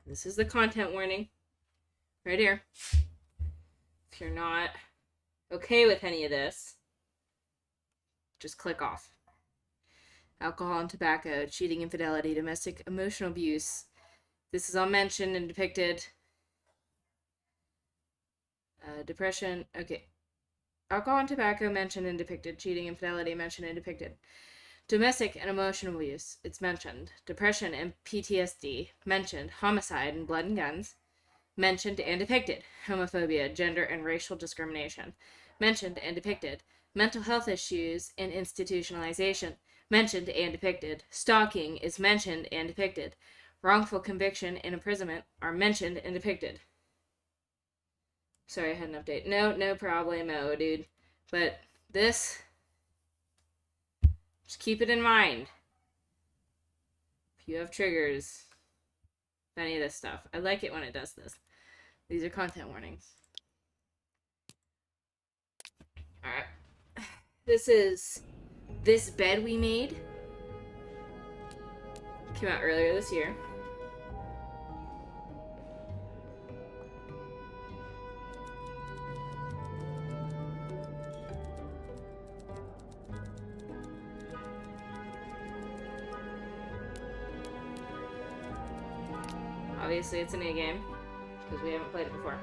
This is the content warning. Right here. If you're not okay with any of this, just click off. Alcohol and tobacco, cheating, infidelity, domestic emotional abuse. This is all mentioned and depicted. Depression. Okay. Alcohol and tobacco mentioned and depicted. Cheating, infidelity mentioned and depicted. Domestic and emotional abuse. It's mentioned. Depression and PTSD mentioned. Homicide and blood and guns mentioned and depicted. Homophobia, gender and racial discrimination mentioned and depicted. Mental health issues and institutionalization mentioned and depicted. Stalking is mentioned and depicted. Wrongful conviction and imprisonment are mentioned and depicted. Sorry, I had an update. No problemo, dude. But this, just keep it in mind. If you have triggers, any of this stuff. I like it when it does this. These are content warnings. Alright. This is This Bed We Made. Came out earlier this year. Obviously, it's a new game, because we haven't played it before.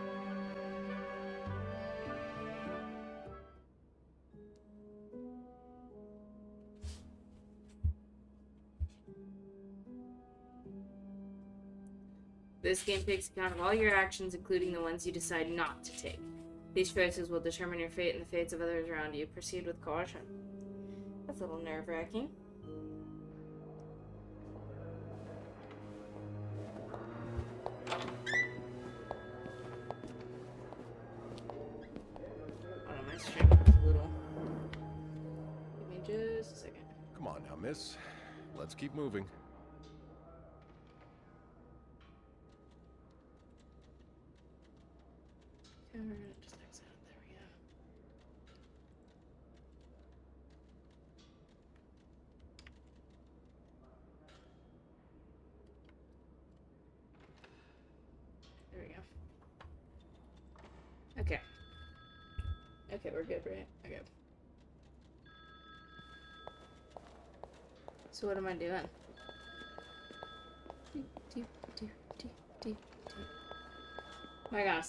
This game takes account of all your actions, including the ones you decide not to take. These choices will determine your fate and the fates of others around you. Proceed with caution. That's a little nerve-wracking. My stream is a little. Give me just a second. Come on now, miss. Let's keep moving. Just exit. There we go. There we go. Okay. Okay, we're good, right? Okay. So what am I doing? Am I gonna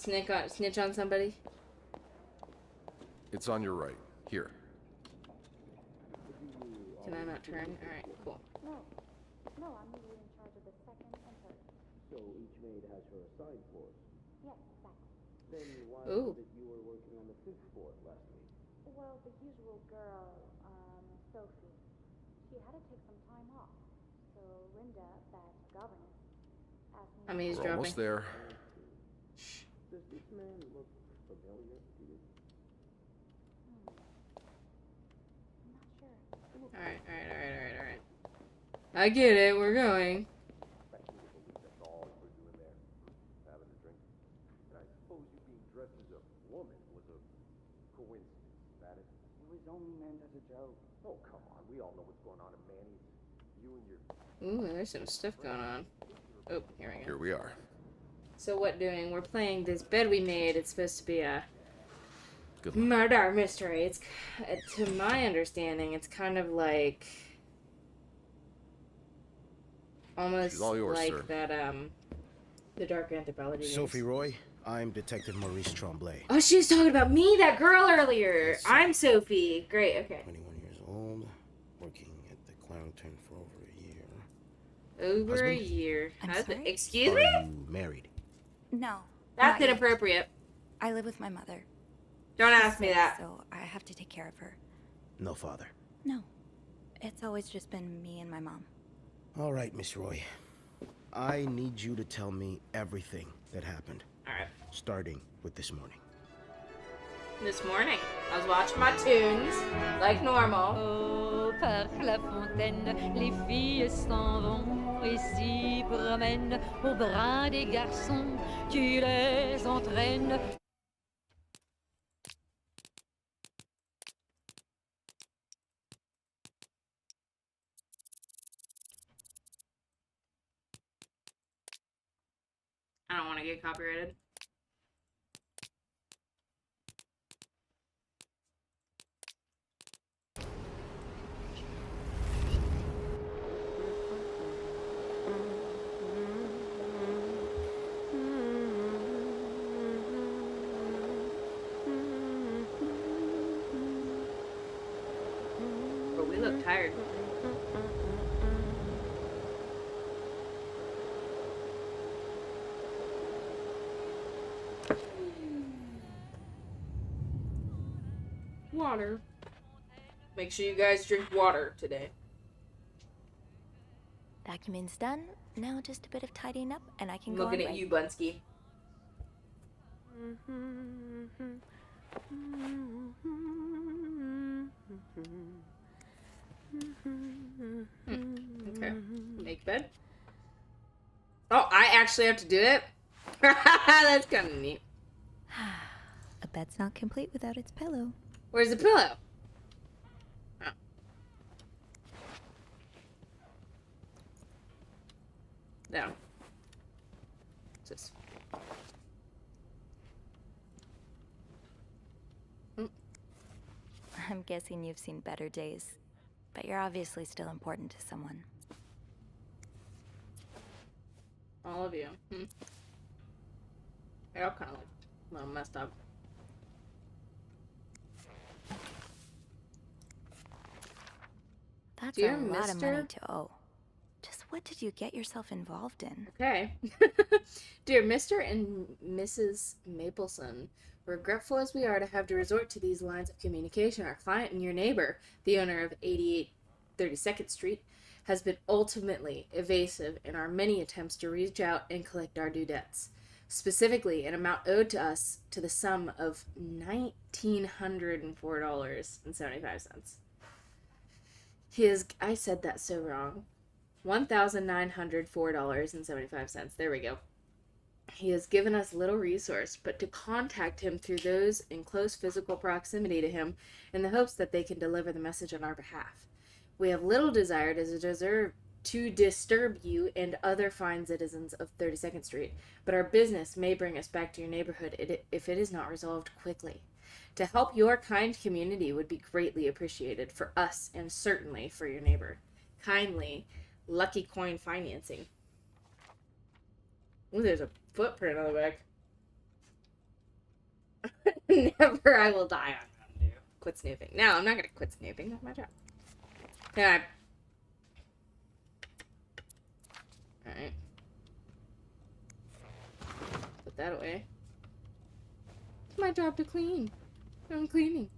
snitch on somebody? It's on your right. Here. Can I not turn? Alright, cool. No, I'm usually in charge of the second and third. So each maid has her assigned floors? Yes, exactly. Then why Ooh. was it you were working on the 5th floor last week? Well, the usual girl, Sophie, she had to take some time off. So Linda, that governess, asked me... I'm eavesdropping. We're almost there. Does this man look familiar to you? I'm not sure. Alright. I get it, we're going. I expect you to believe that's all you were doing there. Having a drink. And I suppose you being dressed as a woman was a coincidence, that is? It was only meant as a joke. Oh, come on. We all know what's going on in Manny's. You and your... Ooh, there's some stuff going on. Oh, here we go. Here we are. So what doing? We're playing This Bed We Made. It's supposed to be a Good luck. murder mystery. It's, to my understanding, it's kind of like almost She's all yours, like sir. that the dark anthropology games. Sophie Roy, I'm Detective Maurice Tremblay. Oh, she was talking about me, that girl earlier. Yes, sir. I'm Sophie. Great. Okay. 21 years old, working at the Clown Tent for over a year. Over a Husband? year. I'm Husband? sorry? Excuse Are me? you married? No. That's not yet. inappropriate. I live with my mother. Don't She's ask me sick, that. So I have to take care of her. No father. No. It's always just been me and my mom. All right, Miss Roy. I need you to tell me everything that happened, All right. starting with this morning. This morning, I was watching my tunes, like normal. Oh, par la fontaine, les filles s'en vont et s'y promènent au bras des garçons. Tu les entraînes. might get copyrighted. But we look tired. Water. Make sure you guys drink water today. Vacuuming's done. Now just a bit of tidying up, and I can I'm go looking on at right. you, Bunsky. Okay. Make bed. Oh, I actually have to do it? That's kind of neat. A bed's not complete without its pillow. Where's the pillow? Oh. Down. What's this? I'm guessing you've seen better days, but you're obviously still important to someone. All of you. They're all kind of like a little messed up. That's Dear a lot of money Mr. to owe. Just what did you get yourself involved in? Okay. Dear Mr. and Mrs. Mapleson, regretful as we are to have to resort to these lines of communication, our client and your neighbor, the owner of 88 32nd Street, has been ultimately evasive in our many attempts to reach out and collect our due debts. Specifically, an amount owed to us to the sum of $1,904.75. I said that so wrong. $1,904.75. There we go. He has given us little resource but to contact him through those in close physical proximity to him in the hopes that they can deliver the message on our behalf. We have little desire to disturb you and other fine citizens of 32nd Street, but our business may bring us back to your neighborhood if it is not resolved quickly. To help your kind community would be greatly appreciated for us and certainly for your neighbor. Kindly, Lucky Coin Financing. Ooh, there's a footprint on the back. Never I will die on Mountain Dew. Quit snooping. No, I'm not gonna quit snooping. That's my job. Yeah. Alright. Put that away. It's my job to clean. I'm cleaning.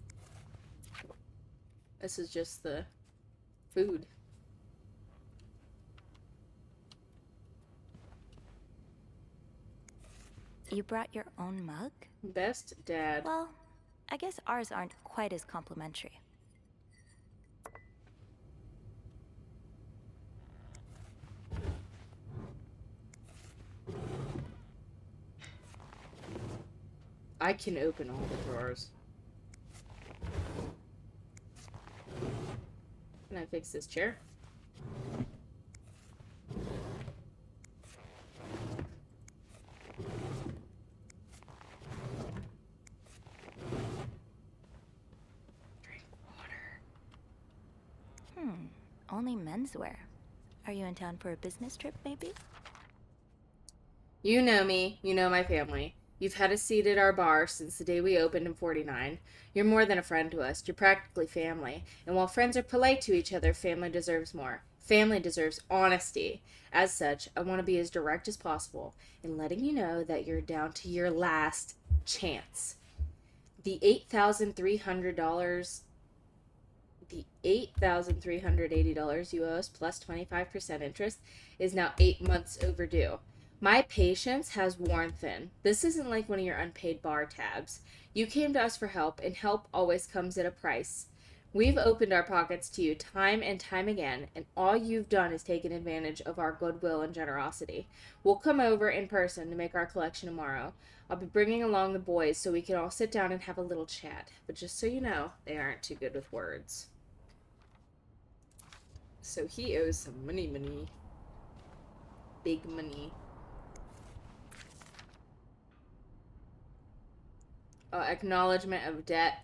This is just the food. You brought your own mug? Best dad. Well, I guess ours aren't quite as complimentary. I can open all the drawers. Can I fix this chair? Drink water. Only menswear. Are you in town for a business trip, maybe? You know me. You know my family. You've had a seat at our bar since the day we opened in 49. You're more than a friend to us. You're practically family. And while friends are polite to each other, family deserves more. Family deserves honesty. As such, I want to be as direct as possible in letting you know that you're down to your last chance. The $8,380 you owe us plus 25% interest is now 8 months overdue. My patience has worn thin. This isn't like one of your unpaid bar tabs. You came to us for help, and help always comes at a price. We've opened our pockets to you time and time again, and all you've done is taken advantage of our goodwill and generosity. We'll come over in person to make our collection tomorrow. I'll be bringing along the boys so we can all sit down and have a little chat. But just so you know, they aren't too good with words. So he owes some money. Big money. Acknowledgement of debt.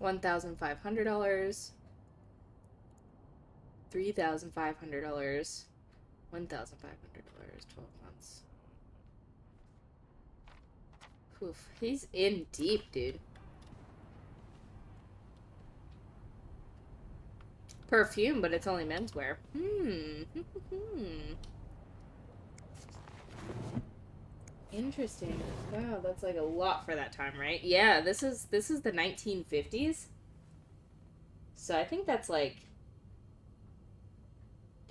$1,500. $3,500. $1,500. 12 months. Oof, he's in deep, dude. Perfume, but it's only menswear. Interesting. Wow, that's like a lot for that time, right? Yeah, this is the 1950s. So I think that's like,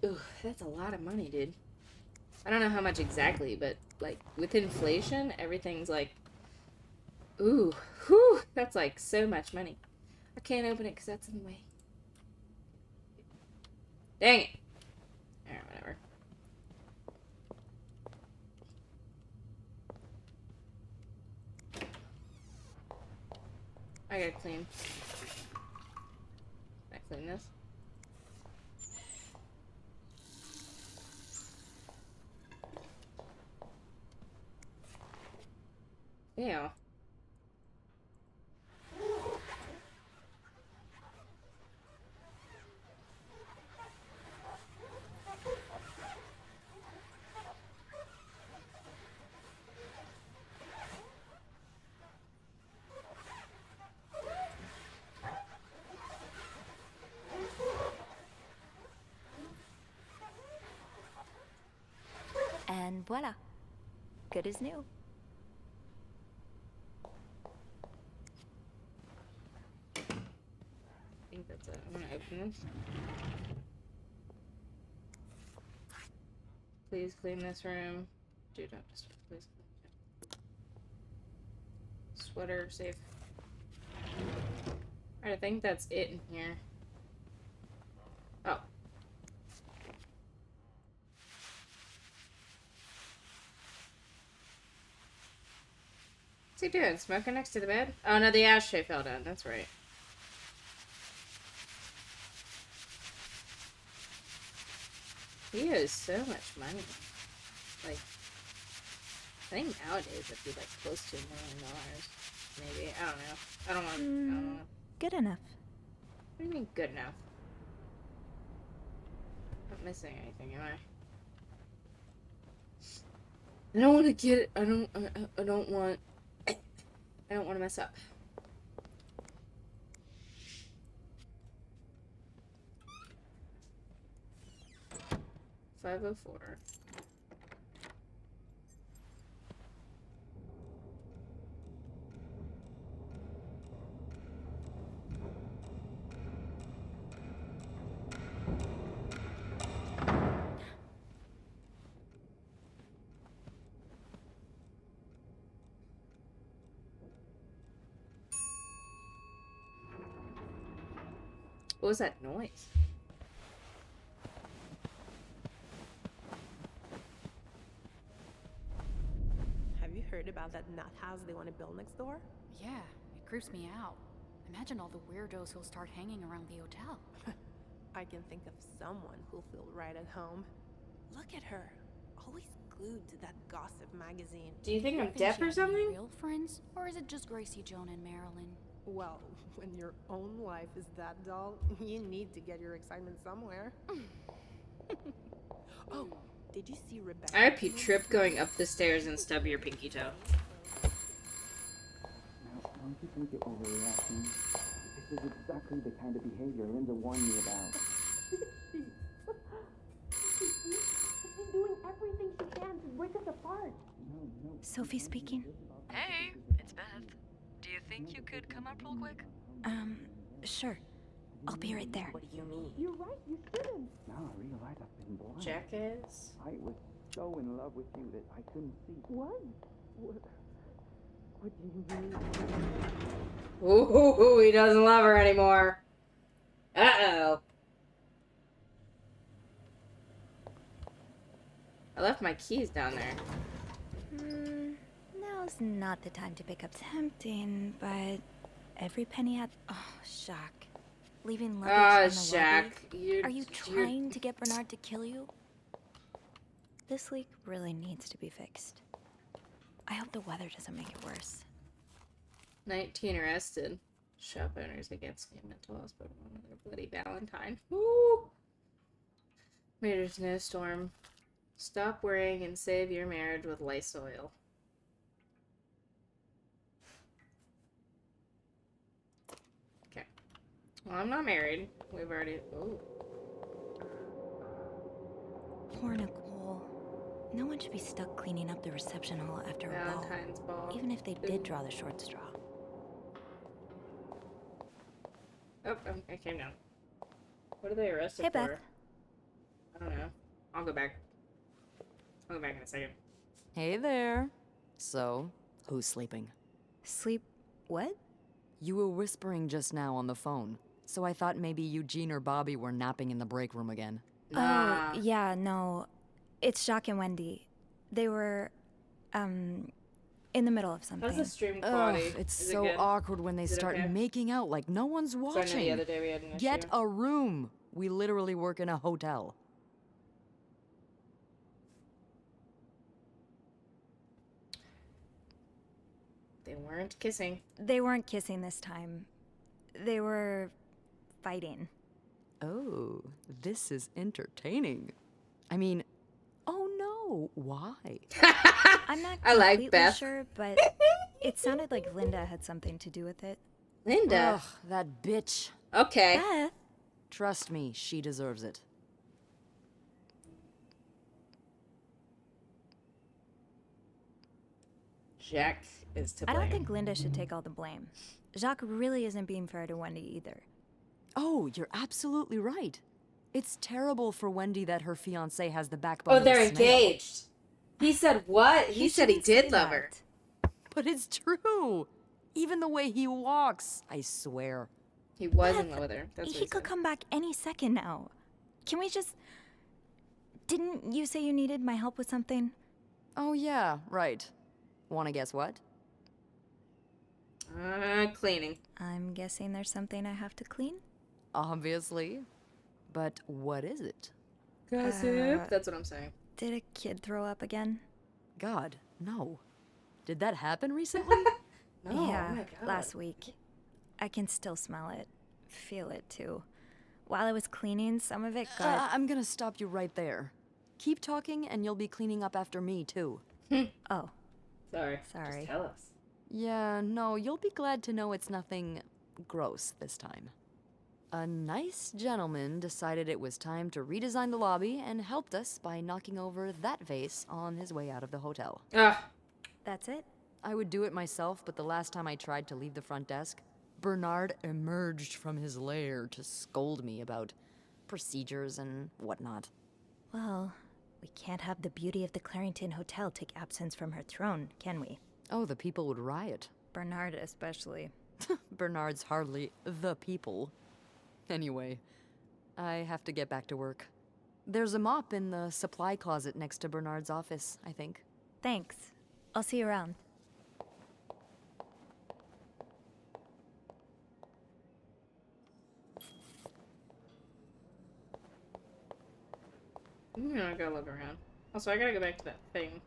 ooh, that's a lot of money, dude. I don't know how much exactly, but like with inflation, everything's like, ooh, whew, that's like so much money. I can't open it because that's in the way. Dang it. Alright, whatever. I gotta clean. Can I clean this? Ew. And voila. Good as new. I think that's it. I'm gonna open this. Please clean this room. Do not disturb, please. Sweater safe. Alright, I think that's it in here. Oh. What's he doing? Smoking next to the bed? Oh no, the ashtray fell down. That's right. He owes so much money. Like, I think nowadays it'd be like close to $1 million. Maybe. I don't know. I don't know. Good enough. What do you mean good enough? Not missing anything, am I? I don't want to get it. I don't want to mess up. $504. What was that noise? Have you heard about that nut house they want to build next door? Yeah, it creeps me out. Imagine all the weirdos who'll start hanging around the hotel. I can think of someone who'll feel right at home. Look at her, always glued to that gossip magazine. Do you think I'm Think deaf she or has any something? Real friends, or is it just Gracie, Joan, and Marilyn? Well, when your own life is that dull, you need to get your excitement somewhere. Oh, did you see Rebecca? I hope you trip going up the stairs and stub your pinky toe. Now, don't you think you're overreacting? This is exactly the kind of behavior Linda warned me about. She's doing everything she can to break us apart. Sophie speaking. Hey, it's Beth. Do you think you could come up real quick? Sure. I'll be right there. What do you mean? You're right, you shouldn't. Now I realize I've been blind. Jackass. I was so in love with you that I couldn't see. What? What do you mean? Ooh, he doesn't love her anymore. Uh-oh. I left my keys down there. Now's not the time to pick up tempting, but every penny had. Oh, Jacques. Leaving luggage in the Jacques. lobby? Are you trying to get Bernard to kill you? This leak really needs to be fixed. I hope the weather doesn't make it worse. 19 arrested. Shop owners against a mental hospital on their bloody Valentine. Woo! Major snowstorm. Stop worrying and save your marriage with Lysol. Okay. Well, I'm not married. We've already... Oh. Poor Nicole. No one should be stuck cleaning up the reception hall after a Valentine's ball. Even if they did draw the short straw. Oh, I came down. What are they arrested Hey, for? Beth. I don't know. I'll go back. I'll go back in a second. Hey there. So, who's sleeping? Sleep... what? You were whispering just now on the phone, so I thought maybe Eugene or Bobby were napping in the break room again. Nah. Oh, yeah, no. It's Jacques and Wendy. They were, in the middle of something. How's the stream Ugh, quality? it's Is it so good? awkward when they Is it start okay? making out like no one's So I know watching. the other day we had an Get issue. a room. We literally work in a hotel. They weren't kissing. They weren't kissing this time. They were fighting. Oh, this is entertaining. I mean, oh no, why? I'm not I like completely Beth. sure, but it sounded like Linda had something to do with it. Linda? Ugh, that bitch. Okay. Beth? Trust me, she deserves it. Jack is to I blame. don't think Linda should take all the blame. Jacques really isn't being fair to Wendy either. Oh, you're absolutely right. It's terrible for Wendy that her fiancé has the backbone Oh, of a they're snail. engaged. He said what? He said he shouldn't say did love her. that. But it's true. Even the way he walks, I swear. He was in Beth, love with her. That's what he he could said. come back any second now. Can we just... Didn't you say you needed my help with something? Oh yeah, right. Wanna guess what? Cleaning. I'm guessing there's something I have to clean? Obviously. But what is it? Gossip. That's what I'm saying. Did a kid throw up again? God, no. Did that happen recently? No, Yeah, oh my God. last week. I can still smell it. Feel it, too. While I was cleaning, some of it got... I'm gonna stop you right there. Keep talking and you'll be cleaning up after me, too. Oh, Sorry. sorry. Just tell us. Yeah, no, you'll be glad to know it's nothing gross this time. A nice gentleman decided it was time to redesign the lobby and helped us by knocking over that vase on his way out of the hotel. Ah. That's it? I would do it myself, but the last time I tried to leave the front desk, Bernard emerged from his lair to scold me about procedures and whatnot. Well, we can't have the beauty of the Clarington Hotel take absence from her throne, can we? Oh, the people would riot. Bernard especially. Bernard's hardly the people. Anyway, I have to get back to work. There's a mop in the supply closet next to Bernard's office, I think. Thanks. I'll see you around. I'm gonna go look around. Also, I gotta go back to that thing.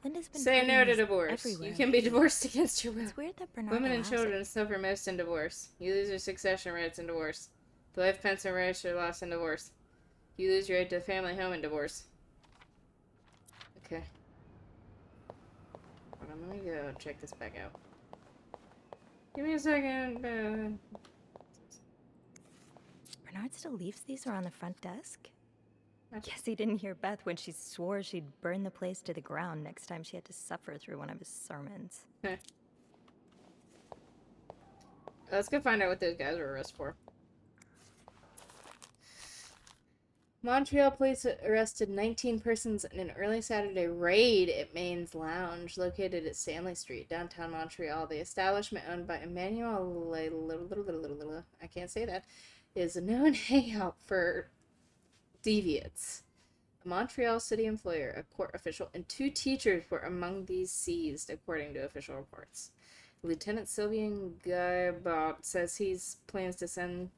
Linda's been Say putting no to these divorce. everywhere. You can be divorced against your will. It's weird that Bernard Women and allows children it. suffer most in divorce. You lose your succession rights in divorce. The life pension rights are lost in divorce. You lose your right to the family home in divorce. Okay. Hold on, let me go check this back out. Give me a second. Bernard still leaves these around the front desk? Gotcha. Guess he didn't hear Beth when she swore she'd burn the place to the ground next time she had to suffer through one of his sermons. Let's go find out what those guys were arrested for. Montreal police arrested 19 persons in an early Saturday raid at Maine's Lounge, located at Stanley Street, downtown Montreal. The establishment, owned by Emmanuel, I can't say that, is a known hangout for deviants. A Montreal city employer, a court official, and 2 teachers were among these seized, according to official reports. Lieutenant Sylvain Gaibot says he plans to send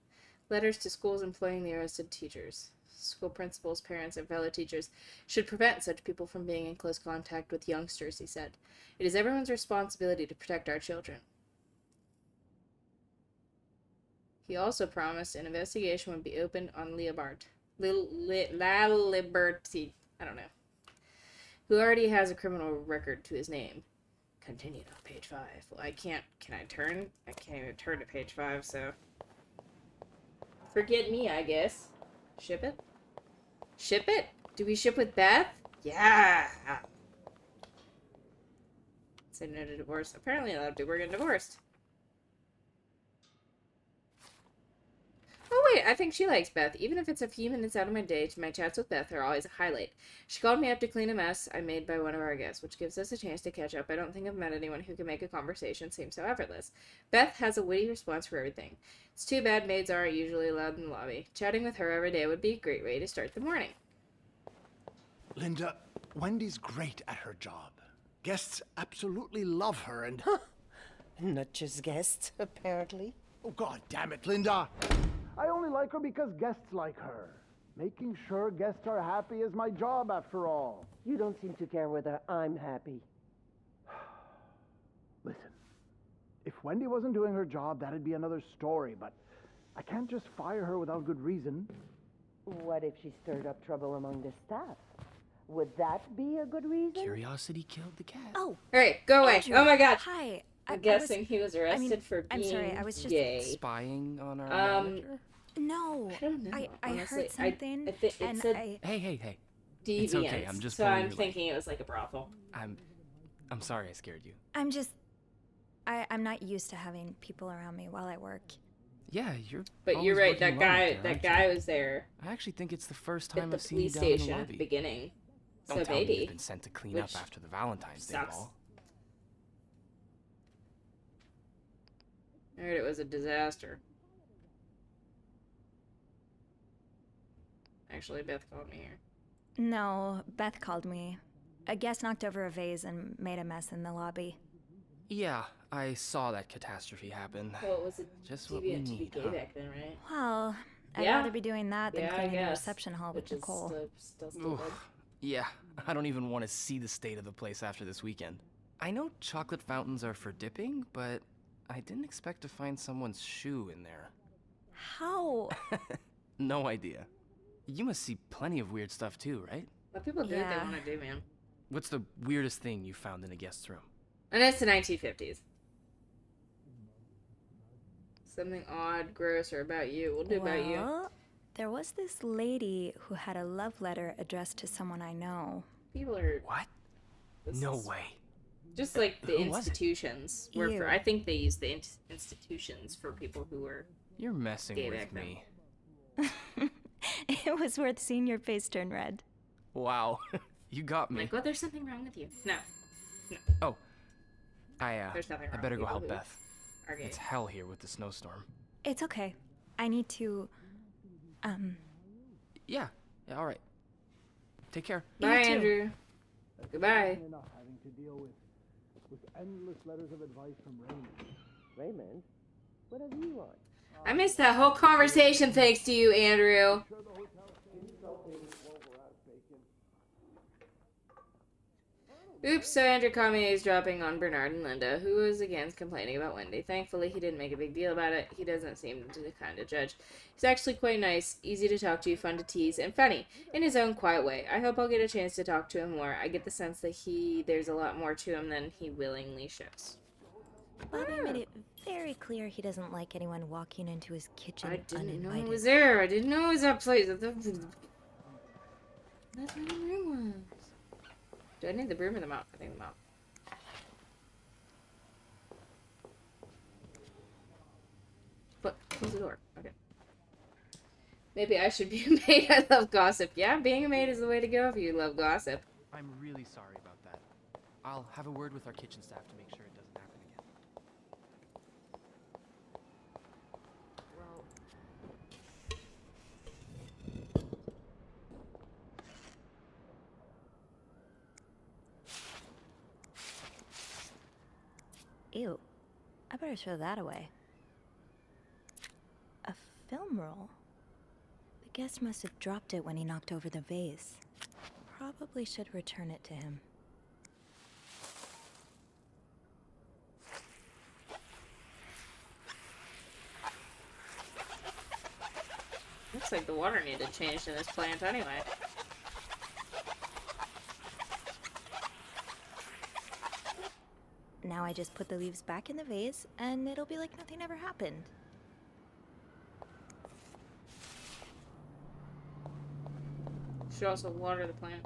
letters to schools employing the arrested teachers. School principals, parents, and fellow teachers should prevent such people from being in close contact with youngsters, he said. It is everyone's responsibility to protect our children. He also promised an investigation would be opened on Liberty, I don't know, who already has a criminal record to his name. Continued on page 5. Well, I can't even turn to page 5, so. Forget me, I guess. Ship it? Ship it? Do we ship with Beth? Yeah! Say no to divorce. Apparently a lot of people are getting divorced. Oh wait, I think she likes Beth. Even if it's a few minutes out of my day, my chats with Beth are always a highlight. She called me up to clean a mess I made by one of our guests, which gives us a chance to catch up. I don't think I've met anyone who can make a conversation seem so effortless. Beth has a witty response for everything. It's too bad maids aren't usually allowed in the lobby. Chatting with her every day would be a great way to start the morning. Linda, Wendy's great at her job. Guests absolutely love her and... Not just guests, apparently. Oh, God damn it, Linda! I only like her because guests like her. Making sure guests are happy is my job, after all. You don't seem to care whether I'm happy. Listen, if Wendy wasn't doing her job, that'd be another story, but I can't just fire her without good reason. What if she stirred up trouble among the staff? Would that be a good reason? Curiosity killed the cat. Oh. Alright, go away. Andrew, Oh my god. Hi. I'm guessing he was arrested for being I'm sorry, I was just gay. Spying on our manager? No. I don't know. I honestly. heard something and Hey. Deviance. It's okay, I'm just so pulling I'm your leg. thinking it was like a brothel. I'm sorry I scared you. I'm not used to having people around me while I work. Yeah, you're. But you're always right. working That alone guy. up there, That aren't guy you? was there I actually think it's the first at time the I've seen you police down in the station at lobby. the beginning. Don't So tell me maybe. you've been sent to clean up Which after the Valentine's Day sucks. ball. I heard it was a disaster. Actually, Beth called me here. No, Beth called me. A guest knocked over a vase and made a mess in the lobby. Yeah, I saw that catastrophe happen. Well, it was a Just what we deviant to be need, gay huh? back then, right? Well, I'd Yeah. rather be doing that than Yeah, I cleaning the guess. reception hall with Which is Nicole. still stupid. Oof. Yeah, I don't even want to see the state of the place after this weekend. I know chocolate fountains are for dipping, but I didn't expect to find someone's shoe in there. How? No idea. You must see plenty of weird stuff too, right? Let people do what Yeah. they want to do, man. What's the weirdest thing you found in a guest's room? And it's the 1950s. Something odd, gross, or about you. We'll do about you. Well, there was this lady who had a love letter addressed to someone I know. People are... What? This No is way. Just like the Who was it? institutions were You. for... I think they used the institutions for people who were... You're messing Gay with back then. me. It was worth seeing your face turn red. Wow. You got me. Like, well, there's something wrong with you. No. Oh. There's nothing I wrong better with go help people who Beth. are gay. It's hell here with the snowstorm. It's okay. I need to, Yeah, alright. Take care. Bye, You too. Andrew. Goodbye. Enough having to deal with endless letters of advice from Raymond. Raymond, what have you on? I missed that whole conversation thanks to you, Andrew. Oops, so Andrew caught me eavesdropping on Bernard and Linda, who was again complaining about Wendy. Thankfully, he didn't make a big deal about it. He doesn't seem to kind of judge. He's actually quite nice, easy to talk to, fun to tease, and funny, in his own quiet way. I hope I'll get a chance to talk to him more. I get the sense that there's a lot more to him than he willingly shows. Bobby made it very clear he doesn't like anyone walking into his kitchen I didn't know uninvited. it was there. I didn't know it was that place. That's where the room was. Do I need the broom or the mop? I think the mop. But close the door. Okay. Maybe I should be a maid. I love gossip. Yeah, being a maid is the way to go if you love gossip. I'm really sorry about that. I'll have a word with our kitchen staff to make sure it doesn't happen again. Ew. I better throw that away. A film roll. The guest must have dropped it when he knocked over the vase. Probably should return it to him. Looks like the water needed changed in this plant anyway. Now I just put the leaves back in the vase, and it'll be like nothing ever happened. Should also water the plant.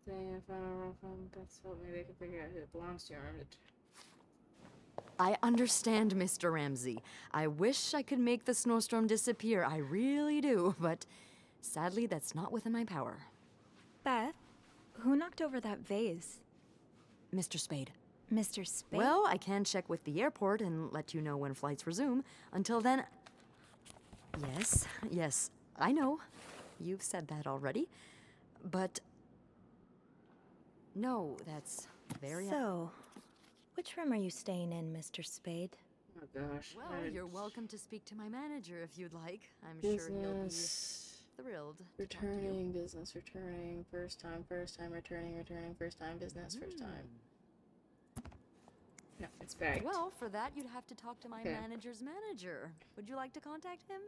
If I don't know if that's what maybe I can figure out who it belongs to. I understand, Mr. Ramsey. I wish I could make the snowstorm disappear. I really do, but sadly, that's not within my power. Beth, who knocked over that vase? Mr. Spade. Mr. Spade? Well, I can check with the airport and let you know when flights resume. Until then... Yes, I know. You've said that already. But... no, that's very... So, which room are you staying in, Mr. Spade? Oh gosh. Well, you're welcome to speak to my manager if you'd like. I'm sure he'll be thrilled. Returning, business, returning, first time, returning, first time, business, first time. No, it's bagged. Well, for that, you'd have to talk to my Okay. manager's manager. Would you like to contact him?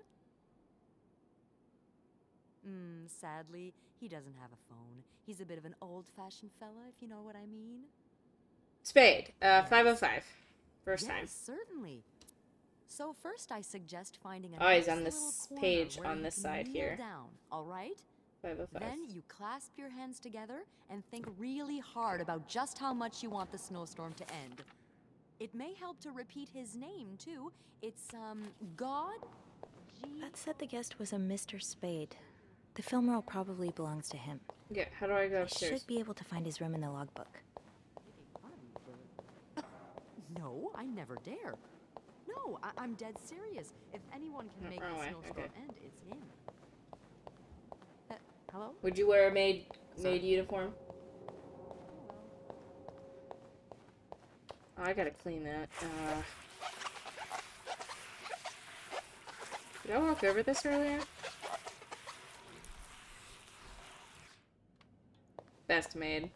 Sadly, he doesn't have a phone. He's a bit of an old-fashioned fella, if you know what I mean. Spade, 505. First Yes, time. certainly. So first, I suggest finding a Oh, he's nice on little this corner page where on you this can side kneel here. down, all right? 505. Then you clasp your hands together and think really hard about just how much you want the snowstorm to end. It may help to repeat his name, too. It's, God? Beth said the guest was a Mr. Spade. The film roll probably belongs to him. Yeah, how do I go I upstairs? should be able to find his room in the logbook. No, I never dare. No, I'm dead serious. If anyone can make wrong the way, snowstorm okay. end, it's him. Hello? Would you wear a maid uniform? Oh, I gotta clean that. Did I walk over this earlier? Best maid.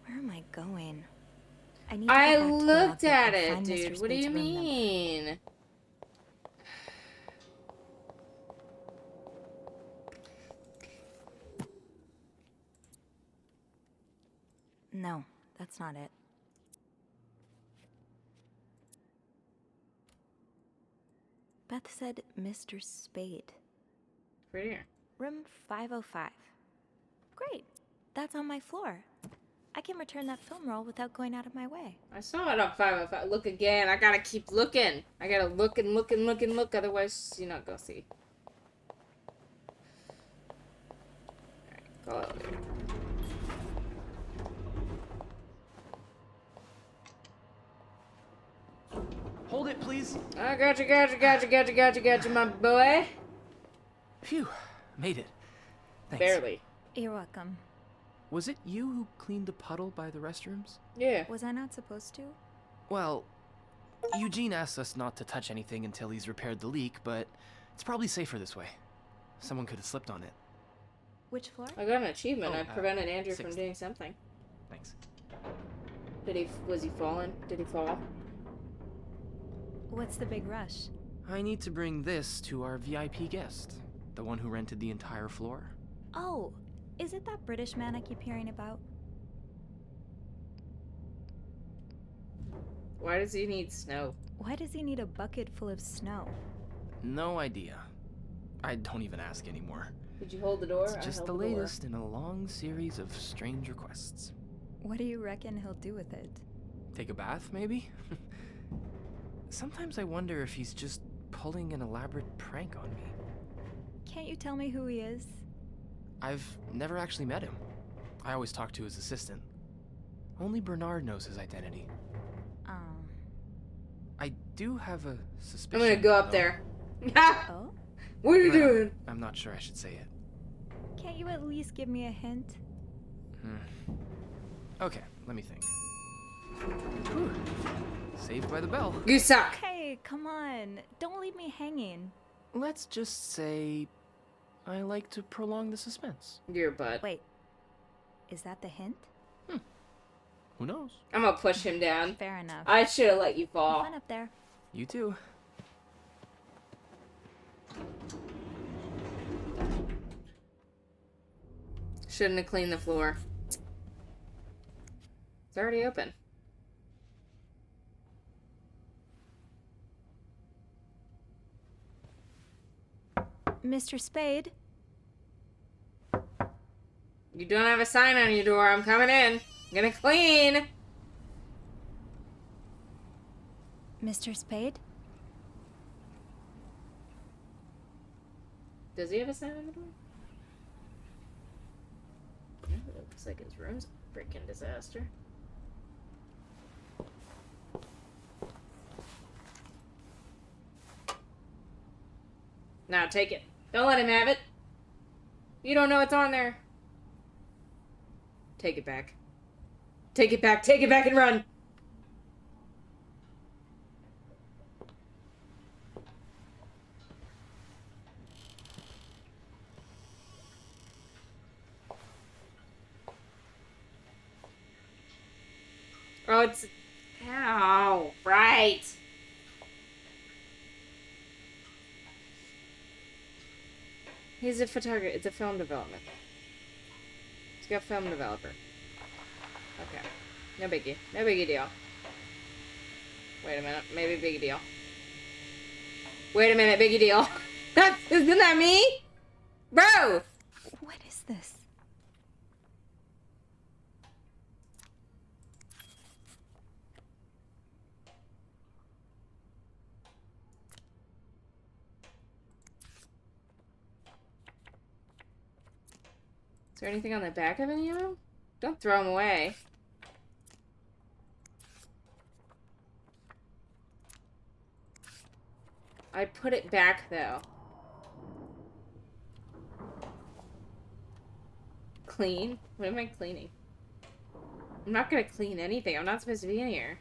Where am I going? I need to I go back to the looked logbook at and it, find dude. Mr. What do you Spade's room number. mean? No, that's not it. Beth said Mr. Spade. Right here. Room 505. Great. That's on my floor. I can return that film roll without going out of my way. I saw it on 505. Look again. I gotta keep looking. I gotta look and look and look and look. Otherwise, you're not gonna see. Alright, go out. Hold it, please. I gotcha, my boy. Phew, made it. Thanks. Barely. You're welcome. Was it you who cleaned the puddle by the restrooms? Yeah. Was I not supposed to? Well, Eugene asked us not to touch anything until he's repaired the leak, but it's probably safer this way. Someone could have slipped on it. Which floor? I got an achievement. Oh, I prevented Andrew from sixth. doing something. Thanks. Was he falling? Did he fall? What's the big rush? I need to bring this to our VIP guest, the one who rented the entire floor. Oh, is it that British man I keep hearing about? Why does he need snow? Why does he need a bucket full of snow? No idea. I don't even ask anymore. Did you hold the door? It's just the latest in a long series of strange requests. What do you reckon he'll do with it? Take a bath, maybe? Sometimes I wonder if he's just pulling an elaborate prank on me. Can't you tell me who he is? I've never actually met him. I always talk to his assistant. Only Bernard knows his identity. I do have a suspicion. I'm gonna go up though. there. Oh? What are you But doing? I'm not sure I should say it. Can't you at least give me a hint? Okay, let me think. Whew. Saved by the bell. You suck. Hey, Hey, come on. Don't leave me hanging. Let's just say I like to prolong the suspense. Your butt. Wait. Is that the hint? Who knows? I'm gonna push him down. Fair enough. I should have let you fall. Have fun up there. You too. Shouldn't have cleaned the floor. It's already open. Mr. Spade? You don't have a sign on your door. I'm coming in. I'm gonna clean. Mr. Spade? Does he have a sign on the door? Yeah, it looks like his room's a freaking disaster. Now take it. Don't let him have it. You don't know what's on there. Take it back. Take it back. Take it back and run. Oh, it's... Ow. Right. He's a photographer. It's a film development. He's got a film developer. Okay. No biggie. No biggie deal. Wait a minute. Maybe biggie deal. Wait a minute. Biggie deal. Isn't that me? Bro! What is this? Is there anything on the back of any of them? Don't throw them away. I put it back, though. Clean? What am I cleaning? I'm not gonna clean anything. I'm not supposed to be in here.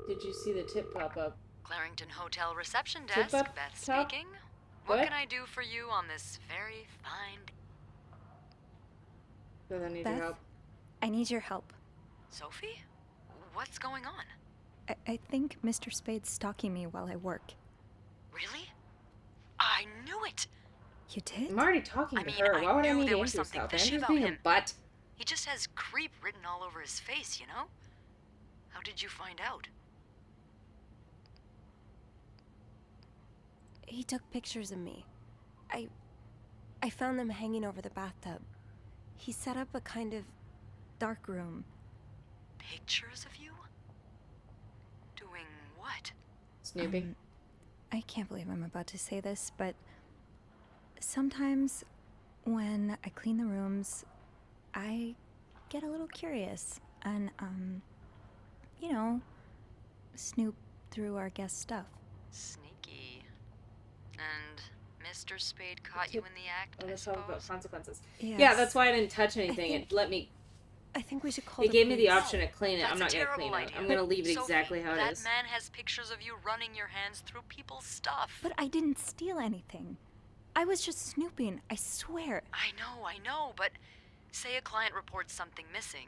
Did you see the tip pop up? Clarington Hotel reception Tip desk, up Beth top? speaking. What What? can I do for you on this very fine day? Does I need Beth? your help? I need your help. Sophie? What's going on? I think Mr. Spade's stalking me while I work. Really? I knew it! You did? I'm already talking I to mean, her. I Why would I knew need there was Andrew's something help? fishy Andrew's about being a him. butt. He just has creep written all over his face, you know? How did you find out? He took pictures of me. I found them hanging over the bathtub. He set up a kind of dark room. Pictures of you? Doing what? Snooping? I can't believe I'm about to say this, but sometimes when I clean the rooms, I get a little curious and, you know, snoop through our guest stuff. Sneaky. And Mr. Spade caught you in the act, I suppose? Consequences. Yes. Yeah, that's why I didn't touch anything. It let me... I think we should call It the gave me the police. option to clean it. I'm not gonna clean it. I'm gonna leave it Sophie, exactly how it that is. man has pictures of you running your hands through people's stuff. But I didn't steal anything. I was just snooping, I swear. I know, but say a client reports something missing,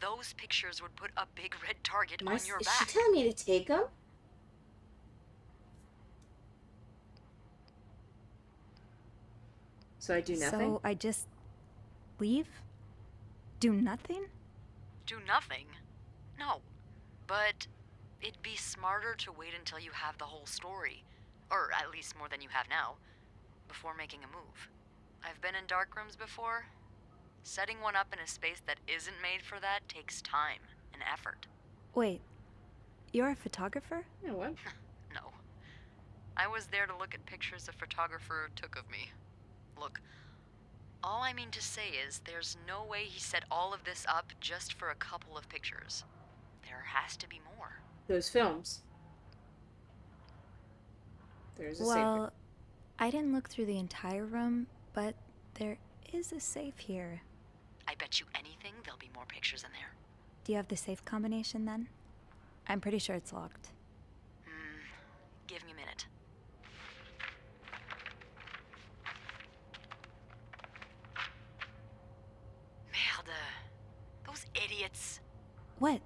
those pictures would put a big red target on your Is back. she telling me to take them? So I do nothing? So I just leave? Do nothing? Do nothing? No. But it'd be smarter to wait until you have the whole story. Or at least more than you have now. Before making a move. I've been in dark rooms before. Setting one up in a space that isn't made for that takes time and effort. Wait, you're a photographer? Yeah, what? No. I was there to look at pictures a photographer took of me. Look, all I mean to say is there's no way he set all of this up just for a couple of pictures. There has to be more. Those films. There's a safe. Well, I didn't look through the entire room, but there is a safe here. I bet you anything there'll be more pictures in there. Do you have the safe combination then? I'm pretty sure it's locked. Give me a minute. Merde. Those idiots. What?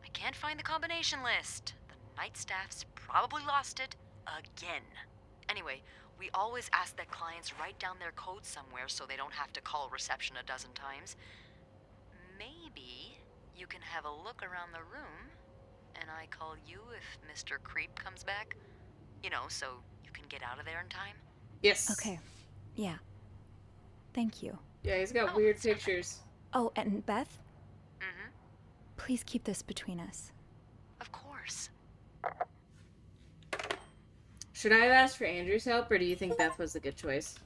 I can't find the combination list. The night staff's probably lost it again. Anyway, we always ask that clients write down their code somewhere so they don't have to call reception a dozen times. Maybe you can have a look around the room, and I call you if Mr. Creep comes back. You know, so you can get out of there in time. Yes. Okay. Yeah. Thank you. Yeah, he's got weird pictures. Oh, and Beth? Mm-hmm. Please keep this between us. Of course. Should I have asked for Andrew's help, or do you think Beth was a good choice?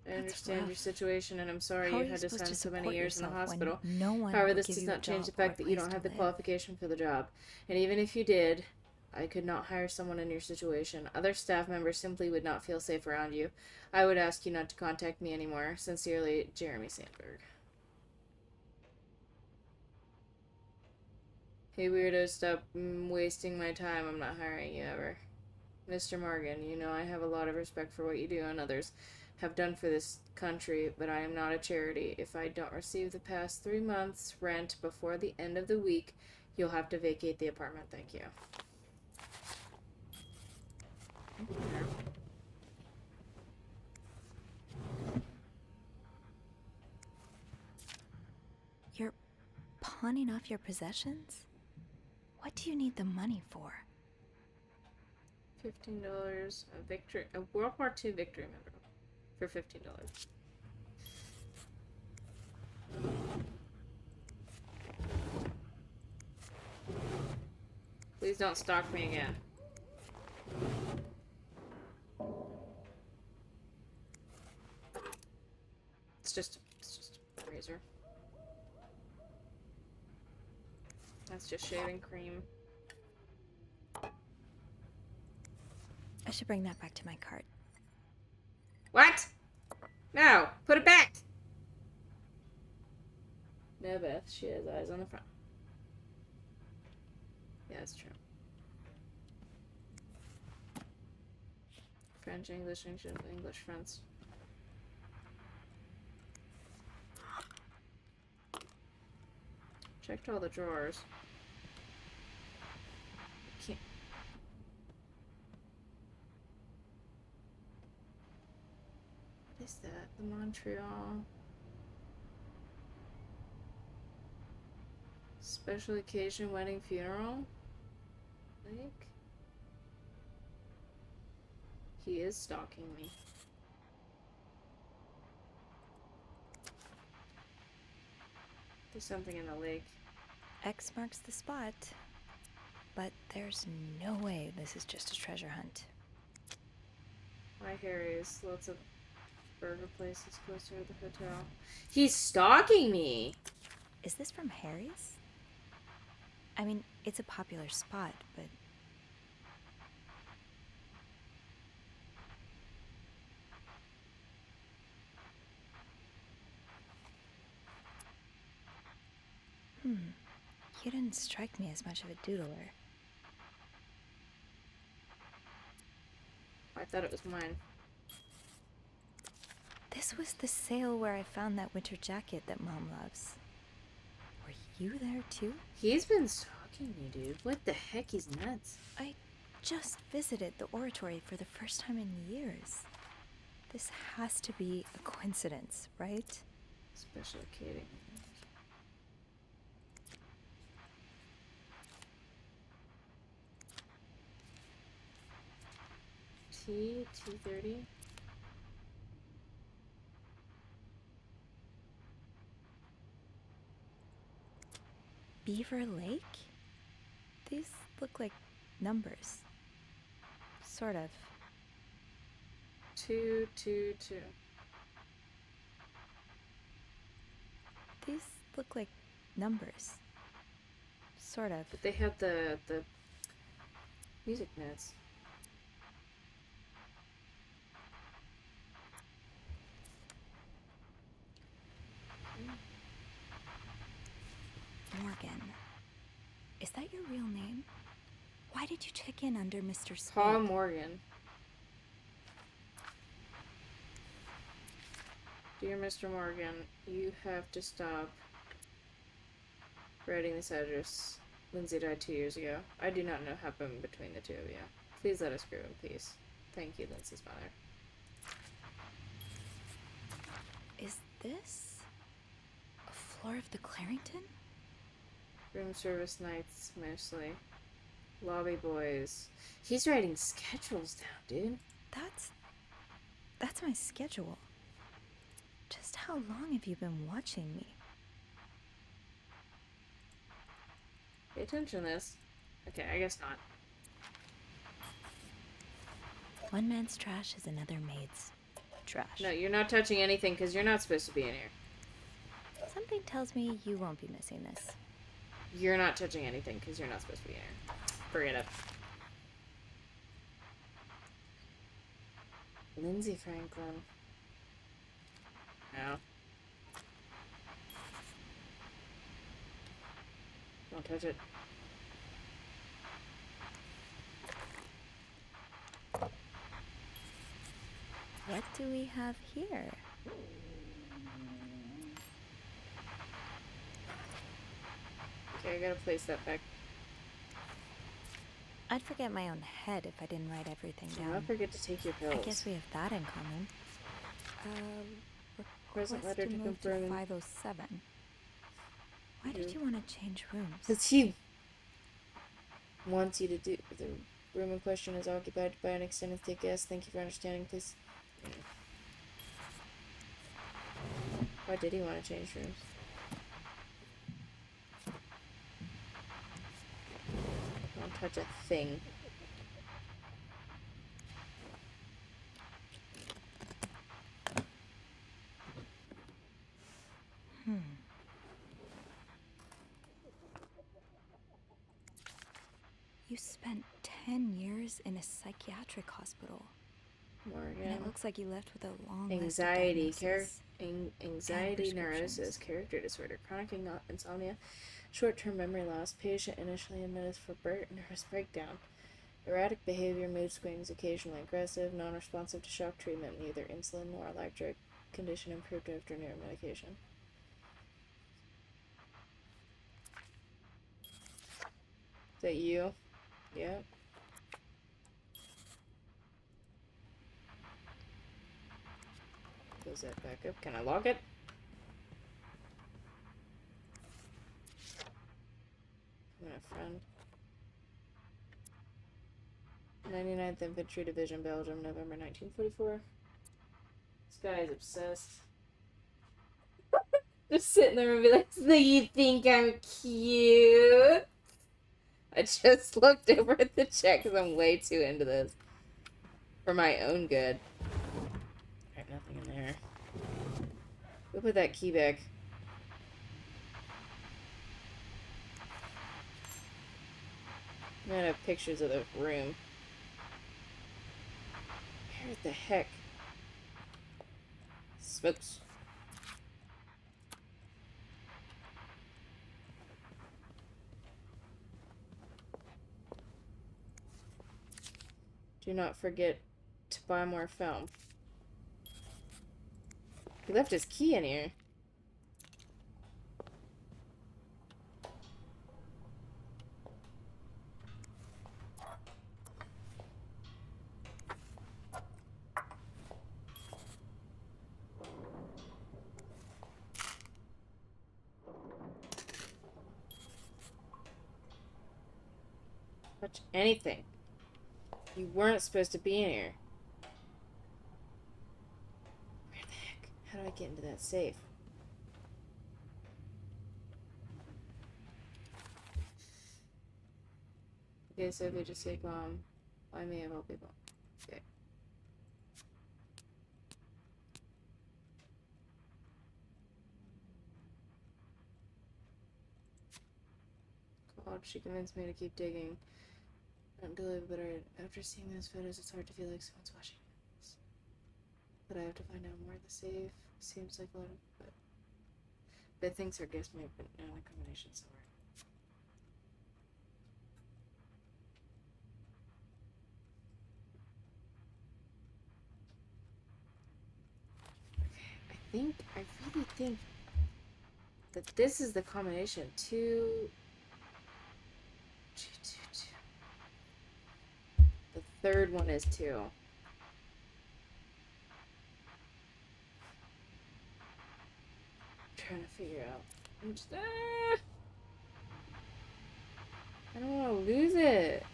I understand your situation, and I'm sorry you had to spend so many years in the hospital. However, this does not change the fact that you don't have the qualification for the job. And even if you did, I could not hire someone in your situation. Other staff members simply would not feel safe around you. I would ask you not to contact me anymore. Sincerely, Jeremy Sandberg. Hey, weirdo, stop wasting my time. I'm not hiring you ever. Mr. Morgan, you know I have a lot of respect for what you do and others have done for this country, but I am not a charity. If I don't receive the past 3 months' rent before the end of the week, you'll have to vacate the apartment. Thank you. You're pawning off your possessions? What do you need the money for? $15, a World War II victory medal for $15. Please don't stalk me again. It's just a razor. That's just shaving cream. I should bring that back to my cart. What? No, put it back. No, Beth, she has eyes on the front. Yeah, that's true. French, English, English, French. Checked all the drawers. Can't. What is that? The Montreal special occasion wedding funeral? Like, he is stalking me. There's something in the lake. X marks the spot. But there's no way this is just a treasure hunt. Hi, Harry's. Lots of burger places close to the hotel. He's stalking me! Is this from Harry's? I mean, it's a popular spot, but... You didn't strike me as much of a doodler. I thought it was mine. This was the sale where I found that winter jacket that Mom loves. Were you there too? He's been stalking me, dude. What the heck? He's nuts. I just visited the oratory for the first time in years. This has to be a coincidence, right? Special occasion. T230. Beaver Lake? These look like numbers. Sort of. 222. These look like numbers. Sort of. But they have the music notes. Morgan. Is that your real name? Why did you check in under Mr. Spade? Paul Morgan. Dear Mr. Morgan, you have to stop writing this address. Lindsay died 2 years ago. I do not know what happened between the two of you. Please let us grow in peace. Thank you, Lindsay's mother. Is this a floor of the Clarington? Room service nights, mostly. Lobby boys. He's writing schedules down, dude. That's my schedule. Just how long have you been watching me? Pay attention to this. Okay, I guess not. One man's trash is another maid's trash. No, you're not touching anything because you're not supposed to be in here. Something tells me you won't be missing this. You're not touching anything because you're not supposed to be in here. Forget it. Lindsay Franklin. No. Don't touch it. What do we have here? Okay, I gotta place that back. I'd forget my own head if I didn't write everything Do down. not forget to take your pills. I guess we have that in common. Present Request letter to move confirm. 507. Why did you want to change rooms? Because he wants you to do. The room in question is occupied by an extended stay guest. Thank you for understanding, please. Why did he want to change rooms? Don't touch a thing. You spent 10 years in a psychiatric hospital. Morgan. And it looks like you left with a long Anxiety, list of diagnoses anxiety, and neurosis, prescriptions. character disorder, chronic insomnia, short-term memory loss, patient initially admitted for nervous breakdown, erratic behavior, mood swings, occasionally aggressive, non-responsive to shock treatment, neither insulin nor electric, condition improved after neuromedication. Is that you? Yeah. Close that back up. Can I lock it? I'm a friend. 99th Infantry Division, Belgium, November 1944. This guy is obsessed. Just sit in the room and be like, so you think I'm cute? I just looked over at the chat because I'm way too into this. For my own good. Alright, nothing in there. Go put that key back. I'm gonna have pictures of the room. Where the heck? Smokes. Do not forget to buy more film. He left his key in here. Touch anything. You weren't supposed to be in here. Where the heck? How do I get into that safe? Okay, so if we just take bomb, why me of all people? Okay. God, she convinced me to keep digging. Not believe, but after seeing those photos, it's hard to feel like someone's watching us. But I have to find out more. The safe seems like a lot of, but things are guess me, but no, the combination somewhere. I really think that this is the combination. 2, 2, 2, 2. The third one is 2. I'm trying to figure out. I don't want to lose it.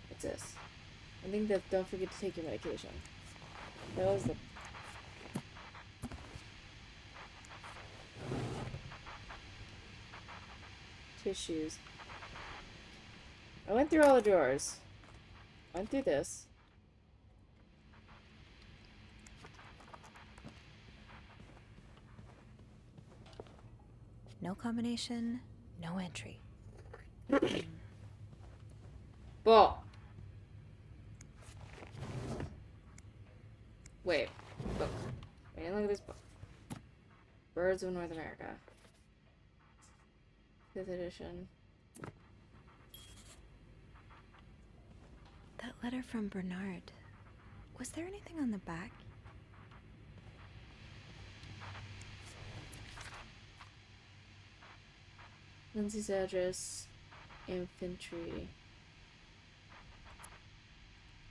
What's this? I think that don't forget to take your medication. That was the tissues. I went through all the drawers. Went through this. No combination, no entry. Ball. Wait. Book. Wait, look at this book. Birds of North America. 5th edition. That letter from Bernard. Was there anything on the back? Lindsay's address. Infantry.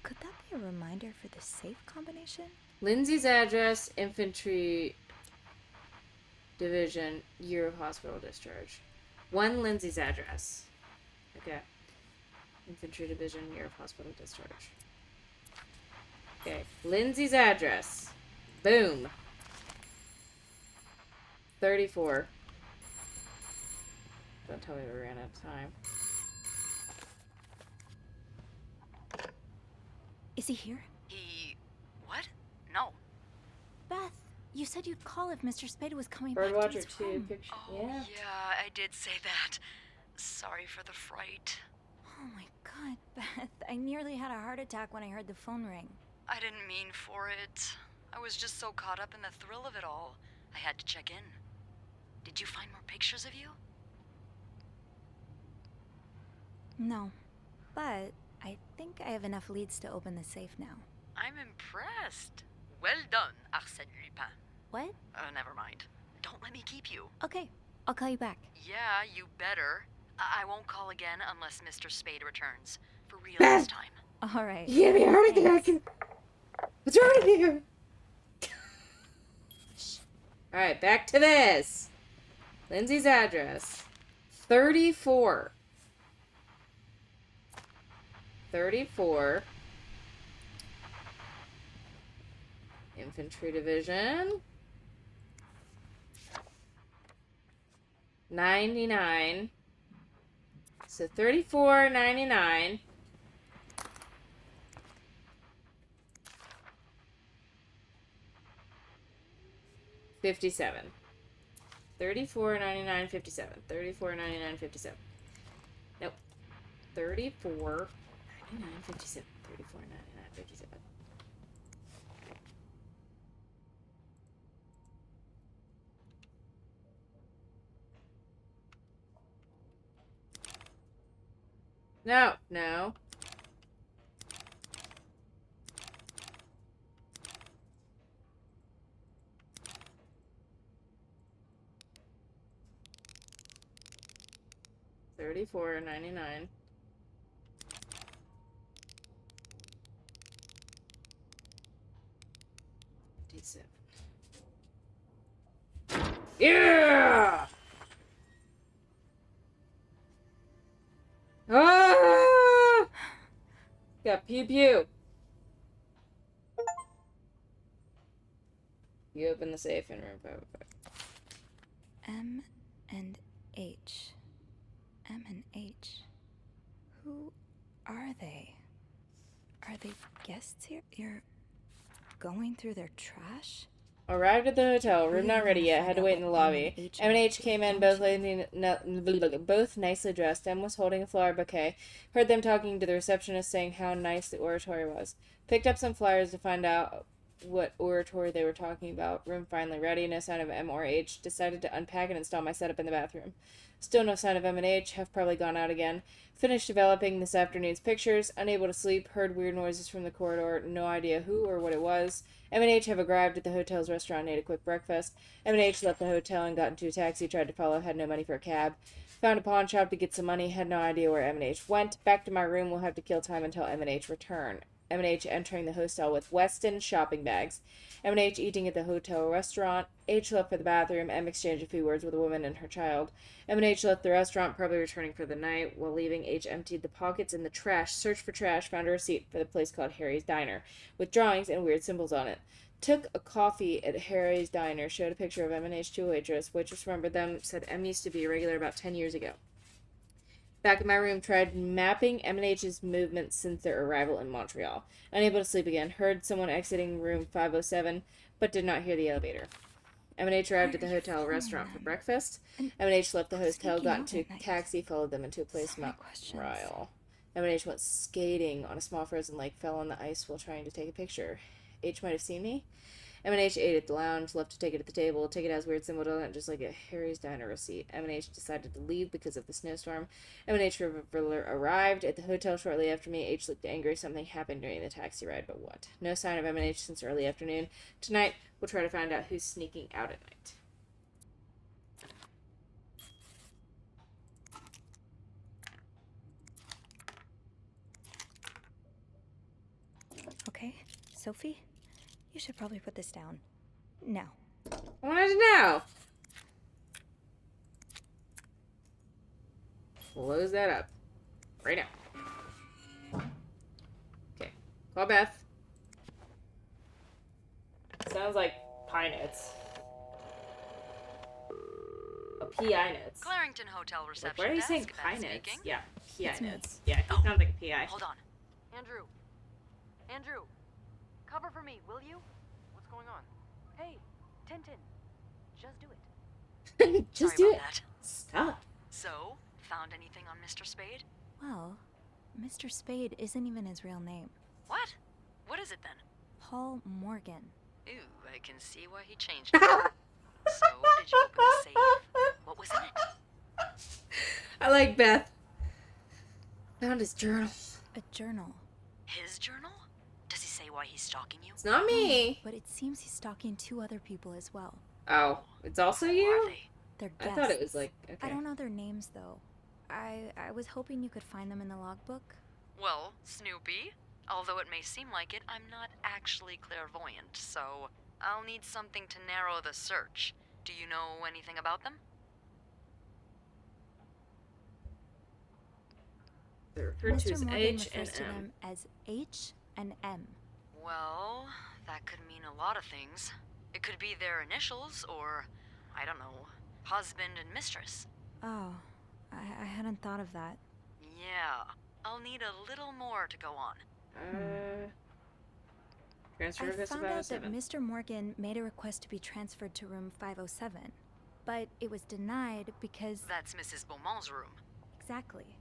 Could that be a reminder for the safe combination? Lindsay's address, infantry division, year of hospital discharge. 1 Lindsay's address. Okay. Infantry division, year of hospital discharge. Okay. Lindsay's address. Boom. 34. Don't tell me we ran out of time. Is he here? What? No. Beth, you said you'd call if Mr. Spade was coming back to Birdwatcher his 2 home. picture. Oh, yeah, I did say that. Sorry for the fright. Oh my god, Beth. I nearly had a heart attack when I heard the phone ring. I didn't mean for it. I was just so caught up in the thrill of it all. I had to check in. Did you find more pictures of you? No, but I think I have enough leads to open the safe now. I'm impressed. Well done, Arsène Lupin. What? Never mind. Don't let me keep you. Okay, I'll call you back. Yeah, you better. I won't call again unless Mr. Spade returns. For real this time. All right. You gave me a heart attack. What's wrong with you? Alright, back to this. Lindsay's address. 34. 34. Infantry division. 99. So 34, 99. 57. 34, 99, 57. 34, 99, 57. Nope. 34, 99, 57. 34, 99, 57. No, no. $34.99. Yeah! Ah! Got pew pew. You open the safe in room 505. and H. M and H. Who are they? Are they guests here? You're going through their trash? Arrived at the hotel. Room not ready yet. Had to wait in the lobby. M and H came in, both nicely dressed. M was holding a flower bouquet. Heard them talking to the receptionist, saying how nice the oratory was. Picked up some flyers to find out what oratory they were talking about. Room finally ready. No sign of M or H. Decided to unpack and install my setup in the bathroom. Still no sign of M and H. Have probably gone out again. Finished developing this afternoon's pictures. Unable to sleep. Heard weird noises from the corridor. No idea who or what it was. M and H have arrived at the hotel's restaurant. Ate a quick breakfast. M and H left the hotel and got into a taxi. Tried to follow. Had no money for a cab. Found a pawn shop to get some money. Had no idea where M and H went. Back to my room. We'll have to kill time until M and H return. M and H entering the hostel with Weston shopping bags. M and H eating at the hotel restaurant. H left for the bathroom. M exchanged a few words with a woman and her child. M and H left the restaurant, probably returning for the night. While leaving, H emptied the pockets in the trash, searched for trash, found a receipt for the place called Harry's Diner, with drawings and weird symbols on it. Took a coffee at Harry's Diner, showed a picture of M and H to a waitress. Waitress remembered them, said M used to be a regular about 10 years ago. Back in my room, tried mapping M and H's movements since their arrival in Montreal. Unable to sleep again. Heard someone exiting room 507, but did not hear the elevator. M and H arrived at the hotel restaurant for breakfast. M and H left the hotel, got into a taxi, followed them into a place Montreal. M and H went skating on a small frozen lake, fell on the ice while trying to take a picture. H might have seen me. M and H ate at the lounge, left to take it at the table. Ticket has weird symbol on it, just like a Harry's Diner receipt. M and H decided to leave because of the snowstorm. M and H arrived at the hotel shortly after me. H looked angry. Something happened during the taxi ride, but what? No sign of M and H since early afternoon. Tonight, we'll try to find out who's sneaking out at night. Okay, Sophie? You should probably put this down. Now. I wanted to know. Close that up. Right now. Okay. Call Beth. Sounds like pie notes. Oh, PI notes. Clarington Hotel reception. Why are you saying desk, pie Beth notes? speaking. Yeah, PI It's me. notes. Yeah, it sounds like a PI. Hold on. Andrew. Andrew. Cover for me, will you? What's going on? Hey, Tintin. Just do it. Just Sorry do about it. that. Stop. So, found anything on Mr. Spade? Well, Mr. Spade isn't even his real name. What? What is it then? Paul Morgan. Ooh, I can see why he changed it. So, did you open the safe? What was in it? I like Beth. Found his journal. A journal. His journal? Does he say why he's stalking you? It's not me. But it seems he's stalking 2 other people as well. Oh, it's also Who you? are they? They're I guests. thought it was like, okay. I don't know their names, though. I was hoping you could find them in the logbook. Well, Snoopy, although it may seem like it, I'm not actually clairvoyant, so I'll need something to narrow the search. Do you know anything about them? They're referred to Mr. as Morgan H and refers to M. them as H and M. Well, that could mean a lot of things. It could be their initials, or, I don't know, husband and mistress. Oh, I hadn't thought of that. Yeah, I'll need a little more to go on. Transfer I request to found out that 507. Mr. Morgan made a request to be transferred to room 507, but it was denied because... That's Mrs. Beaumont's room. Exactly.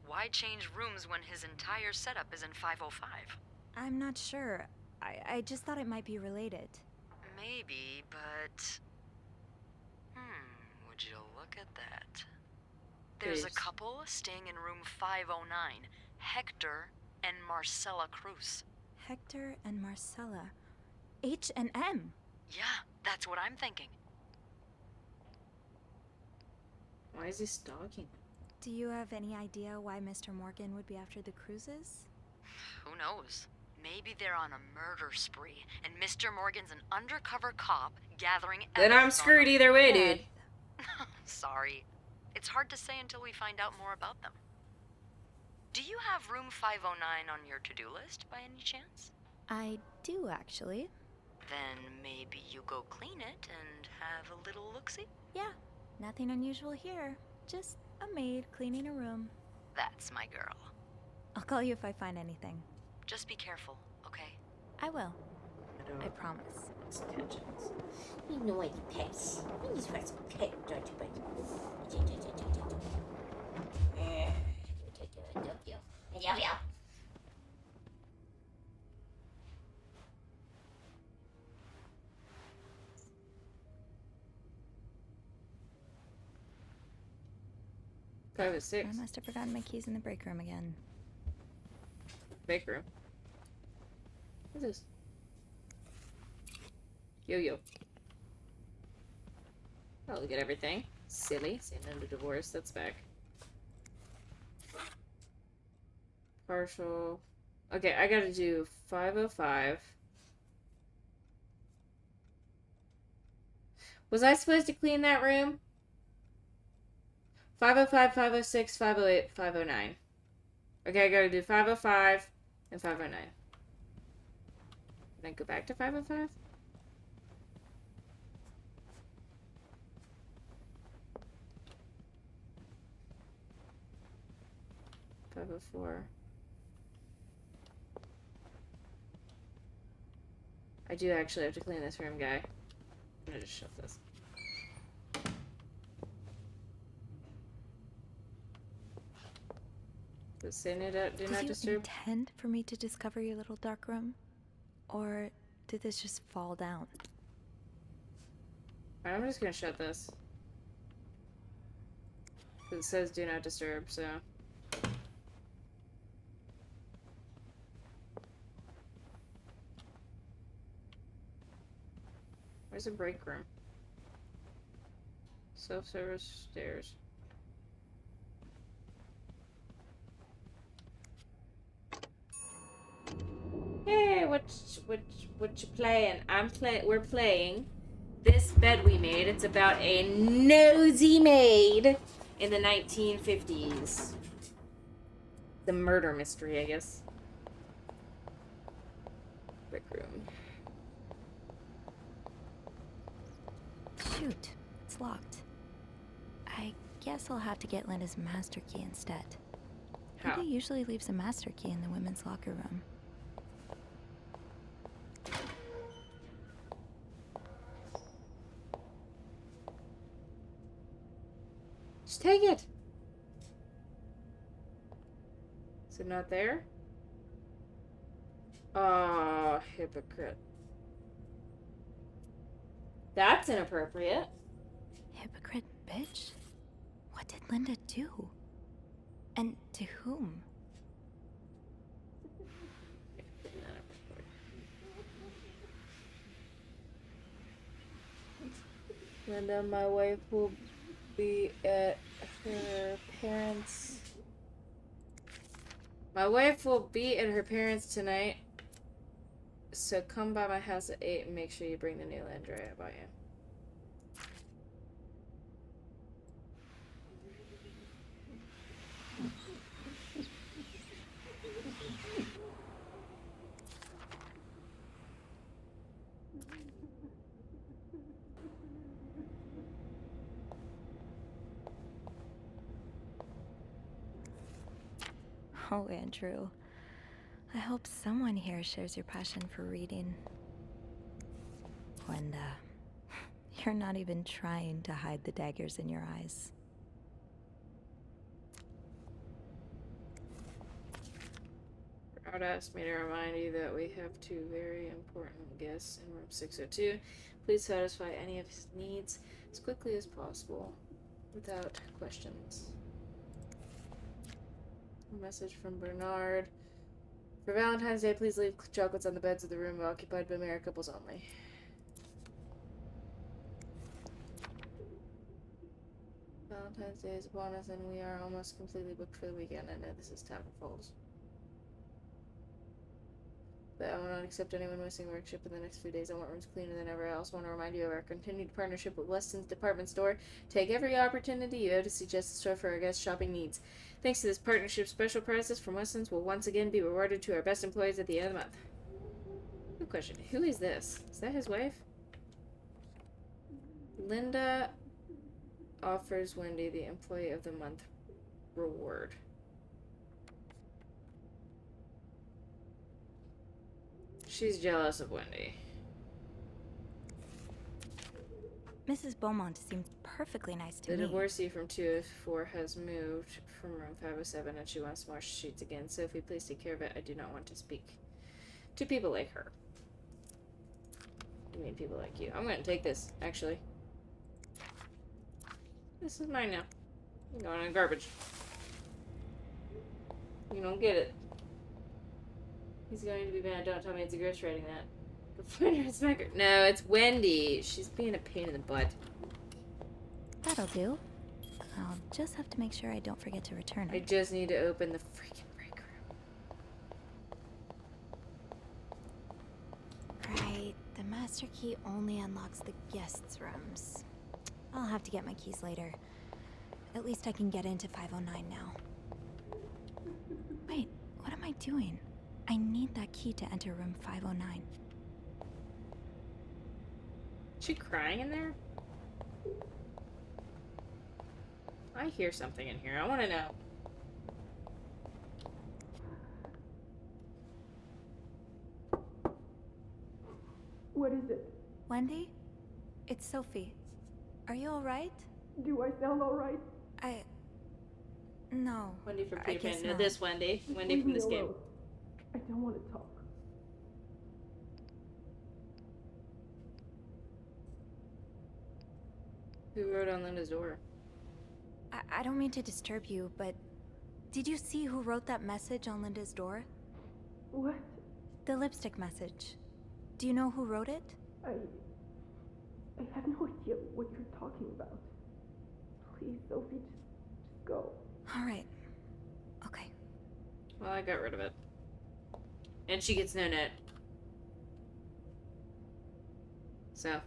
Why change rooms when his entire setup is in 505? I'm not sure. I just thought it might be related. Maybe, but... would you look at that? There's a Please. couple staying in room 509, Hector and Marcella Cruz. Hector and Marcella. H and M. Yeah, that's what I'm thinking. Why is he stalking? Do you have any idea why Mr. Morgan would be after the Cruzes? Who knows? Maybe they're on a murder spree, and Mr. Morgan's an undercover cop gathering Then I'm evidence on screwed them. either way, dude. Sorry. It's hard to say until we find out more about them. Do you have room 509 on your to-do list, by any chance? I do, actually. Then maybe you go clean it and have a little look-see? Yeah, Nothing unusual here. Just a maid cleaning a room. That's my girl. I'll call you if I find anything. Just be careful, okay? I will. I promise. Tensions. You know what you pass. You just want some pet, don't you, buddy? I love you. I love you. Five or six. I must have forgotten my keys in the break room again. Break room. What's this? Yo-yo. Oh, look at everything. Silly. Seeing under divorce. That's back. Partial. Okay, I gotta do 505. Was I supposed to clean that room? 505, 506, 508, 509. Okay, I gotta do 505 and 509. Can I go back to 505? I do actually have to clean this room, guy. I'm gonna just shove this. Does it say do not Did you disturb? intend for me to discover your little dark room? Or did this just fall down? Alright, I'm just gonna shut this. It says do not disturb, so. Where's the break room? Self-service stairs. Hey, what you playing? We're playing this bed we made. It's about a nosy maid in the 1950s. The murder mystery, I guess. Brick room. Shoot, it's locked. I guess I'll have to get Linda's master key instead. How? Linda usually leaves a master key in the women's locker room. Just take it. Is it not there? Oh, hypocrite. That's inappropriate. Hypocrite bitch? What did Linda do? And to whom? Linda, my wife will be at her parents'. My wife will be at her parents' tonight. So come by my house at 8 and make sure you bring the new laundry I bought you. Oh, Andrew. I hope someone here shares your passion for reading. Linda, you're not even trying to hide the daggers in your eyes. Proud asked me to remind you that we have 2 very important guests in room 602. Please satisfy any of his needs as quickly as possible, without questions. A message from Bernard. For Valentine's Day, please leave chocolates on the beds of the room occupied by married couples only. Valentine's Day is upon us, and we are almost completely booked for the weekend. I know this is Tavern Falls. But I will not accept anyone missing workshop in the next few days. I want rooms cleaner than ever. I also want to remind you of our continued partnership with Weston's department store. Take every opportunity you have to suggest a store for our guests' shopping needs. Thanks to this partnership, special prizes from Weston's will once again be rewarded to our best employees at the end of the month. Good question. Who is this? Is that his wife? Linda offers Wendy the Employee of the Month reward. She's jealous of Wendy. Mrs. Beaumont seemed perfectly nice to The me. divorcee from 204 has moved from room 507 and she wants more sheets again. Sophie, please take care of it. I do not want to speak to people like her. I mean people like you. I'm gonna take this, actually. This is mine now. I'm going in the garbage. You don't get it. He's going to be mad. Don't tell me it's a ghost writing that. The finder and smacker. No, it's Wendy. She's being a pain in the butt. That'll do. I'll just have to make sure I don't forget to return I it. just need to open the freaking break room. Right. The master key only unlocks the guests' rooms. I'll have to get my keys later. At least I can get into 509 now. Wait, what am I doing? I need that key to enter room 509. Is she crying in there? I hear something in here. I want to know. What is it? Wendy? It's Sophie. Are you alright? Do I sound alright? No. Wendy from I Peter guess Pan. No, not. this Wendy. Wendy Leave from me this game. alone. I don't want to talk. Who wrote on Linda's door? I don't mean to disturb you, but did you see who wrote that message on Linda's door? What? The lipstick message. Do you know who wrote it? I have no idea what you're talking about. Please, Sophie, just go. Alright. Okay. Well, I got rid of it. And she gets no net. So.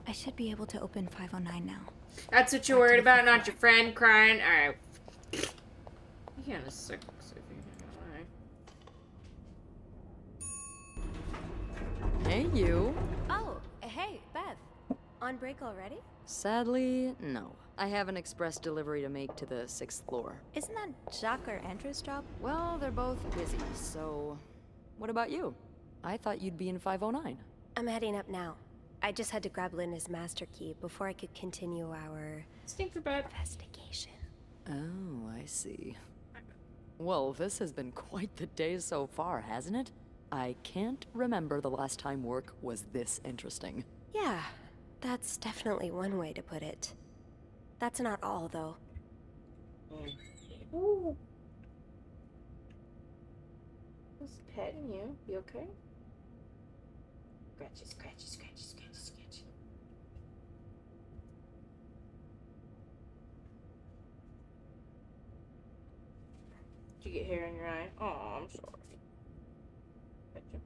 I should be able to open 509 now. That's what you're worried about, not your friend crying? Alright. You kind of suck, Sophie. Hey, you. Oh, hey, Beth. On break already? Sadly, no. I have an express delivery to make to the 6th floor. Isn't that Jacques or Andrew's job? Well, they're both busy, so... What about you? I thought you'd be in 509. I'm heading up now. I just had to grab Linda's master key before I could continue our... Stinker butt. Investigation. Oh, I see. Well, this has been quite the day so far, hasn't it? I can't remember the last time work was this interesting. Yeah, that's definitely one way to put it. That's not all, though. Ooh. Just petting you. You okay? Scratchy, scratchy, scratchy, scratchy, scratchy. Did you get hair in your eye? Oh, I'm sorry. Gotcha.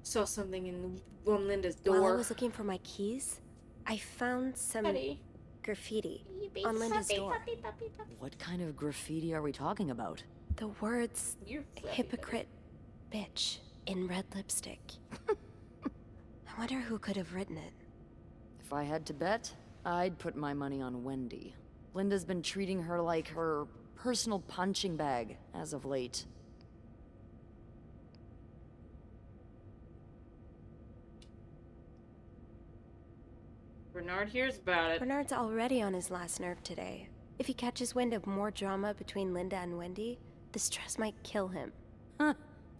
Saw something in Linda's door. While I was looking for my keys, I found some graffiti on Linda's door. What kind of graffiti are we talking about? The words hypocrite bitch in red lipstick. I wonder who could have written it. If I had to bet, I'd put my money on Wendy. Linda's been treating her like her personal punching bag as of late. Bernard hears about it. Bernard's already on his last nerve today. If he catches wind of more drama between Linda and Wendy, the stress might kill him. Huh.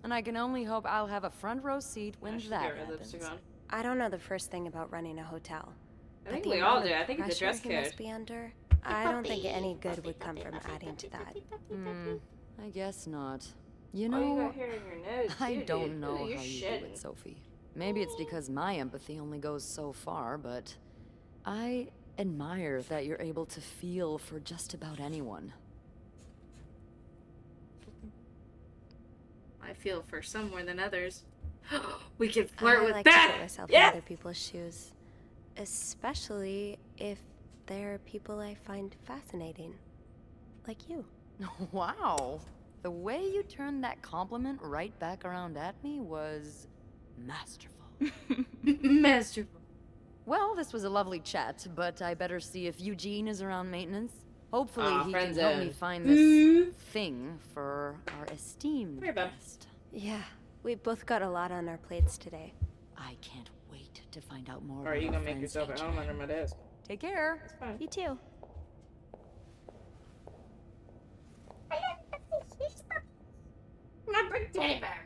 And I can only hope I'll have a front row seat when that happens. I don't know the first thing about running a hotel. I think but the we all amount do. of I think it's a dress pressure he code. must be under, I don't think any good would come from adding to that. I guess not. You Oh, know, you got hair in your nose, I too, don't dude. know Ooh, how you're you shedding. do it, Sophie. Maybe it's because my empathy only goes so far, but I admire that you're able to feel for just about anyone. I feel for some more than others. We can flirt I with like Beth! to put myself Yeah! in other people's shoes, especially if they're people I find fascinating, like you. Wow. The way you turned that compliment right back around at me was masterful. Masterful. Well, this was a lovely chat, but I better see if Eugene is around maintenance. Hopefully he can friend help me zone. find this thing for our esteemed Here, bud. guest. Yeah, we both got a lot on our plates today. I can't wait to find out more Or are about you our gonna make friend's yourself at home H&M. under my desk? Take care. That's fine. You too. My big teddy bear.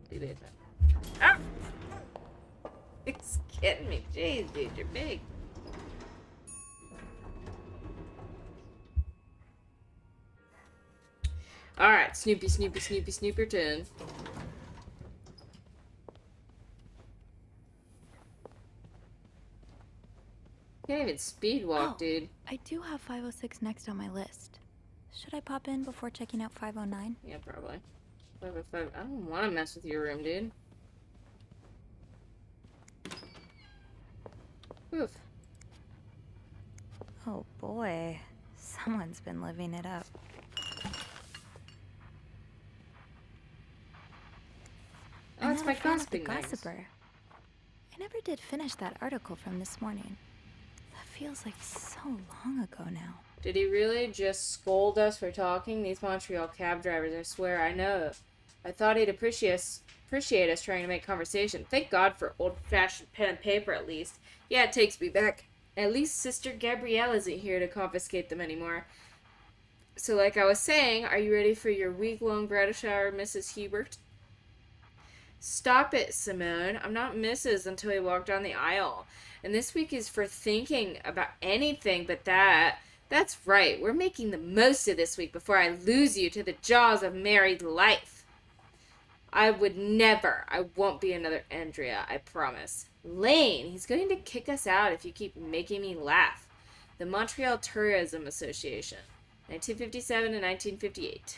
Do this. Ah! It's getting me. Jeez, dude, you're big. Alright, Snoopy, Snoopy, Snoopy, Snoop your turn. Can't even speed walk, dude. I do have 506 next on my list. Should I pop in before checking out 509? Yeah, probably. 505. I don't want to mess with your room, dude. Oof. Oh boy, someone's been living it up. Oh, it's my Another fan of the gossiping names. Gossiper. I never did finish that article from this morning. That feels like so long ago now. Did he really just scold us for talking? These Montreal cab drivers, I swear, I know. I thought he'd appreciate us trying to make conversation. Thank God for old-fashioned pen and paper, at least. Yeah, it takes me back. At least Sister Gabrielle isn't here to confiscate them anymore. So like I was saying, are you ready for your week-long bridal shower, Mrs. Hubert? Stop it, Simone. I'm not Mrs. until we walk down the aisle. And this week is for thinking about anything but that. That's right. We're making the most of this week before I lose you to the jaws of married life. I would never. I won't be another Andrea, I promise. Lane, he's going to kick us out if you keep making me laugh. The Montreal Tourism Association, 1957 to 1958.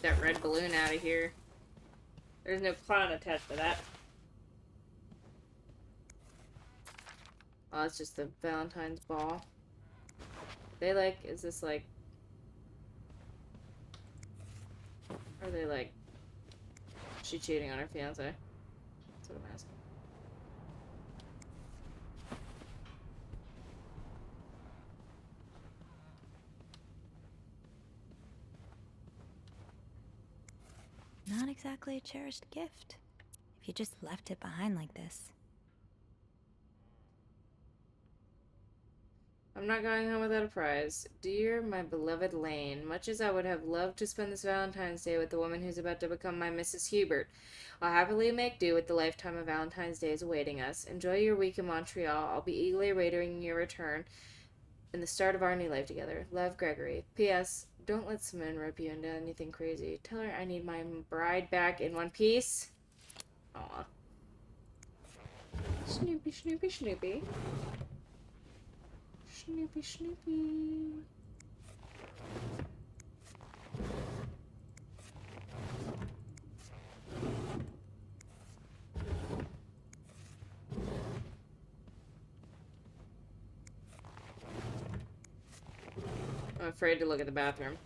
That red balloon out of here. There's no clown attached to that. Oh, it's just the Valentine's ball. They like, is this like, are they like, she cheating on her fiance? That's what I'm asking. Not exactly a cherished gift, if you just left it behind like this. I'm not going home without a prize. Dear my beloved Lane, much as I would have loved to spend this Valentine's Day with the woman who's about to become my Mrs. Hubert, I'll happily make do with the lifetime of Valentine's Days awaiting us. Enjoy your week in Montreal. I'll be eagerly awaiting your return and the start of our new life together. Love, Gregory. P.S. Don't let Simone rope you into anything crazy. Tell her I need my bride back in one piece. Aw. Snoopy, Snoopy, Snoopy. Snoopy, Snoopy. I'm afraid to look at the bathroom.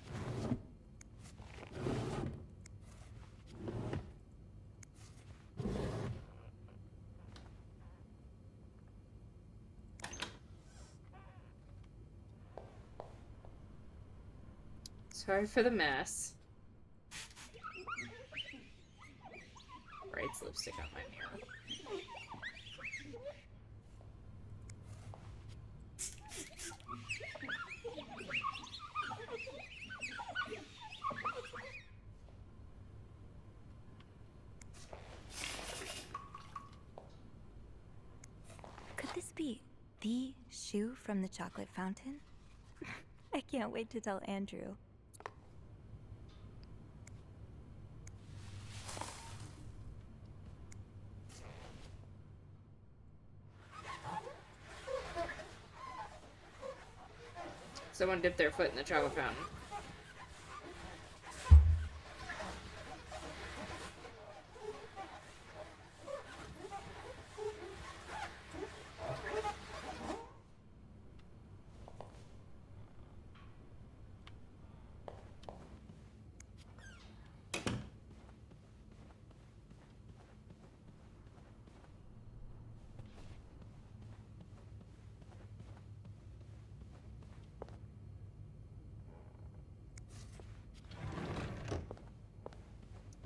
Sorry for the mess. Writes lipstick on my mirror. shoe from the chocolate fountain? I can't wait to tell Andrew. Someone dipped their foot in the chocolate fountain.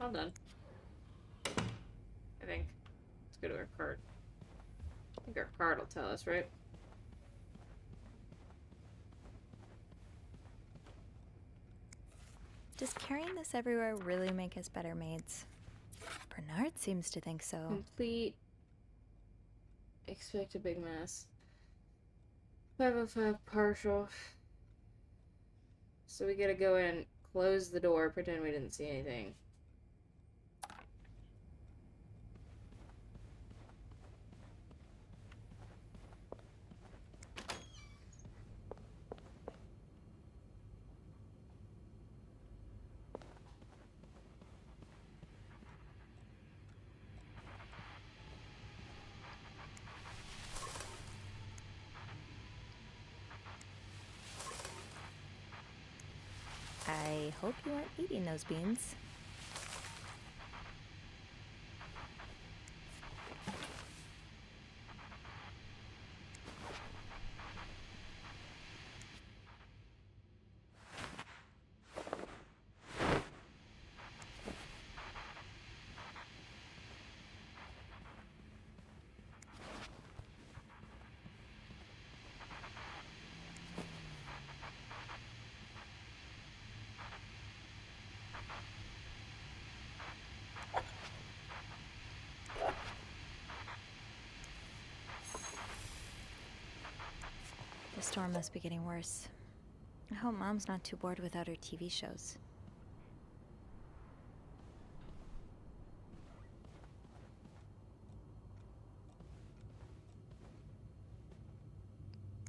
All done. I think. Let's go to our card. I think our card will tell us, right? Does carrying this everywhere really make us better maids? Bernard seems to think so. Complete. Expect a big mess. 505 partial. So we gotta go in, close the door, pretend we didn't see anything. I hope you aren't eating those beans. The storm must be getting worse. I hope Mom's not too bored without her TV shows.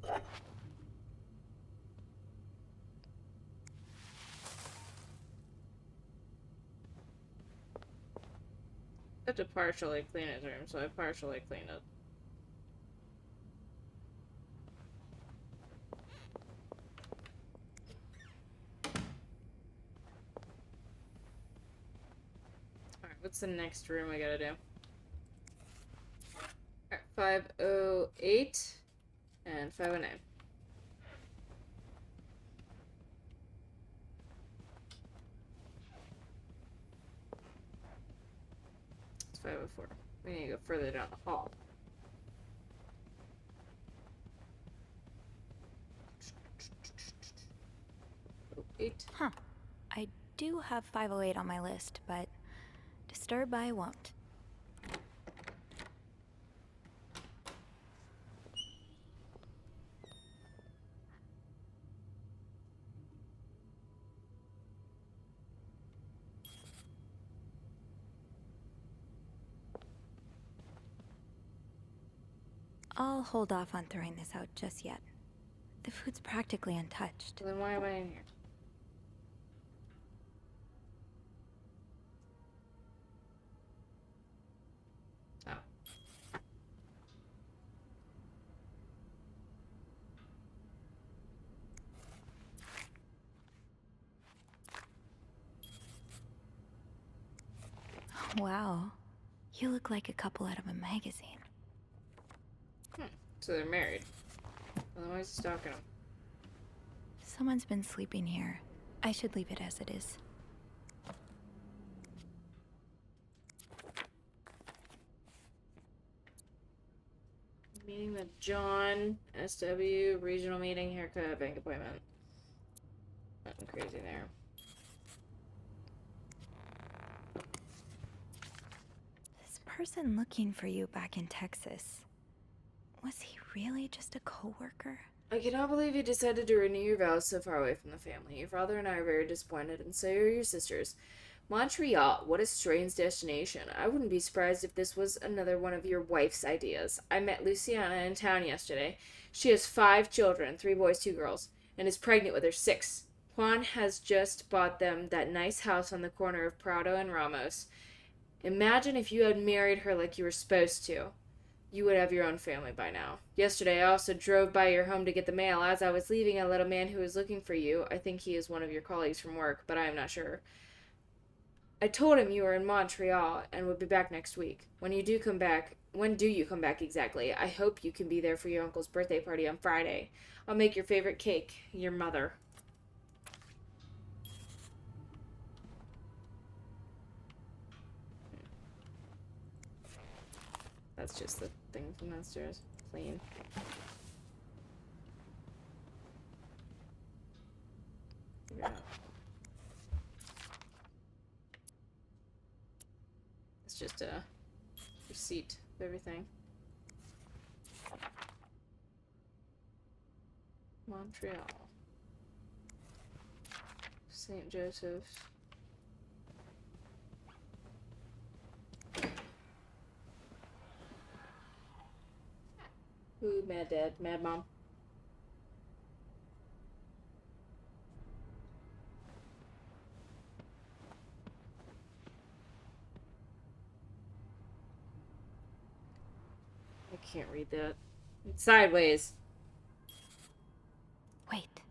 I have to partially clean his room, so I partially cleaned it. Alright, what's the next room I gotta do? Alright, 508 and 509. It's 504. We need to go further down the hall. Huh. I do have 508 on my list, but disturb I won't. I'll hold off on throwing this out just yet. The food's practically untouched. Then why am I in here? Oh. Wow. You look like a couple out of a magazine. So they're married. Otherwise, stalking them. Someone's been sleeping here. I should leave it as it is. Meeting with John, SW, regional meeting, haircut, bank appointment. Nothing crazy there. This person looking for you back in Texas, was he really just a coworker? I cannot believe you decided to renew your vows so far away from the family. Your father and I are very disappointed, and so are your sisters. Montreal, what a strange destination. I wouldn't be surprised if this was another one of your wife's ideas. I met Luciana in town yesterday. She has 5 children, 3 boys, 2 girls, and is pregnant with her 6th. Juan has just bought them that nice house on the corner of Prado and Ramos. Imagine if you had married her like you were supposed to. You would have your own family by now. Yesterday, I also drove by your home to get the mail. As I was leaving, I let a man who was looking for you. I think he is one of your colleagues from work, but I am not sure. I told him you were in Montreal and would be back next week. When do you come back exactly? I hope you can be there for your uncle's birthday party on Friday. I'll make your favorite cake. Your mother. That's just the thing from downstairs. Clean. Yeah. It's just a receipt of everything. Montreal. St. Joseph's. Ooh, Mad Dad, Mad Mom. I can't read that. It's sideways. Wait,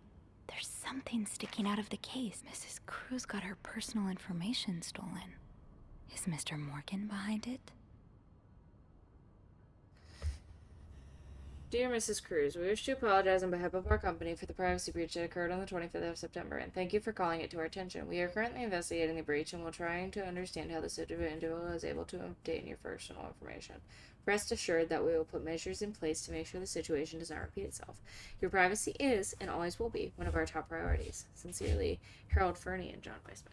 there's something sticking out of the case. Mrs. Cruz got her personal information stolen. Is Mr. Morgan behind it? Dear Mrs. Cruz, we wish to apologize on behalf of our company for the privacy breach that occurred on the 25th of September, and thank you for calling it to our attention. We are currently investigating the breach and will trying to understand how this individual is able to obtain your personal information. Rest assured that we will put measures in place to make sure the situation does not repeat itself. Your privacy is, and always will be, one of our top priorities. Sincerely, Harold Fernie and John Weissman.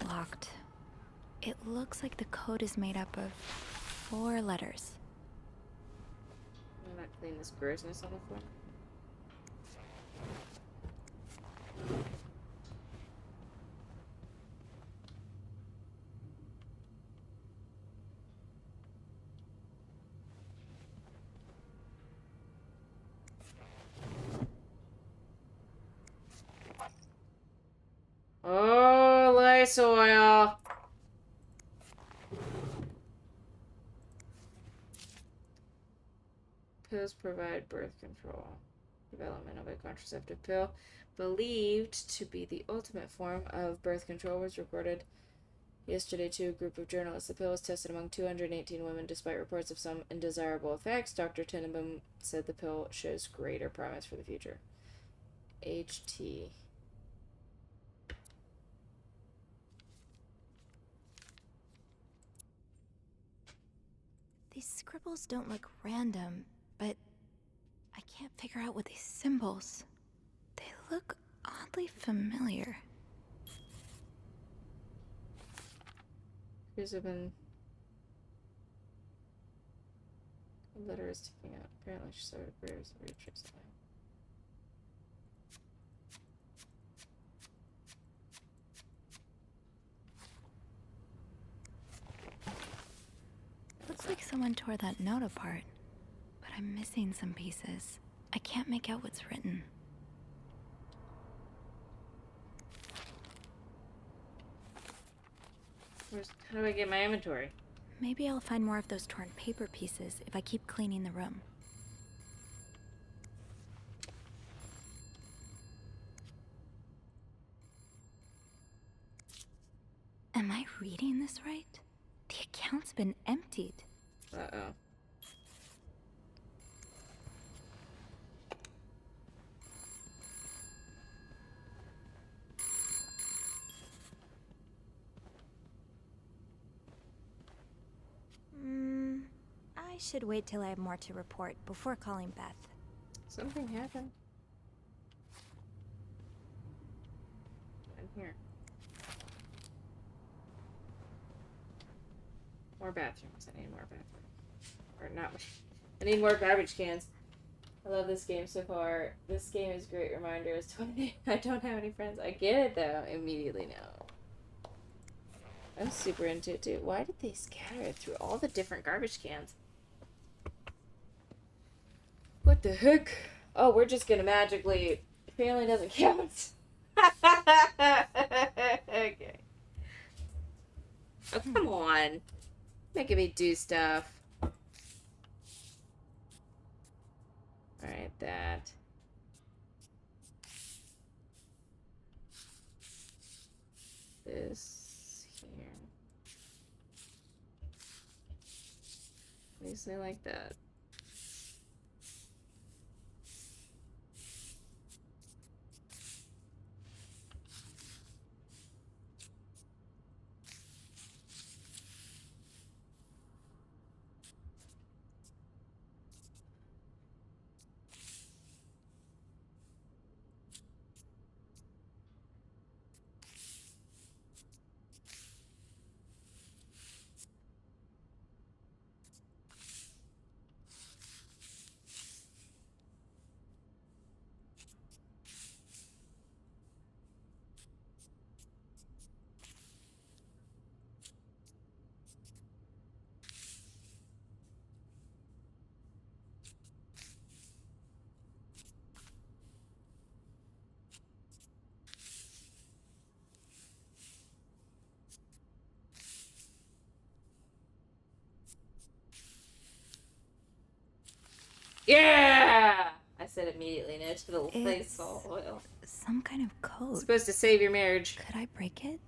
Locked. It looks like the code is made up of 4 letters. I'm not clean this grossness on the floor. Oh, lice oil. Pills provide birth control. Development of a contraceptive pill believed to be the ultimate form of birth control was reported yesterday to a group of journalists. The pill was tested among 218 women despite reports of some undesirable effects. Dr. Tenenbaum said the pill shows greater promise for the future. HT. These scribbles don't look random, but I can't figure out what these symbols. They look oddly familiar. Here's been a letter is sticking out. Apparently she started prayers and reaches something. Looks like someone tore that note apart, but I'm missing some pieces. I can't make out what's written. How do I get my inventory? Maybe I'll find more of those torn paper pieces if I keep cleaning the room. Am I reading this right? The account's been emptied. Uh-oh. I should wait till I have more to report before calling Beth. Something happened. I'm here. More bathrooms. I need more bathrooms. Or not. I need more garbage cans. I love this game so far. This game is a great reminder as to why I don't have any friends. I get it though. Immediately now. I'm super into it too. Why did they scatter it through all the different garbage cans? What the heck? Oh, we're just gonna magically... Family doesn't count. Okay. Oh, come on. Making me do stuff. Alright, that. This here. Basically like that. Yeah! I said immediately no to the place all oil. Some kind of code. It's supposed to save your marriage. Could I break it?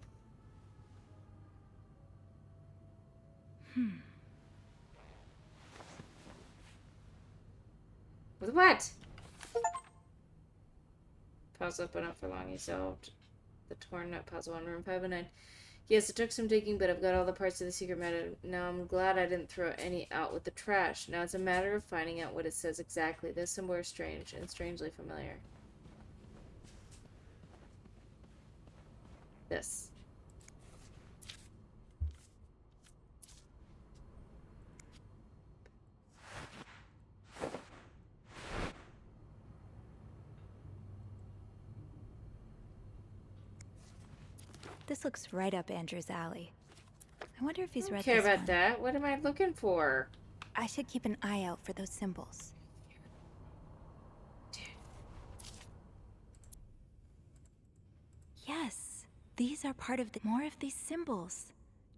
With what? Pause up but not for long. You solved the torn nut puzzle on room 509. Yes, it took some digging, but I've got all the parts of the secret method. Now I'm glad I didn't throw any out with the trash. Now it's a matter of finding out what it says exactly. This symbol is strange and strangely familiar. This. This looks right up Andrew's alley. I wonder if he's read Care this about one. that? What am I looking for? I should keep an eye out for those symbols. Yes, these are part of the more of these symbols.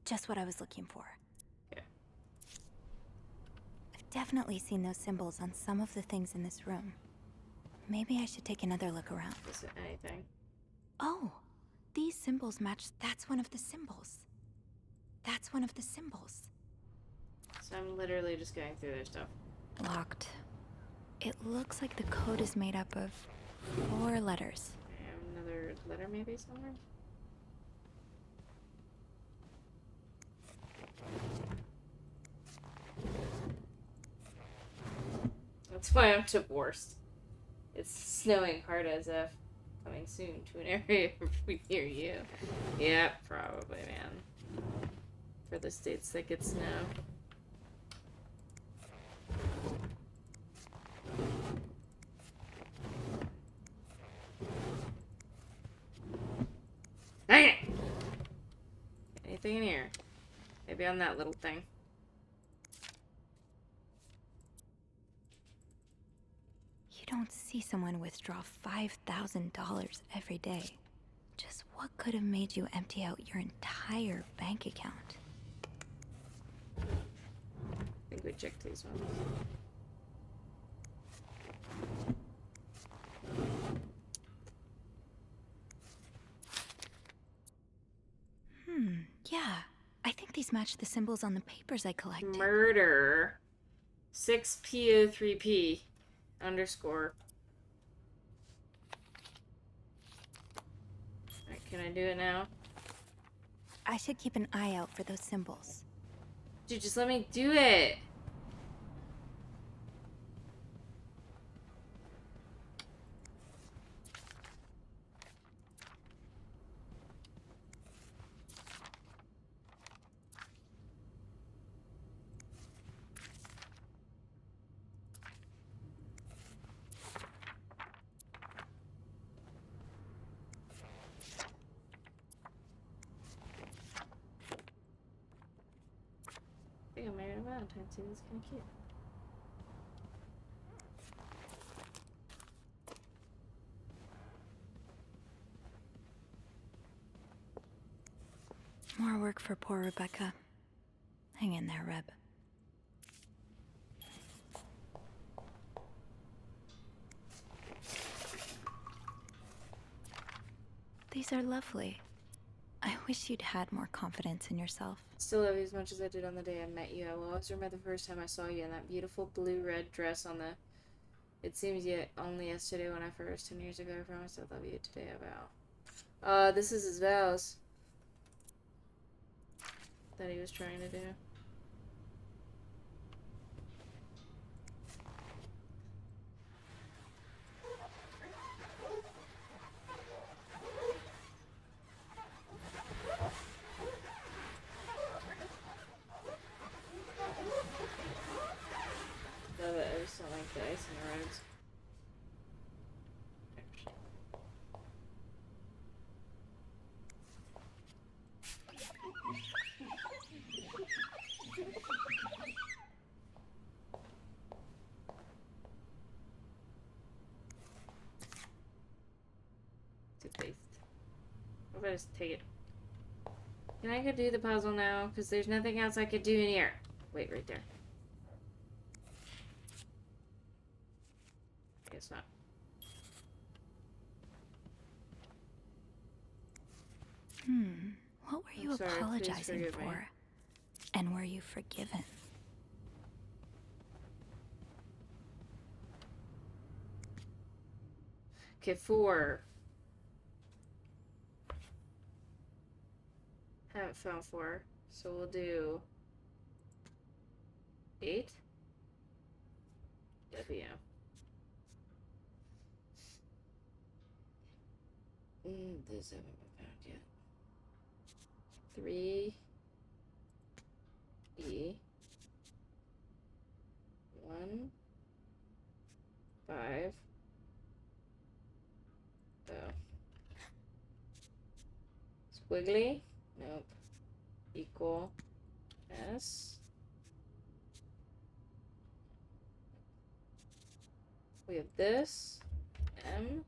Just what I was looking for. Yeah. I've definitely seen those symbols on some of the things in this room. Maybe I should take another look around. Is it anything? Oh, these symbols match. That's one of the symbols. That's one of the symbols. So I'm literally just going through their stuff. Locked. It looks like the code is made up of 4 letters. I have another letter maybe somewhere? That's why I'm divorced. It's snowing hard as if. Coming soon to an area near you. Yeah, probably, man. For the states that get snow. Dang it! Anything in here? Maybe on that little thing. You don't see someone withdraw $5,000 every day. Just what could have made you empty out your entire bank account? I think we checked these ones. Yeah. I think these match the symbols on the papers I collected. Murder. 6PO3P underscore. Alright, can I do it now? I should keep an eye out for those symbols. Dude, just let me do it. Valentine's Day. That's kind of cute. More work for poor Rebecca. Hang in there, Reb. These are lovely. I wish you'd had more confidence in yourself. Still love you as much as I did on the day I met you. I will always remember the first time I saw you in that beautiful blue-red dress on the... It seems yet only yesterday when I first, 10 years ago, I promised I'd love you. Today I vow. This is his vows. That he was trying to do. Love it. I just don't like the ice in the roads. Toothpaste. What if I just take it? Can I go do the puzzle now? Because there's nothing else I could do in here. Wait, right there. Guess not. What were you I'm sorry, please apologizing forgive me. for? And were you forgiven? Okay, 4. Haven't found 4. So we'll do 8. W. This haven't been found yet. 3. E. 1. 5. Oh. Squiggly? Nope. Equal. S. We have this. M.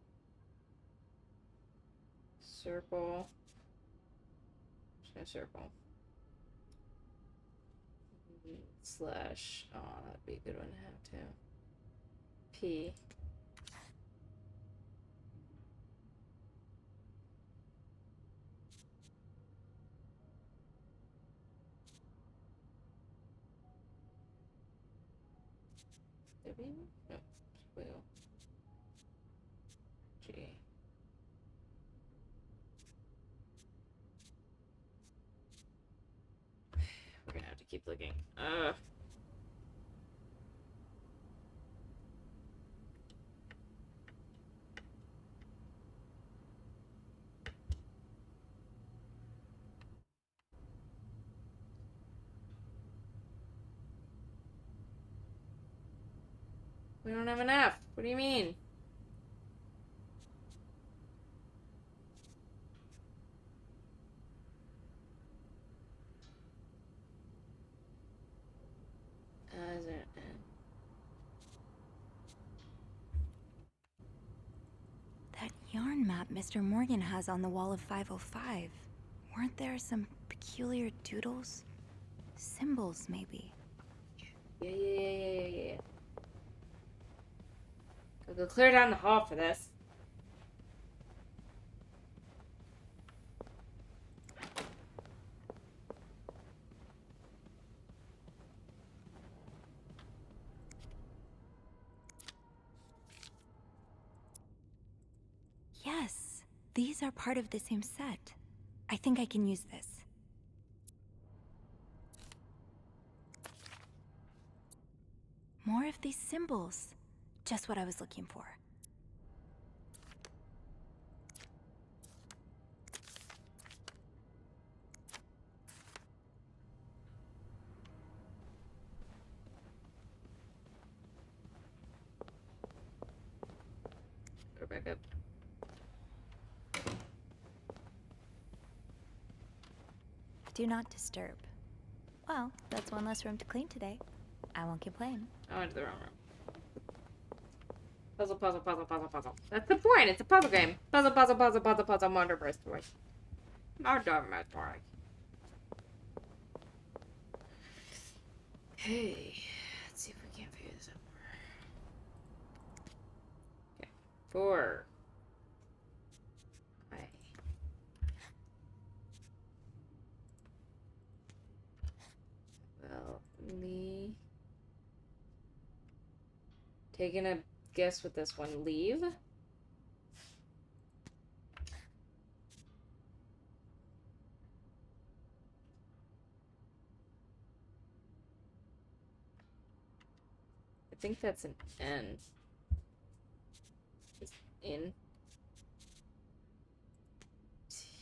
Circle. Just gonna circle. Slash. Oh, that'd be a good one to have too. P. W? No. Squiggle. G. We're gonna have to keep looking. We don't have enough. What do you mean? Is there an... That yarn map Mr. Morgan has on the wall of 505. Weren't there some peculiar doodles? Symbols, maybe. Yeah. Go clear down the hall for this. Yes, these are part of the same set. I think I can use this. More of these symbols. Just what I was looking for. Go back up. Do not disturb. Well, that's one less room to clean today. I won't complain. I went to the wrong room. Puzzle, puzzle, puzzle, puzzle, puzzle. That's the point. It's a puzzle game. Puzzle, puzzle, puzzle, puzzle, puzzle. Murder mystery. Murder mystery. Hey, let's see if we can't figure this out more. Okay, 4. Well, me taking a guess with this one. Leave. I think that's an N. It's in.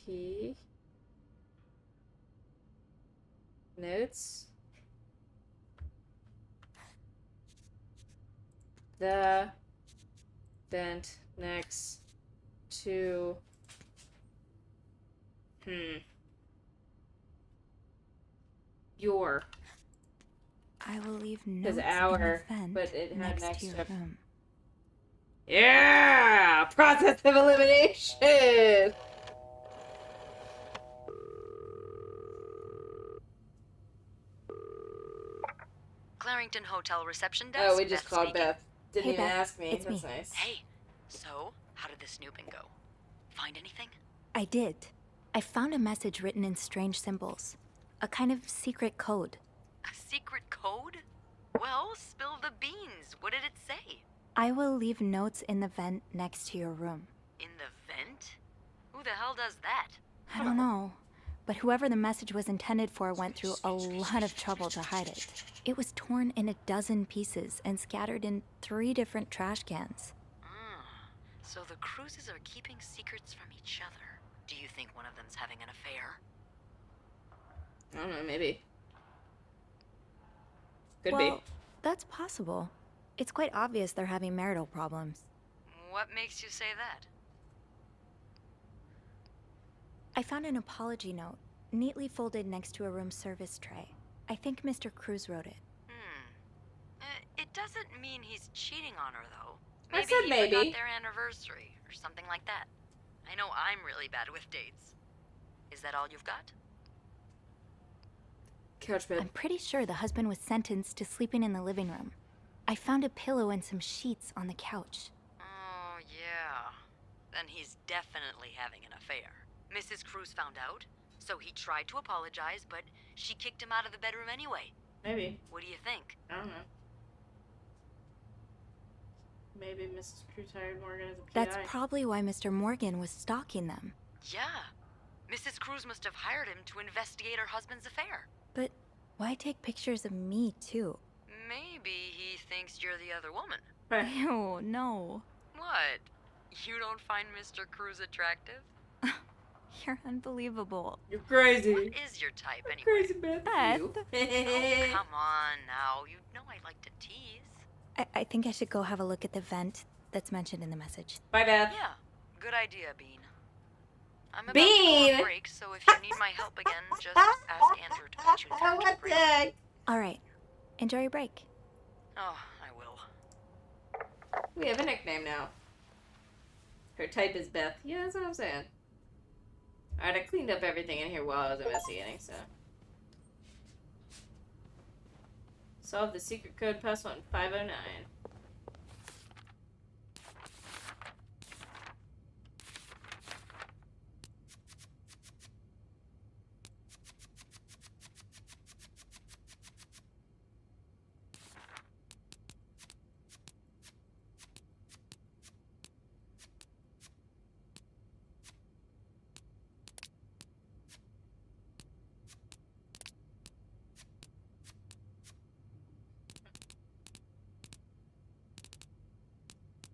T. Notes. The vent next to your. I will leave notes our, in the vent but it had next to your room. Yeah! Process of elimination! Clarington Hotel reception desk. Oh, we just called speaking. Beth. Didn't Hey, even Beth, ask me. it's That's me. nice. Hey, so how did the snooping go? Find anything? I did. I found a message written in strange symbols. A kind of secret code. A secret code? Well, spill the beans. What did it say? I will leave notes in the vent next to your room. In the vent? Who the hell does that? I don't know, but whoever the message was intended for went through a lot of trouble to hide it. It was torn in a dozen pieces and scattered in 3 different trash cans. So the Cruises are keeping secrets from each other. Do you think one of them's having an affair? I don't know, maybe. Could Well, be. that's possible. It's quite obvious they're having marital problems. What makes you say that? I found an apology note, neatly folded next to a room service tray. I think Mr. Cruz wrote it. It doesn't mean he's cheating on her, though. I Maybe said he maybe. forgot their anniversary or something like that. I know I'm really bad with dates. Is that all you've got? Couch bed. I'm pretty sure the husband was sentenced to sleeping in the living room. I found a pillow and some sheets on the couch. Oh, yeah. Then he's definitely having an affair. Mrs. Cruz found out, so he tried to apologize, but she kicked him out of the bedroom anyway. Maybe. What do you think? I don't know. Maybe Mrs. Cruz hired Morgan as a PI. That's probably why Mr. Morgan was stalking them. Yeah. Mrs. Cruz must have hired him to investigate her husband's affair. But why take pictures of me, too? Maybe he thinks you're the other woman. Ew, no. What? You don't find Mr. Cruz attractive? You're unbelievable. You're crazy. What is your type, anyway? Crazy Beth. Beth. Oh, come on now. You know I like to tease. I think I should go have a look at the vent that's mentioned in the message. Bye, Beth. Yeah, good idea, Bean. I'm about Bean! to go on break, so if you need my help again, just ask Andrew to put you in touch with Brady. All right. Enjoy your break. Oh, I will. We have a nickname now. Her type is Beth. Yeah, that's what I'm saying. Alright, I cleaned up everything in here while I was investigating, so. Solve the secret code password 509.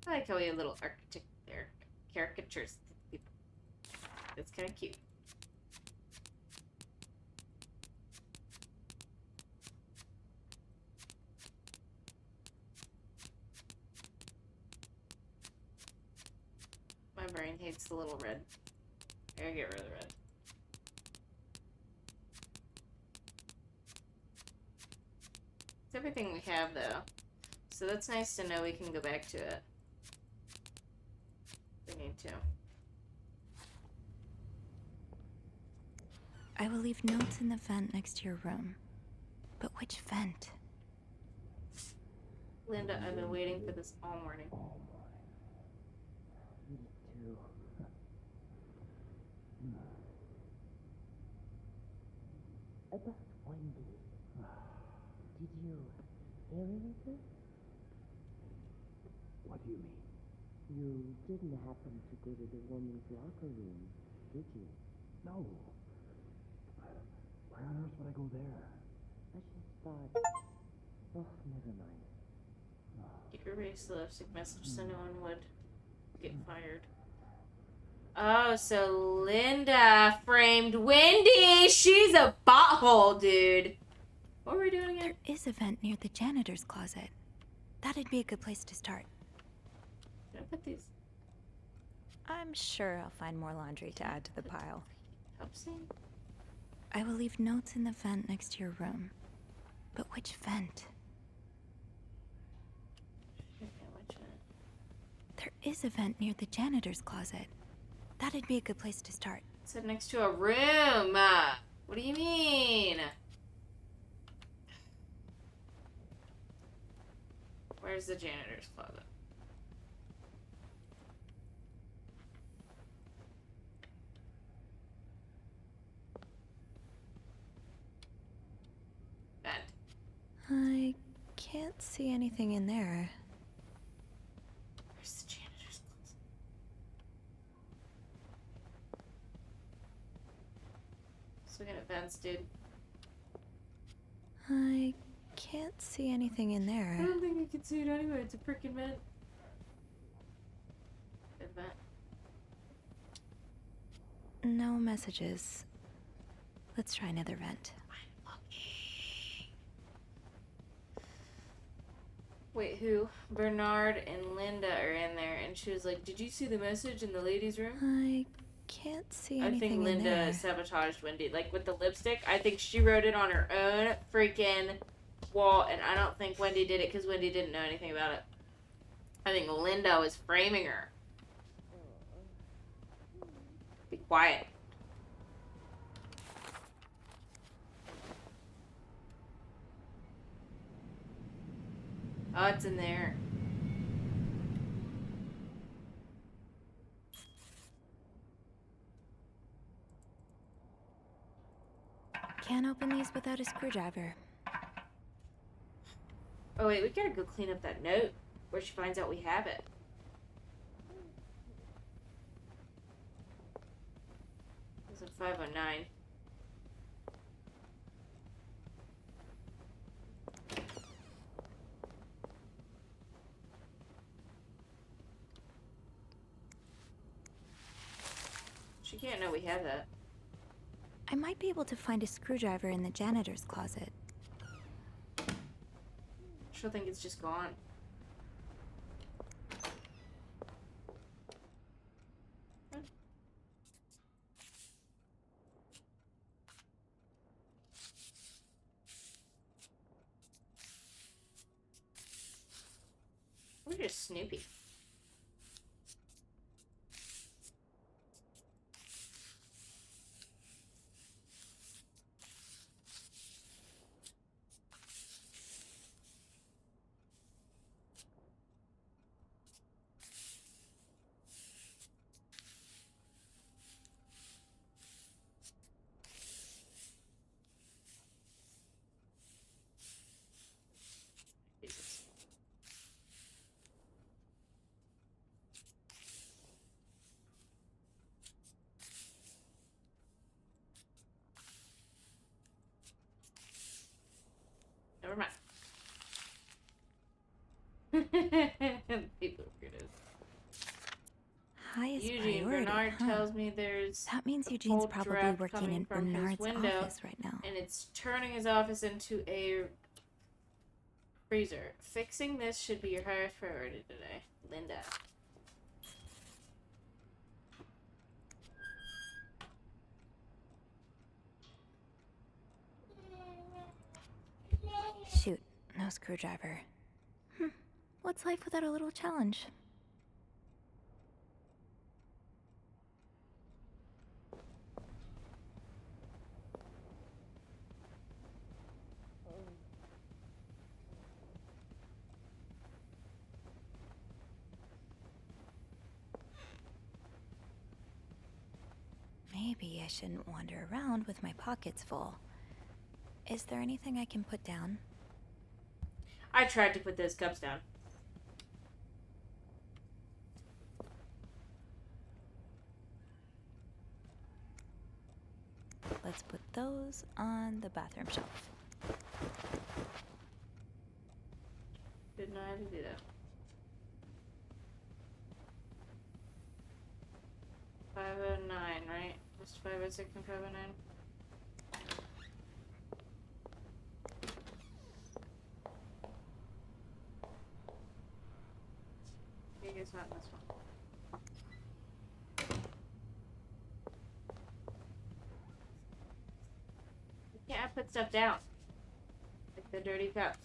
I like how we have little caricatures. It's kind of cute. My brain hates the little red. I gotta get rid of the red. everything we have, though. So that's nice to know we can go back to it. We need to. I will leave notes in the vent next to your room. But which vent? Linda, I've been waiting for this all morning. Me too. About Wendy. Did you hear anything? What do you mean? You didn't happen to go to the woman's locker room, did you? No. Why on earth would I go there? I just thought... Oh, never mind. Keep your race lipstick message so no one would get fired. Oh, so Linda framed Wendy. She's a butthole, dude. What were we doing again? There is a vent near the janitor's closet. That'd be a good place to start. Should I put these? I'm sure I'll find more laundry to add to the pile. Upsing? I will leave notes in the vent next to your room. But which vent? There is a vent near the janitor's closet. That'd be a good place to start. It said next to a room. What do you mean? Where's the janitor's closet? Vent. I can't see anything in there. Where's the janitor's closet? So we're gonna vents, dude. I can't see anything in there. I don't think you can see it anyway. It's a freaking vent. Good vent. No messages. Let's try another vent. Wait, who? Bernard and Linda are in there, and she was like, "Did you see the message in the ladies' room?" I can't see I anything think in Linda there. sabotaged Wendy, like with the lipstick. I think she wrote it on her own freaking wall, and I don't think Wendy did it because Wendy didn't know anything about it. I think Linda was framing her. Be quiet. Oh, it's in there. Can't open these without a screwdriver. Oh wait, we gotta go clean up that note where she finds out we have it. It was in 509. She can't know we have that. I might be able to find a screwdriver in the janitor's closet. She'll think it's just gone. We're just Snoopy. Jesus. Never mind. People are weirdos. Highest Eugene, priority, Bernard huh? tells me there's That means a Eugene's cold probably draft working coming in from his Bernard's window, office right now. and it's turning his office into a freezer. Fixing this should be your highest priority today, Linda. Shoot, No screwdriver. What's life without a little challenge? Maybe I shouldn't wander around with my pockets full. Is there anything I can put down? I tried to put those cups down. Let's put those on the bathroom shelf. Didn't know how to do that. 509, right? Just 506 and 509. Maybe it's not in this one. You can't put stuff down. Like the dirty cups.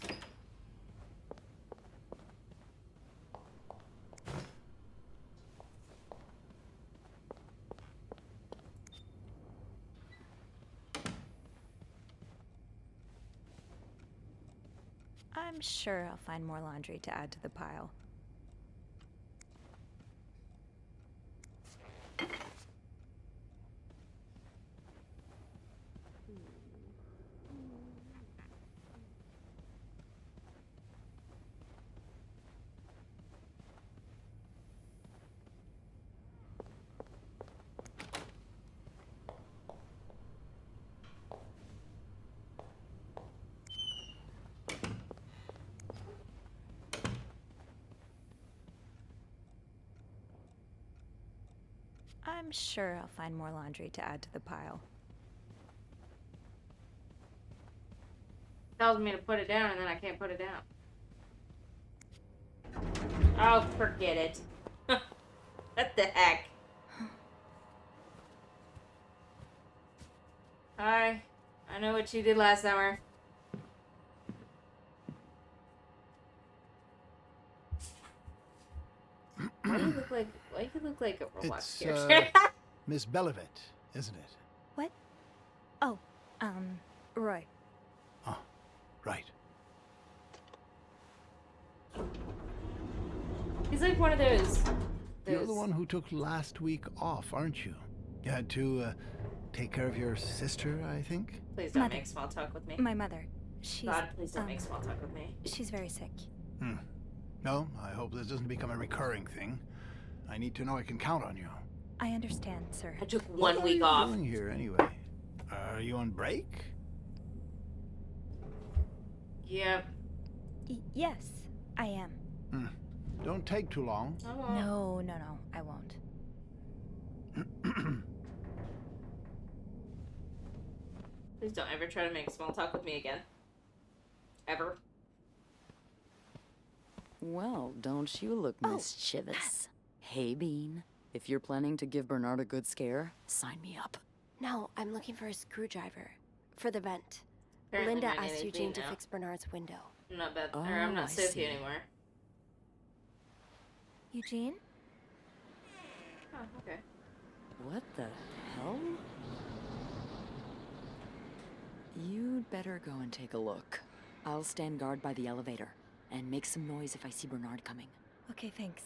I'm sure I'll find more laundry to add to the pile. I'm sure I'll find more laundry to add to the pile. Tells me to put it down and then I can't put it down. Oh, forget it. What the heck? Hi. I know what you did last summer. Why do you look like? Why do you look like a Roblox It's, character? Miss Belivet, isn't it? What? Oh, Roy. Oh, right. He's like one of those. You're the one who took last week off, aren't you? You had to, take care of your sister, I think? Please don't make small talk with me. My mother. She's. God, please don't make small talk with me. She's very sick. No, I hope this doesn't become a recurring thing. I need to know I can count on you. I understand, sir. I took 1 week off. What are you doing here anyway? Are you on break? Yep. Yes, I am. Don't take too long. No, I won't. Please don't ever try to make small talk with me again. Ever. Well, don't you look mischievous. Hey, Bean. If you're planning to give Bernard a good scare, sign me up. No, I'm looking for a screwdriver. For the vent. Apparently Linda my name asked is Eugene Bean to now. fix Bernard's window. I'm not Beth. Oh, or I'm not I Sophie see. anymore. Eugene? Oh, okay. What the hell? You'd better go and take a look. I'll stand guard by the elevator and make some noise if I see Bernard coming. Okay, thanks.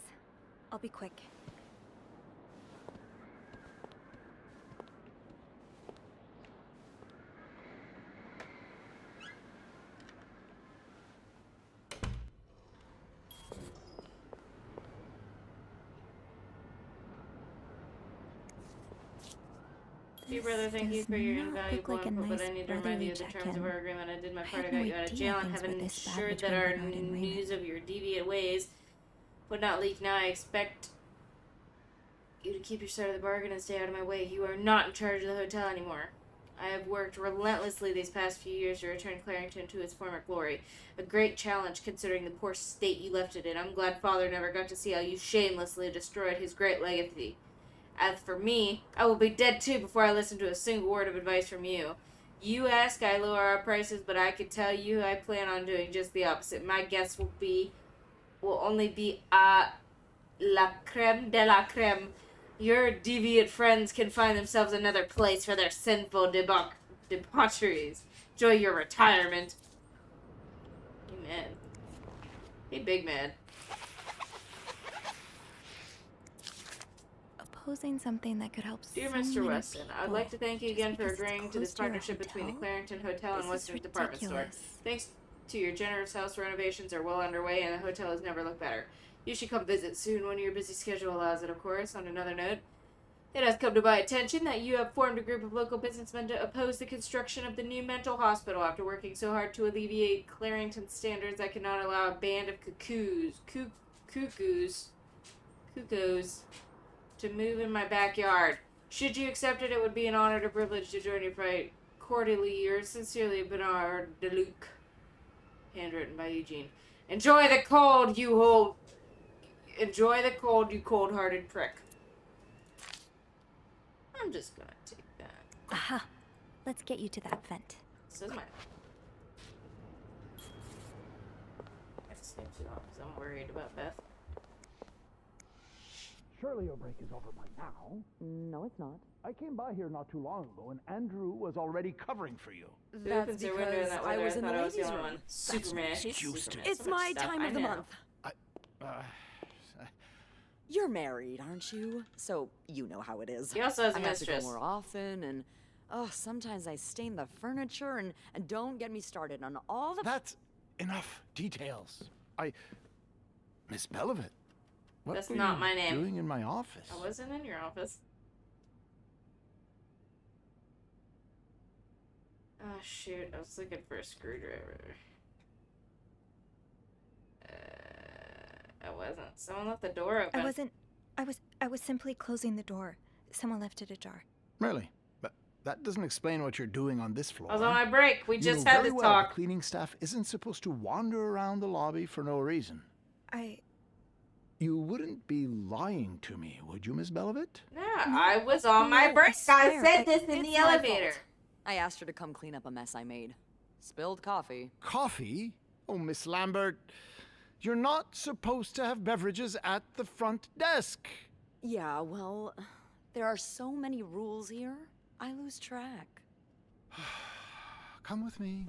I'll be quick. Dear brother, thank you for your invaluable like a input, but nice I need to remind you of the brotherly terms of our check-in. agreement. I did my I part. I had got no you out of idea jail and things have were this bad ensured that between our Bernard and Raymond. news of your deviant ways would not leak. Now I expect you to keep your side of the bargain and stay out of my way. You are not in charge of the hotel anymore. I have worked relentlessly these past few years to return Clarington to its former glory. A great challenge considering the poor state you left it in. I'm glad Father never got to see how you shamelessly destroyed his great legacy. As for me, I will be dead too before I listen to a single word of advice from you. You ask, I lower our prices, but I can tell you I plan on doing just the opposite. My guests will only be la creme de la creme. Your deviant friends can find themselves another place for their sinful debaucheries. Enjoy your retirement. Hey, man. Hey, big man. Opposing something that could help Dear so Mr. many Weston, I'd people like to thank you again for because it's agreeing to this close to your partnership between the hotel? Clarington Hotel and This is Weston's department store. ridiculous. Thanks to your generous house renovations are well underway and the hotel has never looked better. You should come visit soon when your busy schedule allows it, of course. On another note, it has come to my attention that you have formed a group of local businessmen to oppose the construction of the new mental hospital. After working so hard to alleviate Clarington standards, I cannot allow a band of cuckoos to move in my backyard. Should you accept it, it would be an honor and a privilege to join your fight. Cordially, yours sincerely, Bernard DeLuc. Handwritten by Eugene. Enjoy the cold, you cold-hearted prick. I'm just gonna take that. Aha! Let's get you to that vent. This is mine. I have to snip it off because I'm worried about Beth. Surely your break is over by now. No, it's not. I came by here not too long ago, and Andrew was already covering for you. That's because I was in the ladies' room. Superman. It's my time of the month. You're married, aren't you? So you know how it is. He also has a I have to mistress. go more often, and sometimes I stain the furniture, and don't get me started on all the. That's enough details. Miss Belivet. What That's were not you my name. doing in my office? I wasn't in your office. Oh shoot, I was looking for a screwdriver. I wasn't. Someone left the door open. I wasn't. I was simply closing the door. Someone left it ajar. Really? But that doesn't explain what you're doing on this floor. I was on my break. We You just know had very this well talk. The cleaning staff isn't supposed to wander around the lobby for no reason. You wouldn't be lying to me, would you, Miss Belivet? Yeah, I was on my break. I said this in the elevator. I asked her to come clean up a mess I made. Spilled coffee. Coffee? Oh, Miss Lambert, you're not supposed to have beverages at the front desk. Yeah, well, there are so many rules here, I lose track. Come with me.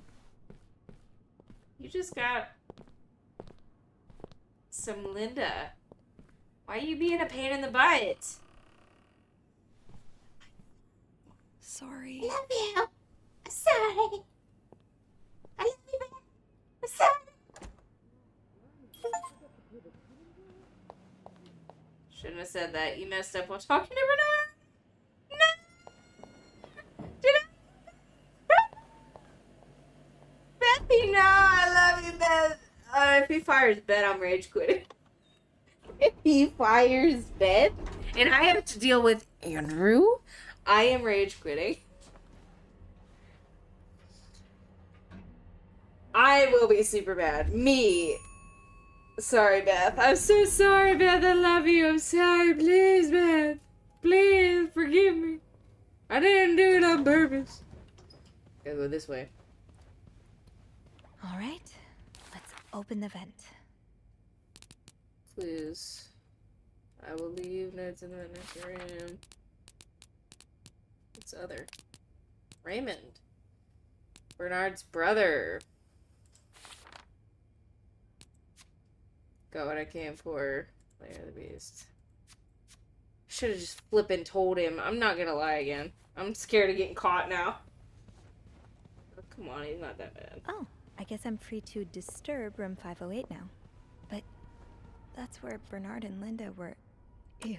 You just got some Linda. Why are you being a pain in the butt? Sorry. Love you. I'm sorry. I love you. I'm sorry. Shouldn't have said that. You messed up while talking to Bernard. No. Did I? Bethy, no. I love you, Beth. If he fires Beth, I'm rage quitting. If he fires Beth, and I have to deal with Andrew, I am rage quitting. I will be super bad. Me. Sorry, Beth. I'm so sorry, Beth. I love you. I'm sorry. Please, Beth. Please, forgive me. I didn't do it on purpose. Gotta go this way. All right. Let's open the vent. Please. I will leave notes in the next room. What's other? Raymond. Bernard's brother. Got what I came for. Lair of the Beast. Should have just flippin' told him. I'm not gonna lie again. I'm scared of getting caught now. Oh, come on, he's not that bad. Oh, I guess I'm free to disturb room 508 now. But that's where Bernard and Linda were. Ew.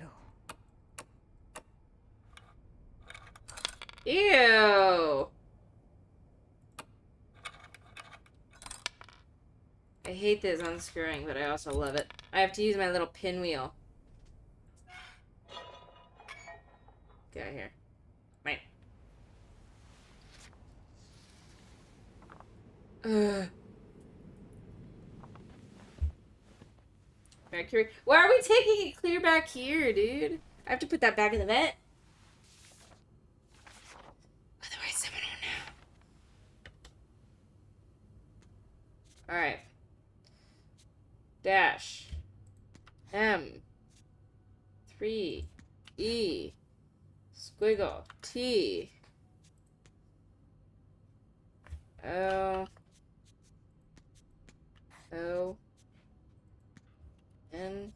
Ew! I hate this unscrewing, but I also love it. I have to use my little pinwheel. Get out of here. Right. Mercury. Why are we taking it clear back here, dude? I have to put that back in the vent. Otherwise, someone will know. Alright. Dash. M. 3. E. Squiggle. T. O. O. N.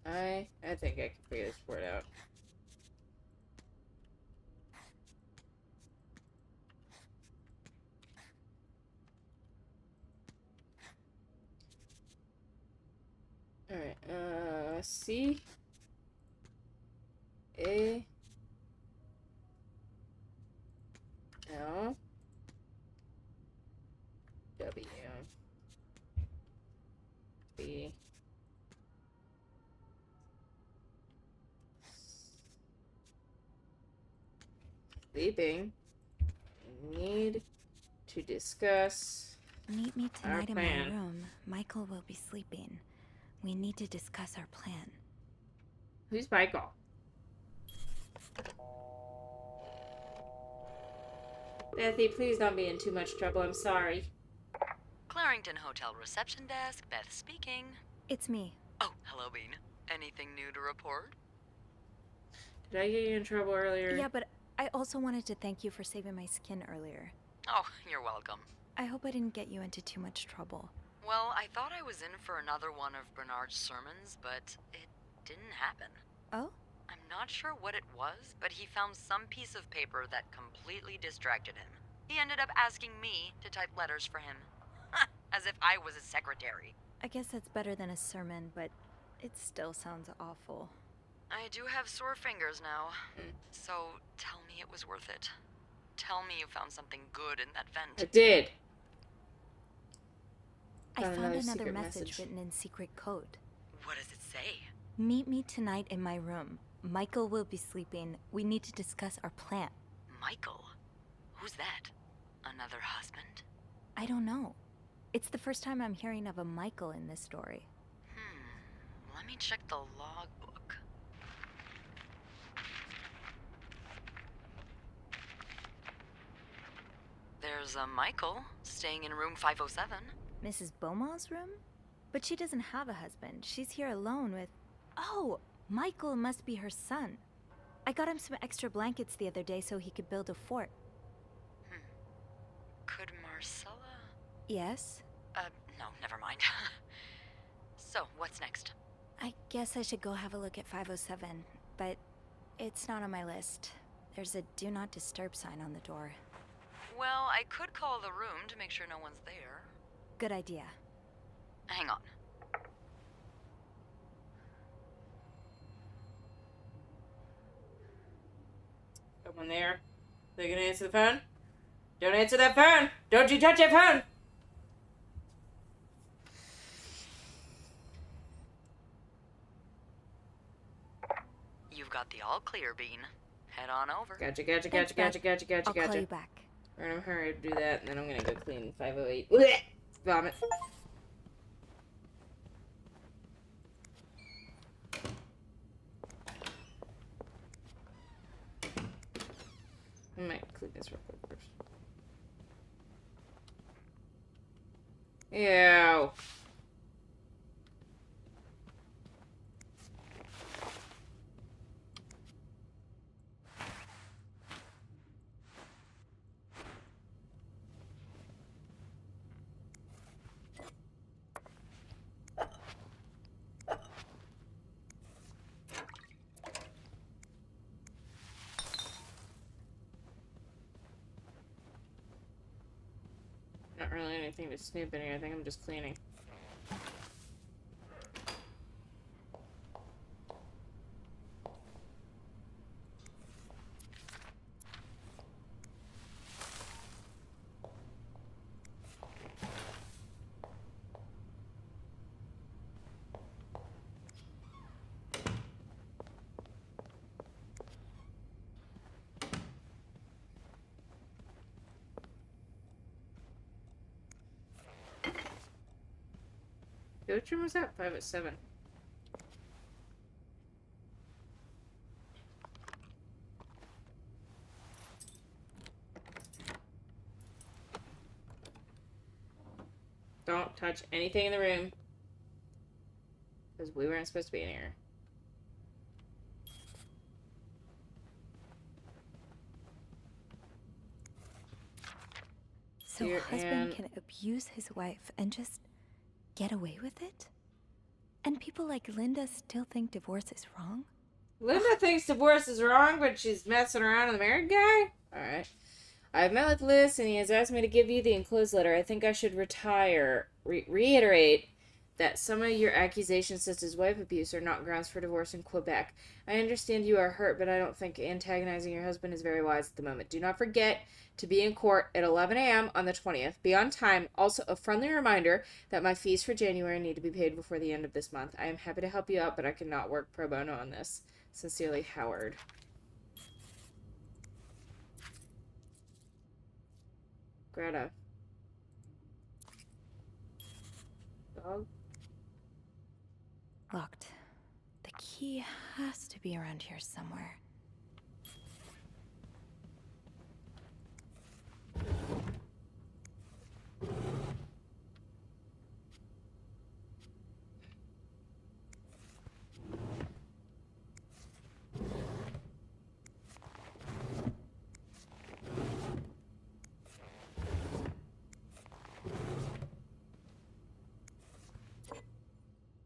I think I can figure this word out. Alright, C. A. L. W. B. Sleeping. Need to discuss. Meet me our tonight in my plan. room. Michael will be sleeping. We need to discuss our plan. Who's Michael? Bethy, please don't be in too much trouble. I'm sorry. Clarington Hotel reception desk, Beth speaking. It's me. Oh, hello, Bean. Anything new to report? Did I get you in trouble earlier? Yeah, but I also wanted to thank you for saving my skin earlier. Oh, you're welcome. I hope I didn't get you into too much trouble. Well, I thought I was in for another one of Bernard's sermons, but it didn't happen. Oh? I'm not sure what it was, but he found some piece of paper that completely distracted him. He ended up asking me to type letters for him. As if I was his secretary. I guess that's better than a sermon, but it still sounds awful. I do have sore fingers now, so tell me it was worth it. Tell me you found something good in that vent. I did. I found another secret message written in secret code. What does it say? Meet me tonight in my room. Michael will be sleeping. We need to discuss our plan. Michael? Who's that? Another husband? I don't know. It's the first time I'm hearing of a Michael in this story. Let me check the logbook. There's a Michael staying in room 507. Mrs. Beaumont's room? But she doesn't have a husband. She's here alone with... Oh! Michael must be her son. I got him some extra blankets the other day so he could build a fort. Could Marcella? Yes? No, never mind. So, what's next? I guess I should go have a look at 507, but it's not on my list. There's a do not disturb sign on the door. Well, I could call the room to make sure no one's there. Good idea. Hang on. Someone there. They gonna answer the phone? Don't answer that phone! Don't you touch that phone! You've got the all clear, Bean. Head on over. Gotcha. I'll call you back. Alright, I'm gonna hurry to do that, and then I'm gonna go clean 508. Blech! Vomit. I might clean this real quick first. Ew. Not really anything to snoop in here. I think I'm just cleaning. Which room was that? 507. Don't touch anything in the room. Because we weren't supposed to be in here. So Dear husband Anne, can abuse his wife and just get away with it? And people like Linda still think divorce is wrong? Linda thinks divorce is wrong, but she's messing around with a married guy? Alright. I've met with Liz, and he has asked me to give you the enclosed letter. I think I should reiterate that some of your accusations, such as wife abuse, are not grounds for divorce in Quebec. I understand you are hurt, but I don't think antagonizing your husband is very wise at the moment. Do not forget to be in court at 11 a.m. on the 20th. Be on time. Also, a friendly reminder that my fees for January need to be paid before the end of this month. I am happy to help you out, but I cannot work pro bono on this. Sincerely, Howard. Greta. Dog? Locked. The key has to be around here somewhere.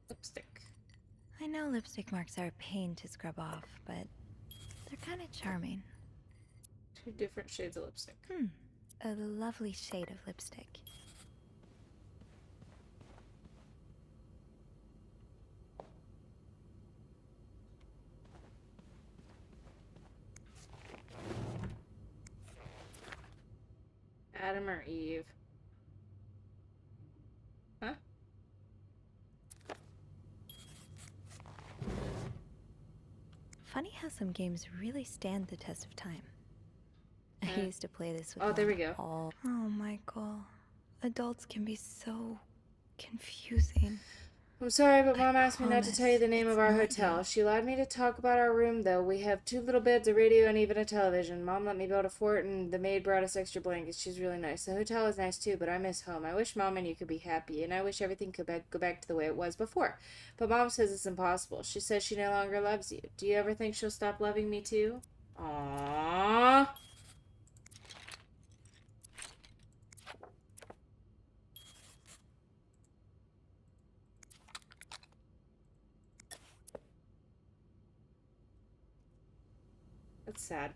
Lipstick. I know lipstick marks are a pain to scrub off, but they're kind of charming. 2 different shades of lipstick. A lovely shade of lipstick. Adam or Eve? Huh? Funny how some games really stand the test of time. I used to play this with Oh, there we Mom go. Oh, Michael. Adults can be so confusing. I'm sorry, but Mom asked me not to promise tell you the name of our not hotel. She allowed me to talk about our room, though. We have 2 little beds, a radio, and even a television. Mom let me build a fort, and the maid brought us extra blankets. She's really nice. The hotel is nice, too, but I miss home. I wish Mom and you could be happy, and I wish everything could go back to the way it was before. But Mom says it's impossible. She says she no longer loves you. Do you ever think she'll stop loving me, too? Aww. That's sad.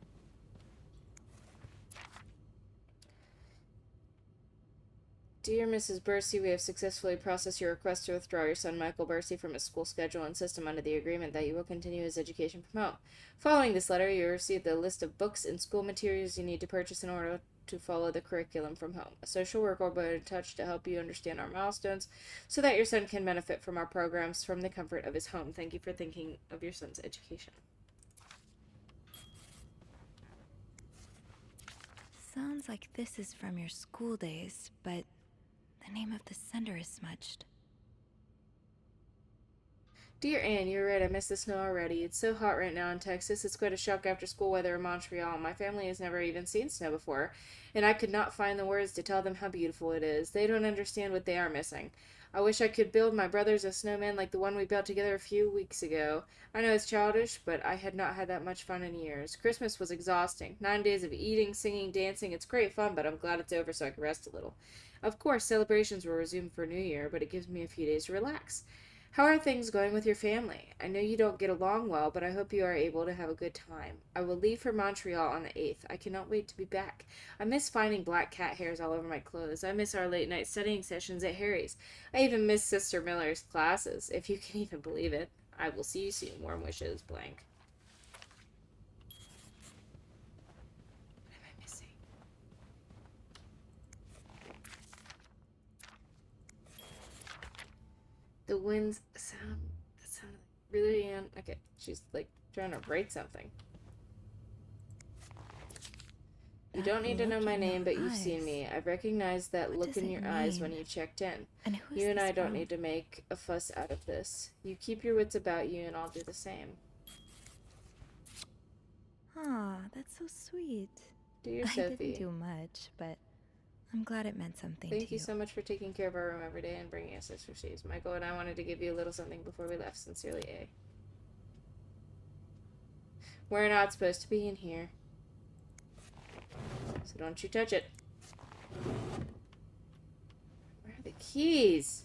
Dear Mrs. Bursey, we have successfully processed your request to withdraw your son Michael Bursey from his school schedule and system under the agreement that you will continue his education from home. Following this letter, you will receive the list of books and school materials you need to purchase in order to follow the curriculum from home. A social worker will be in touch to help you understand our milestones so that your son can benefit from our programs from the comfort of his home. Thank you for thinking of your son's education. Sounds like this is from your school days, but the name of the sender is smudged. Dear Anne, you're right. I miss the snow already. It's so hot right now in Texas. It's quite a shock after school weather in Montreal. My family has never even seen snow before, and I could not find the words to tell them how beautiful it is. They don't understand what they are missing. I wish I could build my brothers a snowman like the one we built together a few weeks ago. I know it's childish, but I had not had that much fun in years. Christmas was exhausting. 9 days of eating, singing, dancing. It's great fun, but I'm glad it's over so I can rest a little. Of course, celebrations will resume for New Year, but it gives me a few days to relax. How are things going with your family? I know you don't get along well, but I hope you are able to have a good time. I will leave for Montreal on the 8th. I cannot wait to be back. I miss finding black cat hairs all over my clothes. I miss our late-night studying sessions at Harry's. I even miss Sister Miller's classes, if you can even believe it. I will see you soon. Warm wishes, blank. What am I missing? The winds sound... That sounded really... Okay, she's like trying to write something. You don't need to know my name, but you've seen me. I've recognized that look in your eyes when you checked in. You and I don't need to make a fuss out of this. You keep your wits about you and I'll do the same. Aw, that's so sweet. Dear I Sophie. didn't do much, but I'm glad it meant something to you. Thank you so much for taking care of our room every day and bringing us extra sheets. Michael and I wanted to give you a little something before we left. Sincerely, A. We're not supposed to be in here. So don't you touch it. Where are the keys?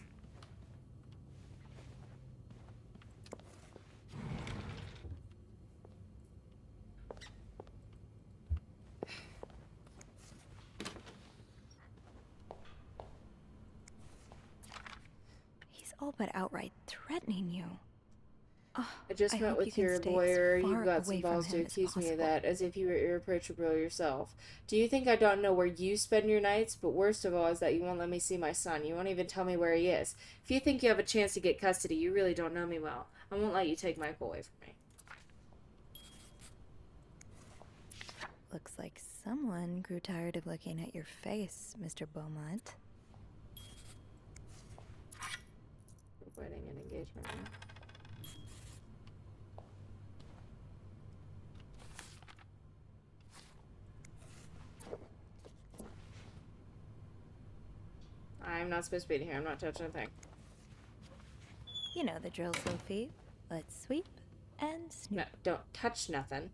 He's all but outright threatening you. Oh, I just met with your lawyer. You've got some balls to accuse me of that, as if you were irreproachable yourself. Do you think I don't know where you spend your nights? But worst of all is that you won't let me see my son. You won't even tell me where he is. If you think you have a chance to get custody, you really don't know me well. I won't let you take Michael away from me. Looks like someone grew tired of looking at your face, Mr. Beaumont. Wedding and engagement ring. I'm not supposed to be in here. I'm not touching a thing. You know the drill, Sophie. Let's sweep and snoop. No, don't touch nothing.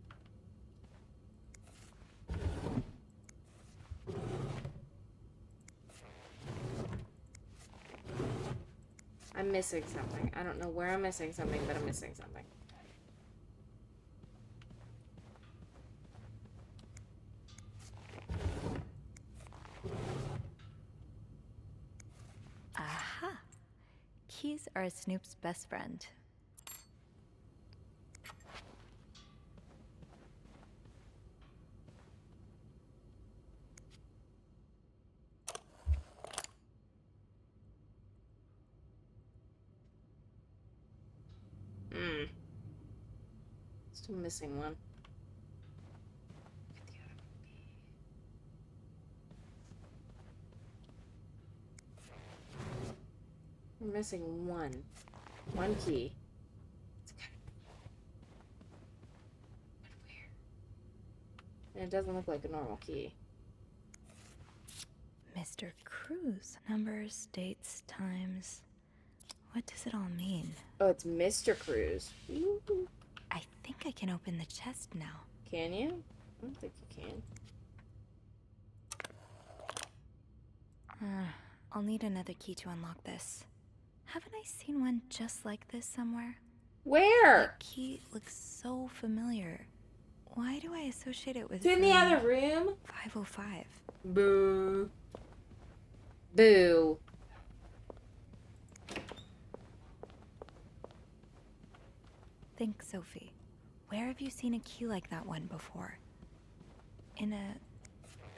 I'm missing something. I don't know where I'm missing something, but I'm missing something. Aha! Keys are Snoop's best friend. Still missing one. We're missing one. One key. It's kind of weird. And it doesn't look like a normal key. Mr. Cruz. Numbers, dates, times. What does it all mean? Oh, it's Mr. Cruz. Ooh. I think I can open the chest now. Can you? I don't think you can. I'll need another key to unlock this. Haven't I seen one just like this somewhere? Where? The key looks so familiar. Why do I associate it with It's in the other room? 505. Boo. Boo. Think, Sophie. Where have you seen a key like that one before? In a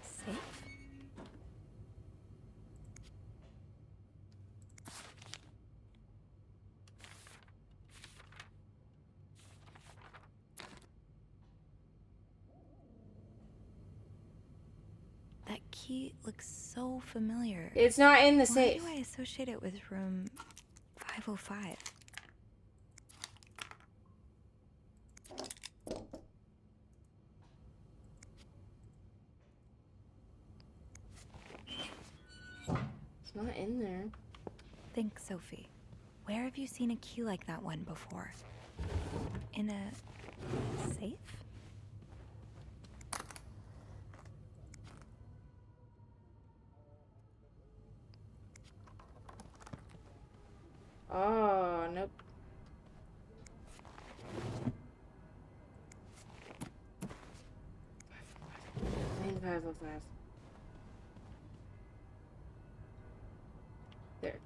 safe? That key looks so familiar. It's not in the safe. Why do I associate it with room 505? It's not in there. Think, Sophie. Where have you seen a key like that one before? In a safe? Oh, nope. Lane 505. There.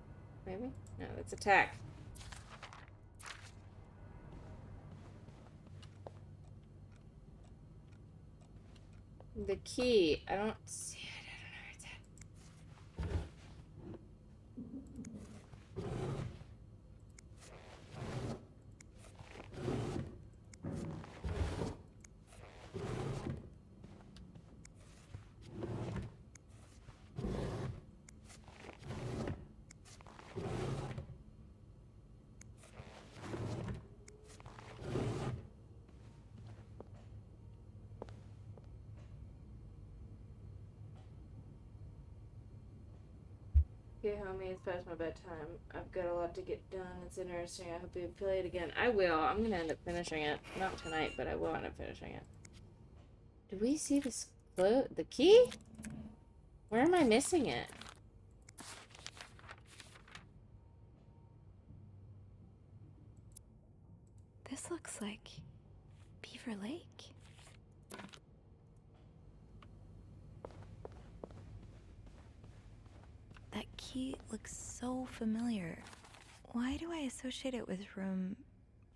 Maybe? No, that's attack. The key. I don't see it. I don't know where it's at. Okay, homie, it's past my bedtime. I've got a lot to get done. It's interesting. I hope you play it again. I will. I'm gonna end up finishing it. Not tonight, but I will end up finishing it. Do we see the key? Where am I missing it? This looks like Beaver Lake. That key looks so familiar. Why do I associate it with room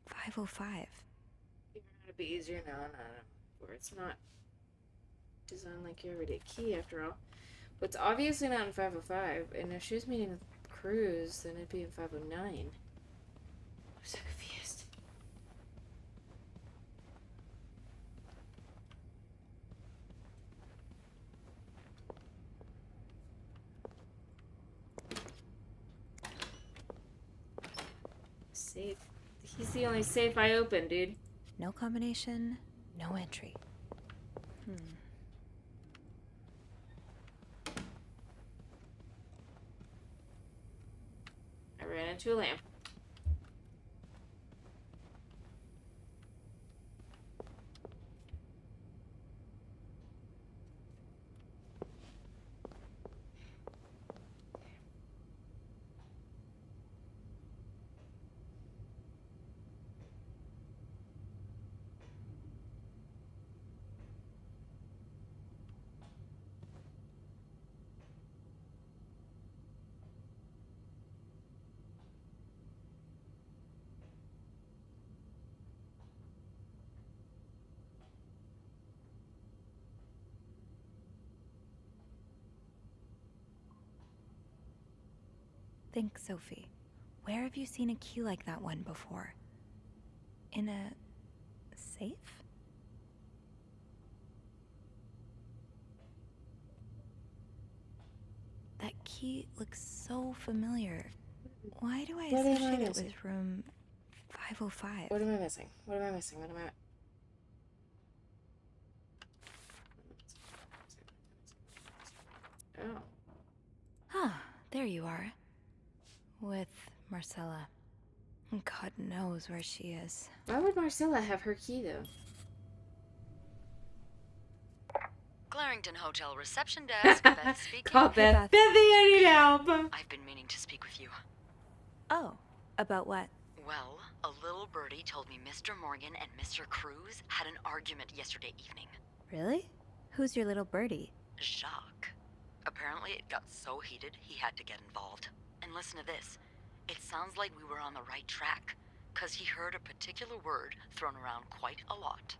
505? It'd be easier now, where it's not designed like your everyday key after all. But it's obviously not in 505, and if she was meeting with Cruz, then it'd be in 509. I'm so confused. Safe. He's the only safe I opened, dude. No combination, no entry. I ran into a lamp. Think, Sophie. Where have you seen a key like that one before? In a safe? That key looks so familiar. Why do I What am I associate it missing? with room 505? What am I missing? What am I missing? What am I... Oh. Ah, there you are. With Marcella. God knows where she is. Why would Marcella have her key, though? Clarington Hotel reception desk. Beth speaking. Call Beth. Bethy, I need help. I've been meaning to speak with you. Oh, about what? Well, a little birdie told me Mr. Morgan and Mr. Cruz had an argument yesterday evening. Really? Who's your little birdie? Jacques. Apparently it got so heated he had to get involved. And listen to this. It sounds like we were on the right track, 'cause he heard a particular word thrown around quite a lot.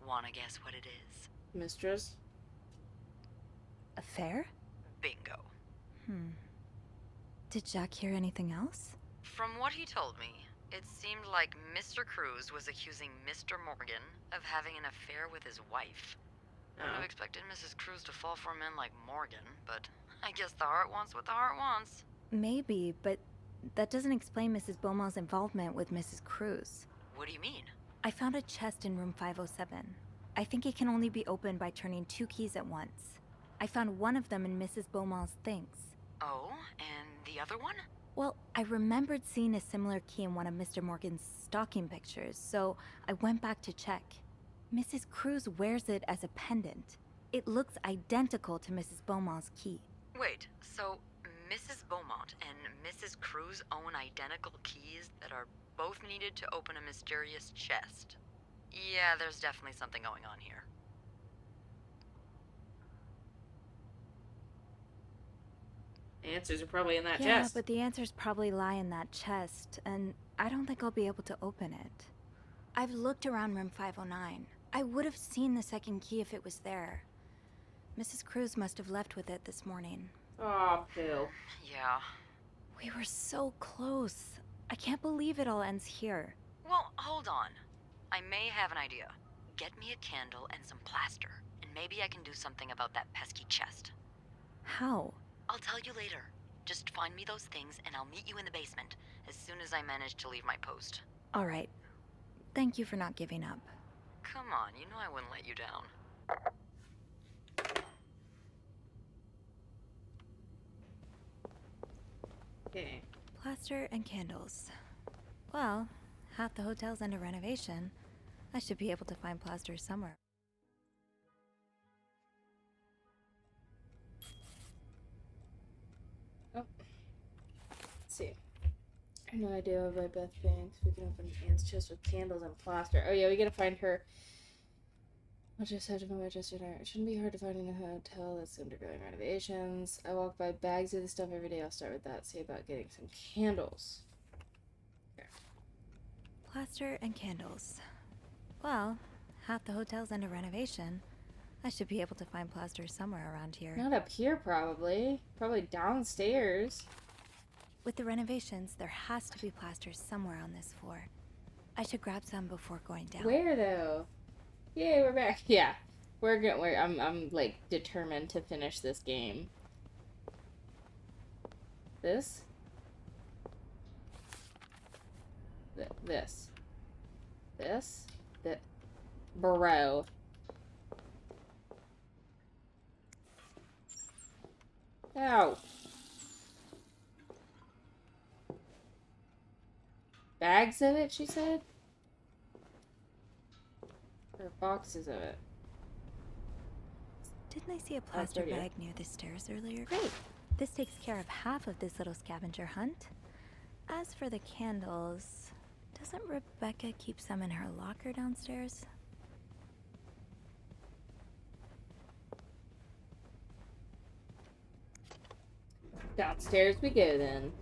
Wanna guess what it is? Mistress? Affair? Bingo. Did Jack hear anything else? From what he told me, it seemed like Mr. Cruz was accusing Mr. Morgan of having an affair with his wife. I would have expected Mrs. Cruz to fall for a man like Morgan, but I guess the heart wants what the heart wants. Maybe, but that doesn't explain Mrs. Beaumont's involvement with Mrs. Cruz. What do you mean? I found a chest in room 507. I think it can only be opened by turning 2 keys at once. I found one of them in Mrs. Beaumont's things. Oh, and the other one? Well, I remembered seeing a similar key in one of Mr. Morgan's stocking pictures, so I went back to check. Mrs. Cruz wears it as a pendant. It looks identical to Mrs. Beaumont's key. Wait, so Mrs. Beaumont and Mrs. Cruz own identical keys that are both needed to open a mysterious chest? Yeah, there's definitely something going on here. Answers are probably in that Yeah, chest. but the answers probably lie in that chest, and I don't think I'll be able to open it. I've looked around room 509. I would have seen the second key if it was there. Mrs. Cruz must have left with it this morning. Oh, Phil. Yeah. We were so close. I can't believe it all ends here. Well, hold on. I may have an idea. Get me a candle and some plaster, and maybe I can do something about that pesky chest. How? I'll tell you later. Just find me those things and I'll meet you in the basement as soon as I manage to leave my post. All right. Thank you for not giving up. Come on, you know I wouldn't let you down. Okay. Plaster and candles. Well, half the hotel's under renovation. I should be able to find plaster somewhere. Oh. Let's see. I have no idea about Beth Banks. We can open Anne's chest with candles and plaster. Oh yeah, we gotta find her. I'll just have to find my chest. It shouldn't be hard to find in a hotel that's undergoing renovations. I walk by bags of the stuff every day. I'll start with that. See about getting some candles. Okay. Plaster and candles. Well, half the hotel's under renovation. I should be able to find plaster somewhere around here. Not up here, probably. Probably downstairs. With the renovations, there has to be plaster somewhere on this floor. I should grab some before going down. Where though? Yay, we're back. Yeah, we're good. I'm like determined to finish this game. This. This. Bro. Ow. Bags of it, she said? Or boxes of it? Didn't I see a plaster bag near the stairs earlier? Great. This takes care of half of this little scavenger hunt. As for the candles, doesn't Rebecca keep some in her locker downstairs? Downstairs we go then.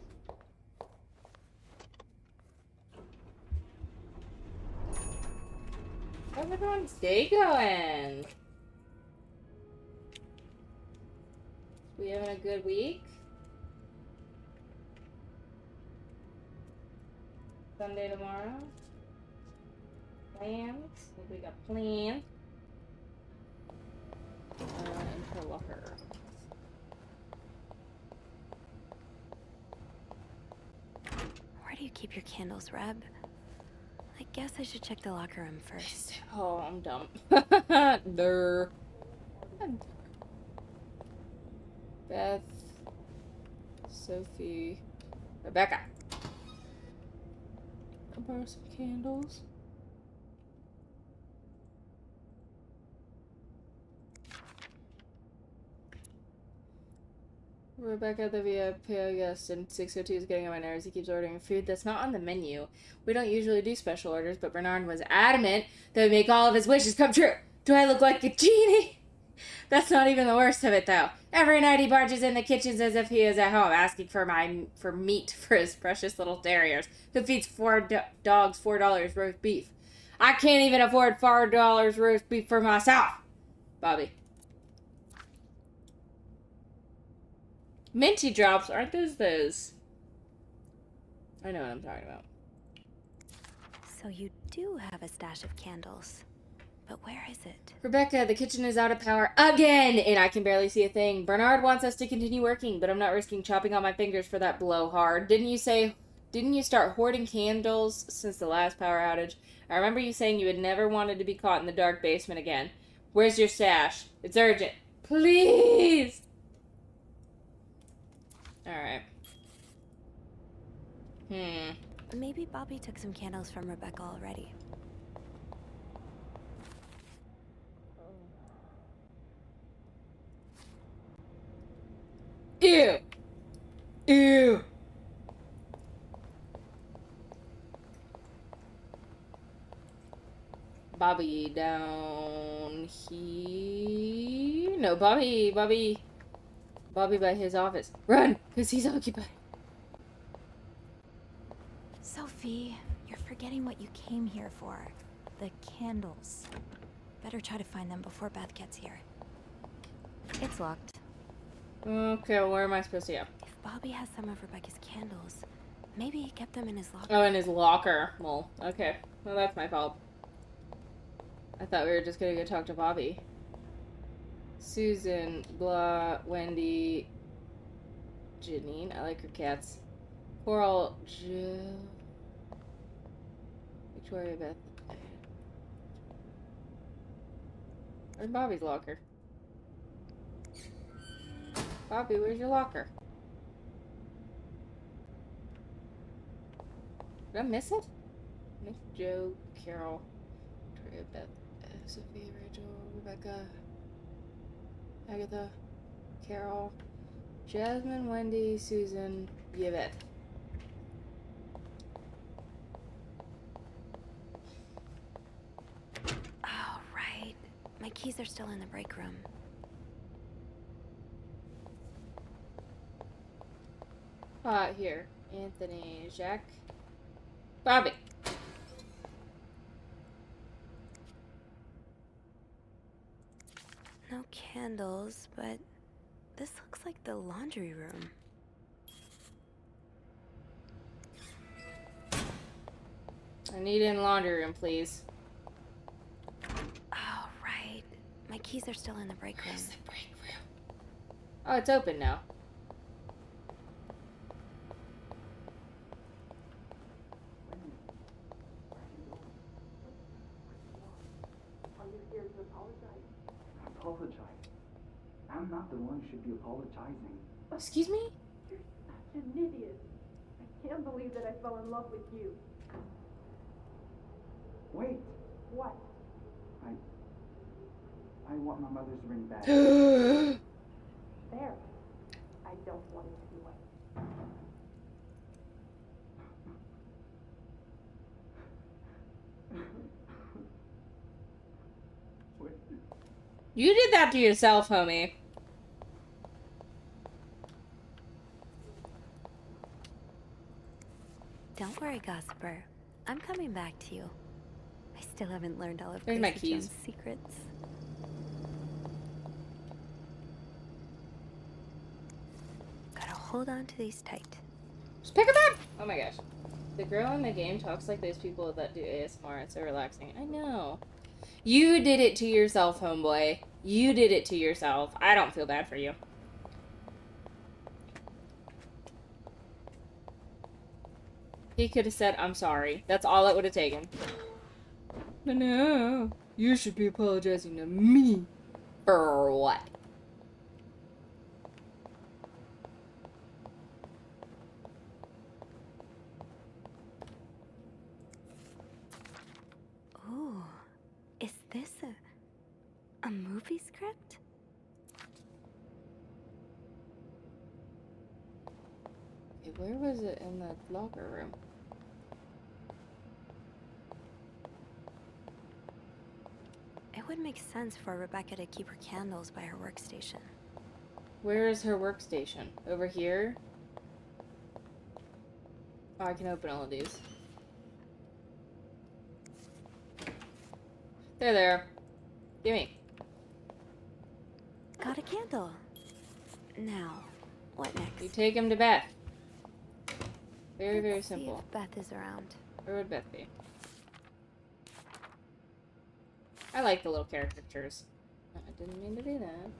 Everyone's day going. We having a good week? Sunday tomorrow? Plans? I think we got plans. In her locker. Where do you keep your candles, Reb? I guess I should check the locker room first. Oh, I'm dumb. Durr. Beth. Sophie. Rebecca. I'll borrow some candles. Rebecca, the VIP guest in 602 is getting on my nerves. He keeps ordering food that's not on the menu. We don't usually do special orders, but Bernard was adamant that we make all of his wishes come true. Do I look like a genie? That's not even the worst of it, though. Every night he barges in the kitchens as if he is at home, asking for meat for his precious little terriers, who feeds four dogs $4 roast beef. I can't even afford $4 roast beef for myself. Bobby. Minty drops, aren't those? I know what I'm talking about. So you do have a stash of candles. But where is it? Rebecca, the kitchen is out of power again, and I can barely see a thing. Bernard wants us to continue working, but I'm not risking chopping off my fingers for that blowhard. Didn't you start hoarding candles since the last power outage? I remember you saying you had never wanted to be caught in the dark basement again. Where's your stash? It's urgent. Please! Alright. Maybe Bobby took some candles from Rebecca already. Ew! Ew! Bobby down here. No, Bobby by his office. Run! Because he's occupied. Sophie, you're forgetting what you came here for. The candles. Better try to find them before Beth gets here. It's locked. Okay, well, where am I supposed to go? If Bobby has some of Rebecca's candles, maybe he kept them in his locker. Oh, in his locker. Well, okay. Well, that's my fault. I thought we were just gonna go talk to Bobby. Susan, blah, Wendy, Janine. I like her cats. Coral, Jill, Victoria, Beth. Where's Bobby's locker? Bobby, where's your locker? Did I miss it? Nick, Joe, Carol, Victoria, Beth, Sophie, Rachel, Rebecca, Agatha, Carol, Jasmine, Wendy, Susan, Yvette. Oh, right. My keys are still in the break room. Here. Anthony, Jacques, Bobby. No candles, but this looks like the laundry room. I need in laundry room, please. Oh, right. My keys are still in the break room. Where's the break room? Oh, it's open now. Apologize. I'm not the one who should be apologizing. Excuse me? You're such an idiot. I can't believe that I fell in love with you. Wait. What? I want my mother's ring back. There. I don't want it anyway. You did that to yourself, homie. Don't worry, Gossiper. I'm coming back to you. I still haven't learned all of There's my Gracie keys. Jones' secrets. Gotta hold on to these tight. Just pick them up! Oh my gosh. The girl in the game talks like those people that do ASMR. It's so relaxing. I know. You did it to yourself, homeboy. You did it to yourself. I don't feel bad for you. He could have said, I'm sorry. That's all it would have taken. But no. You should be apologizing to me. For what? Ooh. Is this a movie script? Okay, where was it in the locker room? It would make sense for Rebecca to keep her candles by her workstation. Where is her workstation? Over here? Oh, I can open all of these. There. Gimme. Got a candle. Now, what next? You take him to Beth. Very, very Let's see simple. if Beth is around. Where would Beth be? I like the little caricatures. I didn't mean to do that.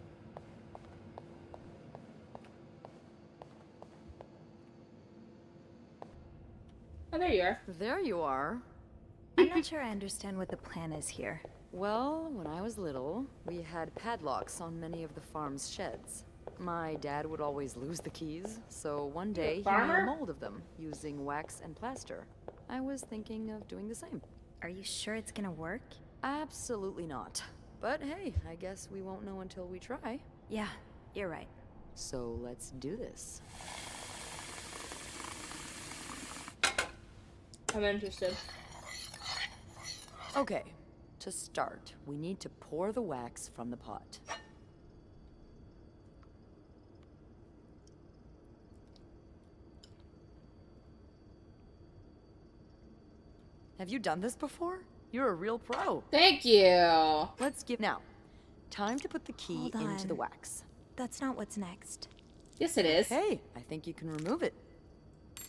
Oh, there you are. There you are. I'm not sure I understand what the plan is here. Well, when I was little, we had padlocks on many of the farm's sheds. My dad would always lose the keys, so one day he made a mold of them using wax and plaster. I was thinking of doing the same. Are you sure it's gonna work? Absolutely not. But hey, I guess we won't know until we try. Yeah, you're right. So let's do this. I'm interested. Okay, to start, we need to pour the wax from the pot. Have you done this before? You're a real pro. Thank you. Let's give now. Time to put the key Hold into the on. wax. That's not what's next. Yes, it is. Hey, I think you can remove it.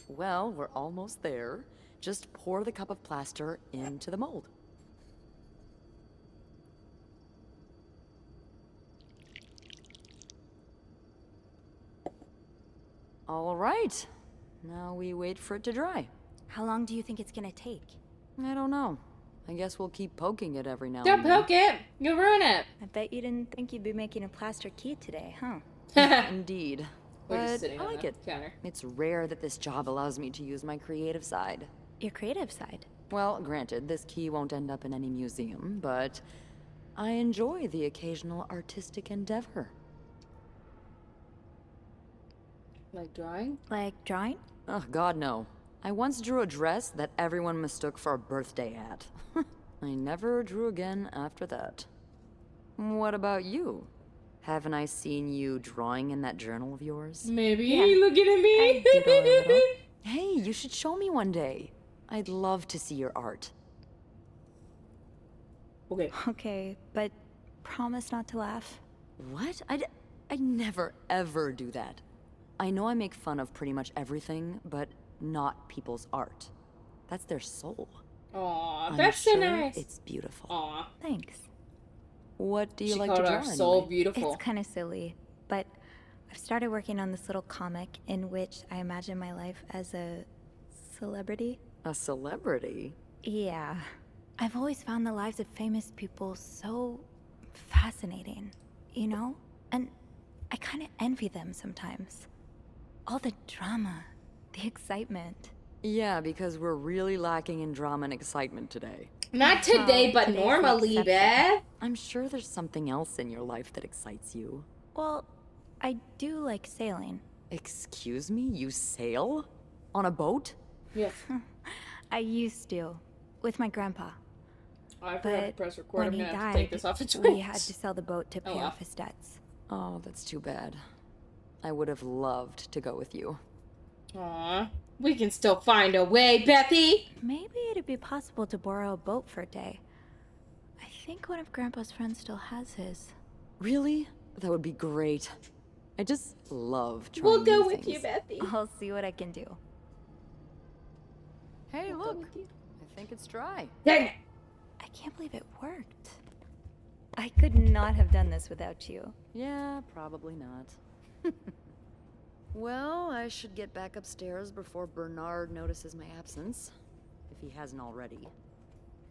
Well, we're almost there. Just pour the cup of plaster into the mold. All right. Now we wait for it to dry. How long do you think it's gonna take? I don't know. I guess we'll keep poking it every now Don't and then. poke it. You'll ruin it. I bet you didn't think you'd be making a plaster key today, huh? Indeed. We're just But sitting I on like the it. counter. It's rare that this job allows me to use my creative side. your creative side. Well, granted, this key won't end up in any museum, but I enjoy the occasional artistic endeavor. Like drawing? Like drawing? Oh, God, no. I once drew a dress that everyone mistook for a birthday hat. I never drew again after that. What about you? Haven't I seen you drawing in that journal of yours? Maybe. Yeah. Looking at me. I doodle a little. Hey, you should show me one day. I'd love to see your art. Okay. Okay, but promise not to laugh. What? I'd never, ever do that. I know I make fun of pretty much everything, but not people's art. That's their soul. Aw, I'm that's so sure nice. It's beautiful. Aw. Thanks. What do you She like called to draw our soul anyway? beautiful. It's kind of silly, but I've started working on this little comic in which I imagine my life as a celebrity. A celebrity? Yeah. I've always found the lives of famous people so fascinating, you know? And I kind of envy them sometimes. All the drama, the excitement. Yeah, because we're really lacking in drama and excitement today. Not today, but today's the normally, exception. Beth. I'm sure there's something else in your life that excites you. Well, I do like sailing. Excuse me? You sail? On a boat? Yes. I used to, with my grandpa. I forgot to But press record. when I'm he gonna have died, to take this off its we wings. had to sell the boat to pay well. off his debts. Oh, that's too bad. I would have loved to go with you. Aw. We can still find a way, Bethy. Maybe it'd be possible to borrow a boat for a day. I think one of Grandpa's friends still has his. Really? That would be great. I just love trying We'll go new with you, things. Bethy. I'll see what I can do. Hey, look. I think it's dry. Dang it. I can't believe it worked. I could not have done this without you. Yeah, probably not. Well, I should get back upstairs before Bernard notices my absence, if he hasn't already.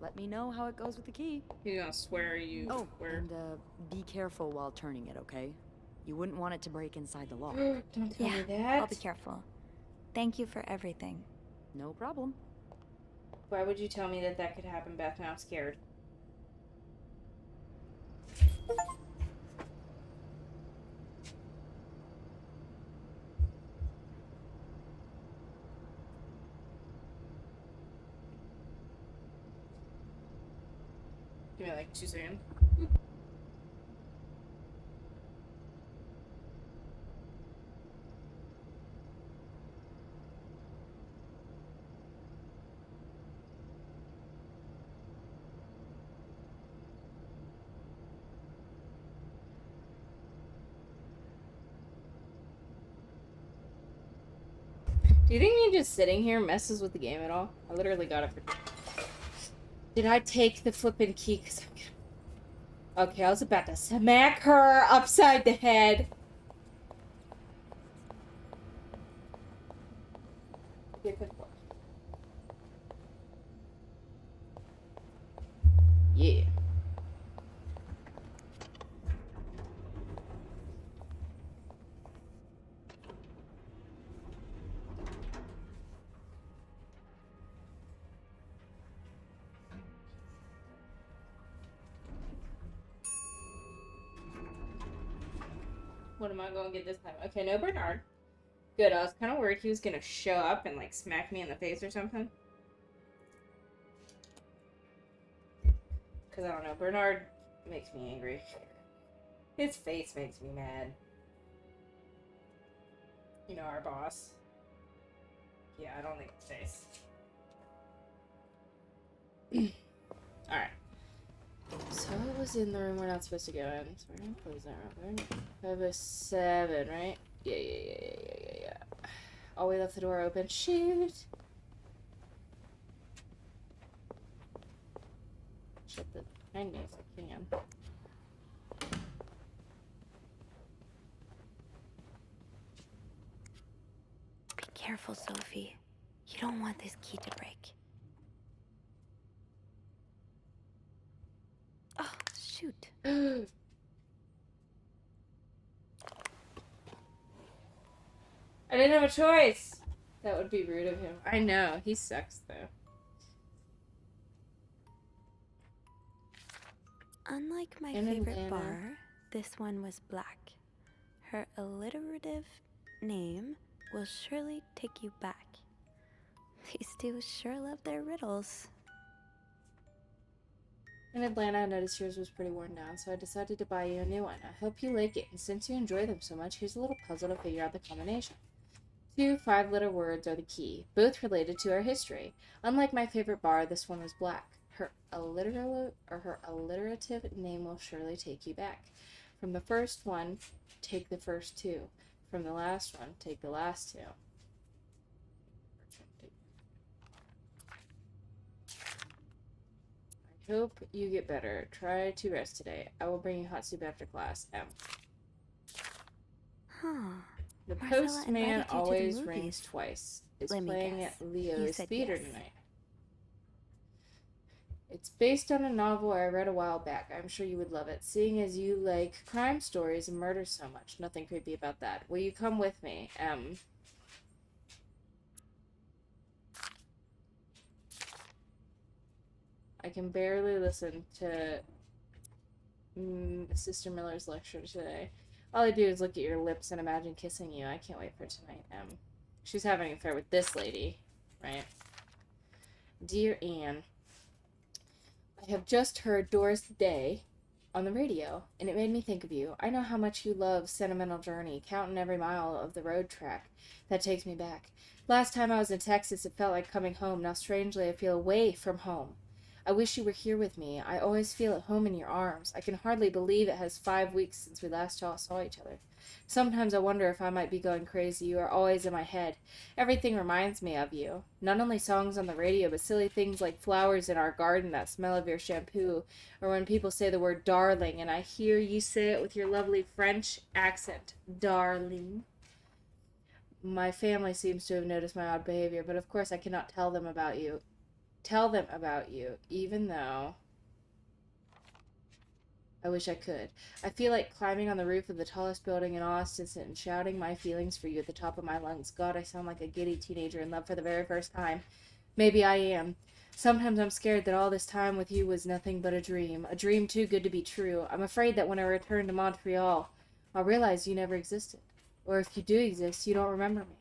Let me know how it goes with the key. He's gonna swear you. Oh, Swear. and be careful while turning it, okay? You wouldn't want it to break inside the lock. Don't tell Yeah, me that. I'll be careful. Thank you for everything. No problem. Why would you tell me that that could happen, Beth? Now I'm scared. Give me like 2 seconds. Do you think me just sitting here messes with the game at all? I literally got it for... Did I take the flippin' key? Cause I'm... Okay, I was about to smack her upside the head. Yeah, good boy. Yeah. What am I going to get this time? Okay, no Bernard. Good, I was kind of worried he was going to show up and, like, smack me in the face or something. Because, I don't know, Bernard makes me angry. His face makes me mad. You know, our boss. Yeah, I don't like his face. Alright. So it was in the room we're not supposed to go in. So we're gonna close that real quick. I have a 7, right? Yeah. Oh, we left the door open. Shoot! Shut the behind me if I can. Be careful, Sophie. You don't want this key to break. Oh, shoot. I didn't have a choice. That would be rude of him. I know. He sucks, though. Unlike my In favorite Atlanta. bar, this one was black. Her alliterative name will surely take you back. These two sure love their riddles. In Atlanta, I noticed yours was pretty worn down, so I decided to buy you a new one. I hope you like it, and since you enjoy them so much, here's a little puzzle to figure out the combination. 2 5-letter words are the key, both related to our history. Unlike my favorite bar, this one was black. Her alliterative name will surely take you back. From the first one, take the first 2. From the last one, take the last 2. I hope you get better. Try to rest today. I will bring you hot soup after class. M. Huh. The Marcella postman invited you to the always movies. rings twice. It's Let me playing guess. at You Leo's said theater yes. tonight. It's based on a novel I read a while back. I'm sure you would love it. Seeing as you like crime stories and murder so much. Nothing creepy about that. Will you come with me? M. I can barely listen to Sister Miller's lecture today. All I do is look at your lips and imagine kissing you. I can't wait for tonight. She's having an affair with this lady, right? Dear Anne, I have just heard Doris Day on the radio, and it made me think of you. I know how much you love Sentimental Journey, counting every mile of the road track that takes me back. Last time I was in Texas, it felt like coming home. Now, strangely, I feel away from home. I wish you were here with me. I always feel at home in your arms. I can hardly believe it has 5 weeks since we last saw each other. Sometimes I wonder if I might be going crazy. You are always in my head. Everything reminds me of you. Not only songs on the radio, but silly things like flowers in our garden that smell of your shampoo, or when people say the word darling, and I hear you say it with your lovely French accent. Darling. My family seems to have noticed my odd behavior, but of course I cannot tell them about you, even though I wish I could. I feel like climbing on the roof of the tallest building in Austin and shouting my feelings for you at the top of my lungs. God, I sound like a giddy teenager in love for the very first time. Maybe I am. Sometimes I'm scared that all this time with you was nothing but a dream too good to be true. I'm afraid that when I return to Montreal, I'll realize you never existed. Or if you do exist, you don't remember me.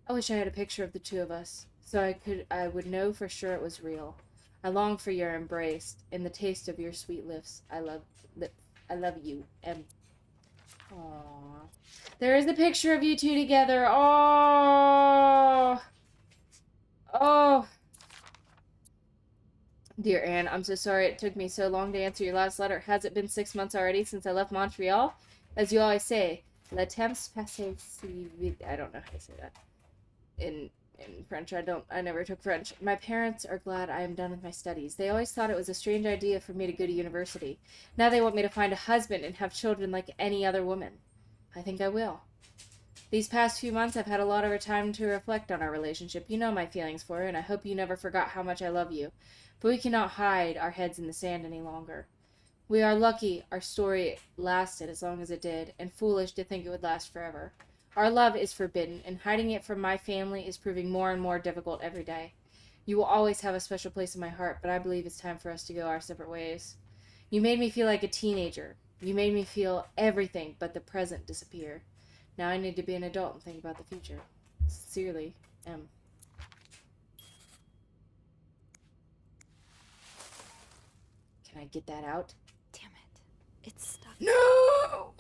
I wish I had a picture of the two of us, so I would know for sure it was real. I long for your embrace and the taste of your sweet lips. I love you. And aww, there is the picture of you two together. Oh, dear Anne, I'm so sorry it took me so long to answer your last letter. Has it been 6 months already since I left Montreal? As you always say, le temps passe si vite. I don't know how to say that in French. I never took French. My parents are glad I am done with my studies. They always thought it was a strange idea for me to go to university. Now they want me to find a husband and have children like any other woman. I think I will. These past few months I've had a lot of time to reflect on our relationship. You know my feelings for her, and I hope you never forgot how much I love you. But we cannot hide our heads in the sand any longer. We are lucky our story lasted as long as it did, and foolish to think it would last forever. Our love is forbidden, and hiding it from my family is proving more and more difficult every day. You will always have a special place in my heart, but I believe it's time for us to go our separate ways. You made me feel like a teenager. You made me feel everything but the present disappear. Now I need to be an adult and think about the future. Sincerely, M. Can I get that out? Damn it. It's stuck. No!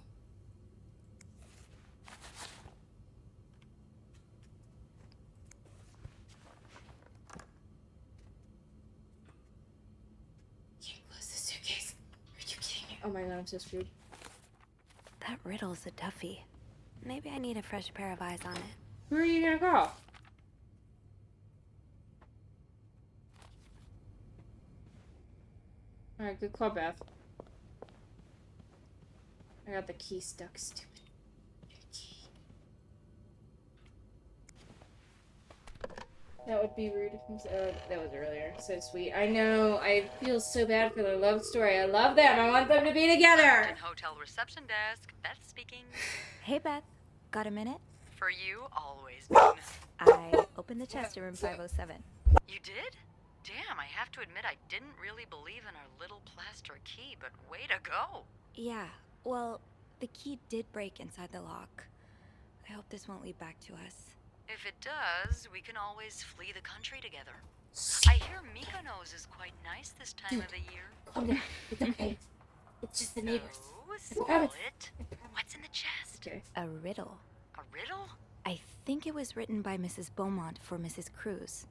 Can't close the suitcase. Are you kidding me? Oh my god, I'm so screwed. That riddle's a Duffy. Maybe I need a fresh pair of eyes on it. Who are you gonna call? Alright, good call, Beth. I got the key stuck, stupid key. That would be rude if that was earlier. So sweet. I know. I feel so bad for their love story. I love them. I want them to be together. Hotel reception desk. Beth speaking. Hey, Beth. Got a minute? For you, always. I opened the chest to room 507. You did? Damn, I have to admit I didn't really believe in our little plaster key, but way to go. Yeah, well, the key did break inside the lock. I hope this won't lead back to us. If it does, we can always flee the country together. I hear Mykonos is quite nice this time of the year. Calm down. It's okay. It's just the neighbors. So, smell it. What's in the chest? Okay. A riddle. A riddle? I think it was written by Mrs. Beaumont for Mrs. Cruz.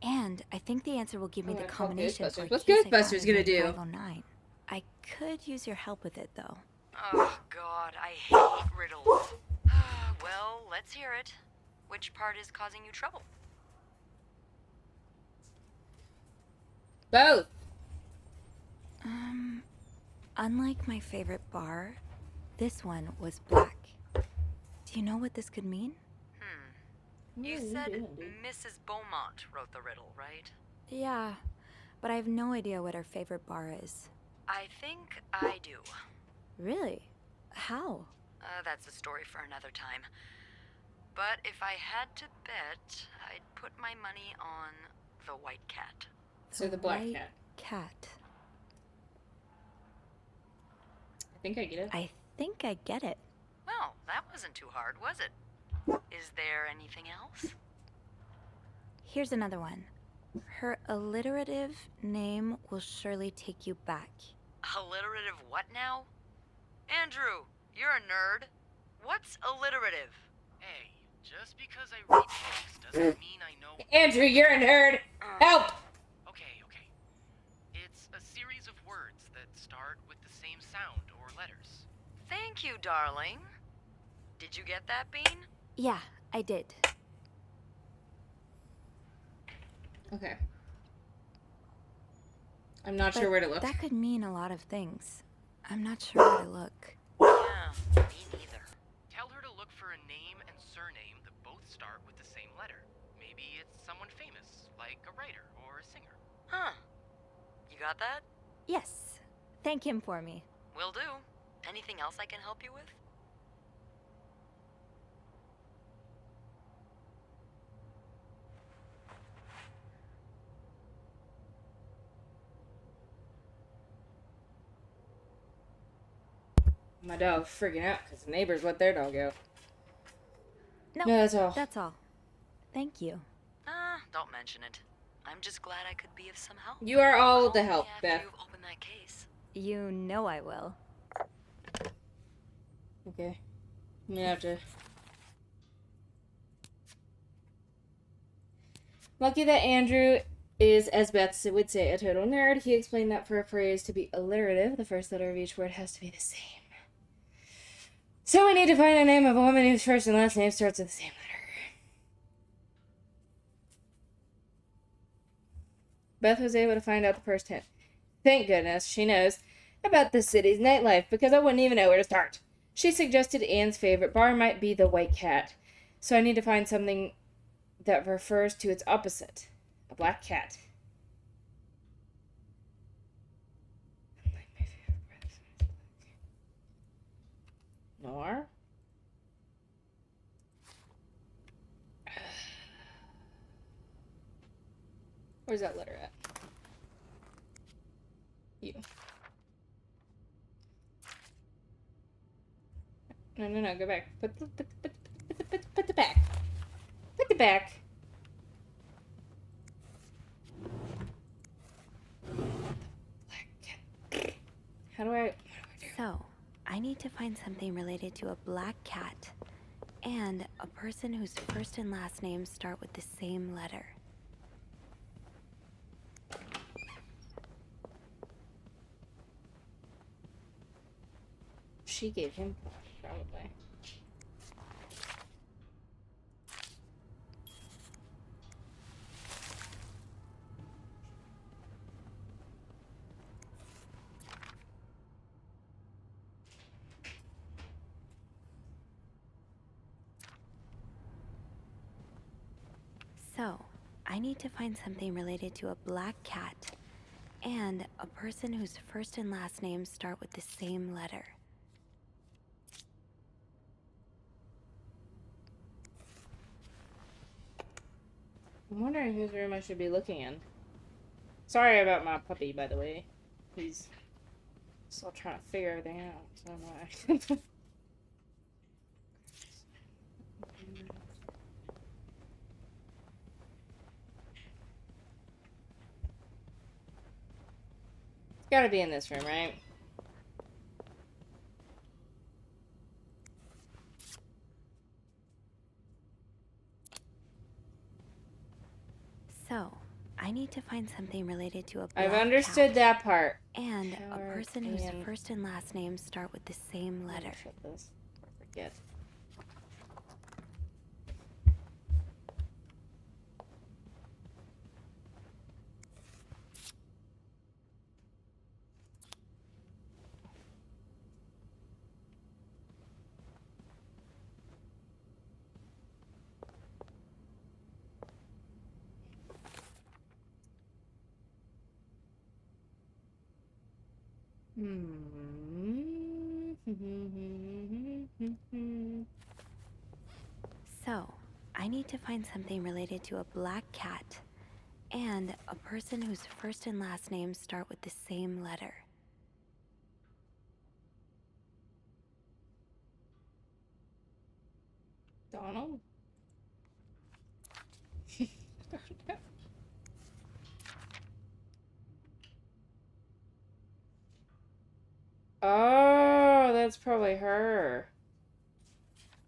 And I think the answer will give me the combination for a What's case I found Ghostbusters in gonna do? 509. I could use your help with it, though. Oh, God, I hate riddles. Well, let's hear it. Which part is causing you trouble? Both. Unlike my favorite bar, this one was black. Do you know what this could mean? You said Mrs. Beaumont wrote the riddle, right? Yeah, but I have no idea what her favorite bar is. I think I do. Really? How? That's a story for another time. But if I had to bet, I'd put my money on the white cat. So the black white cat. Cat. I think I get it. I think I get it. Well, that wasn't too hard, was it? Is there anything else? Here's another one. Her alliterative name will surely take you back. Alliterative what now? Andrew, you're a nerd. What's alliterative? Hey, just because I read books doesn't mean I know... Andrew, you're a nerd. Help! Okay. It's a series of words that start with the same sound or letters. Thank you, darling. Did you get that, Bean? Yeah, I did. Okay. I'm not But sure where to look. That could mean a lot of things. I'm not sure where to look. Yeah, me neither. Tell her to look for a name and surname that both start with the same letter. Maybe it's someone famous, like a writer or a singer. Huh. You got that? Yes. Thank him for me. Will do. Anything else I can help you with? My dog's freaking out because the neighbors let their dog out. No, that's all. That's all. Thank you. Don't mention it. I'm just glad I could be of some help. You are all Call the me help, after Beth. you've opened that case. You know I will. Okay. I'm gonna have to... Lucky that Andrew is, as Beth would say, a total nerd. He explained that for a phrase to be alliterative, the first letter of each word has to be the same. So we need to find a name of a woman whose first and last name starts with the same letter. Beth was able to find out the first hint. Thank goodness she knows about the city's nightlife, because I wouldn't even know where to start. She suggested Anne's favorite bar might be the White Cat, so I need to find something that refers to its opposite, a black cat. Noir? Where's that letter at? You. No, go back. Put the back. Put the back. How do I do? So, I need to find something related to a black cat and a person whose first and last names start with the same letter. She gave him probably. So, I need to find something related to a black cat and a person whose first and last names start with the same letter. I'm wondering whose room I should be looking in. Sorry about my puppy, by the way. He's still trying to figure everything out. So am I. It's gotta be in this room, right? So, I need to find something related to a black I've understood cat that part. and a Howard person whose and- first and last names start with the same letter. Shut this. Or forget. So, I need to find something related to a black cat and a person whose first and last names start with the same letter. Donald? Oh, that's probably her.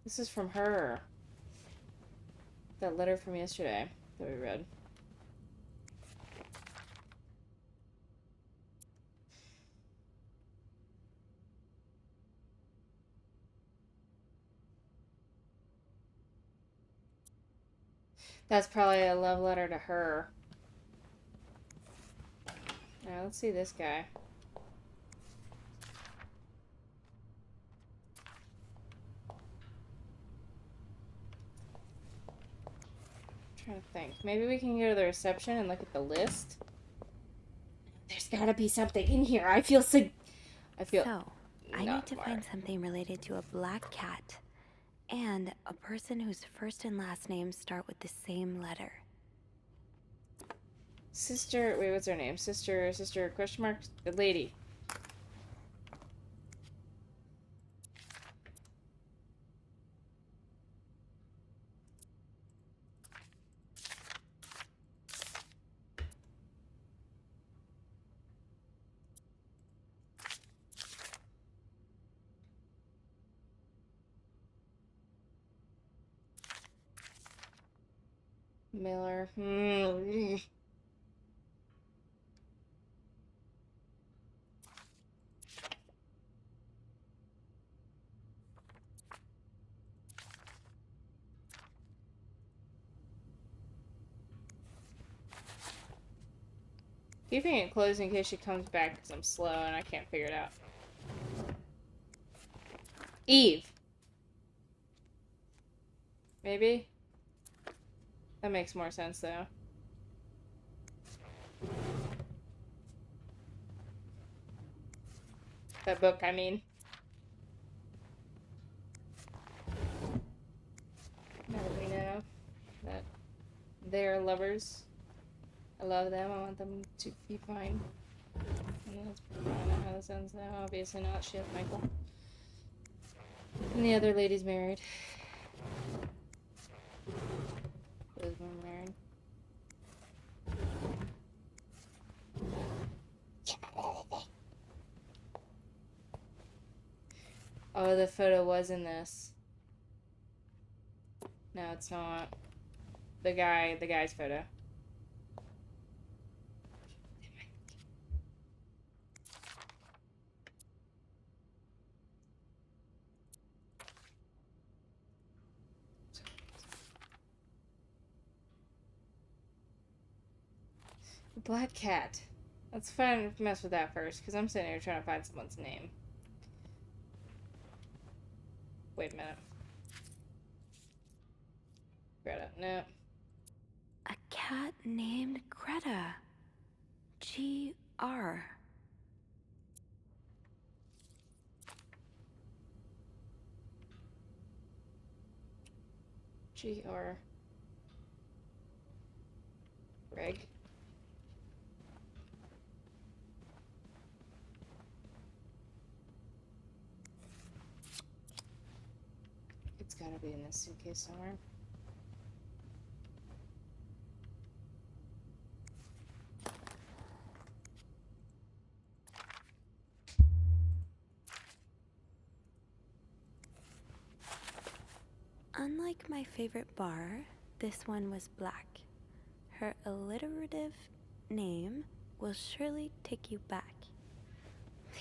This is from her. That letter from yesterday that we read. That's probably a love letter to her. Now let's see this guy. Trying to think. Maybe we can go to the reception and look at the list. There's gotta be something in here. I feel So, I not need to smart. find something related to a black cat and a person whose first and last names start with the same letter. Sister, wait, what's her name? Sister, question mark? The lady. Miller. Keeping it closed in case she comes back because I'm slow and I can't figure it out. Eve. Maybe? That makes more sense though. That book, I mean. Now that we know that they're lovers. I love them. I want them to be fine. And that's probably not how this ends now. Obviously not. She has Michael. And the other lady's married. Both of them are married. Oh, the photo was in this. No, it's not. The guy's photo. Black cat. Let's mess with that first, because I'm sitting here trying to find someone's name. Wait a minute. Greta, no. A cat named Greta. G.R. G.R. Greg. gotta be in this suitcase somewhere. Unlike my favorite bar, this one was black. Her alliterative name will surely take you back.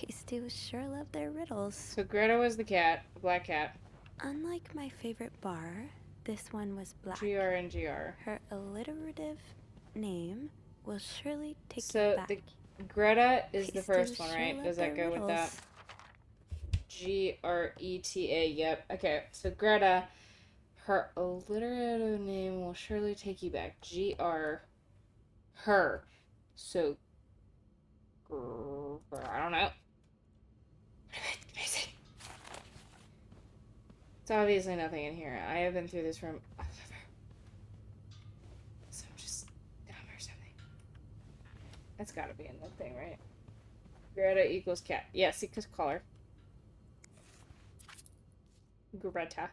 These two sure love their riddles. So Greta was the cat, the black cat. Unlike my favorite bar, this one was black. GR and GR. Her alliterative name will surely take you So back. the Greta is These the first two one, sure right? love Does that their go with riddles. that? Greta. Yep. Okay. So Greta, her alliterative name will surely take you back. Her. So I don't know. It's obviously nothing in here. I have been through this room. So I'm just dumb or something. That's gotta be in the thing, right? Greta equals cat. Yes, equals collar. Greta.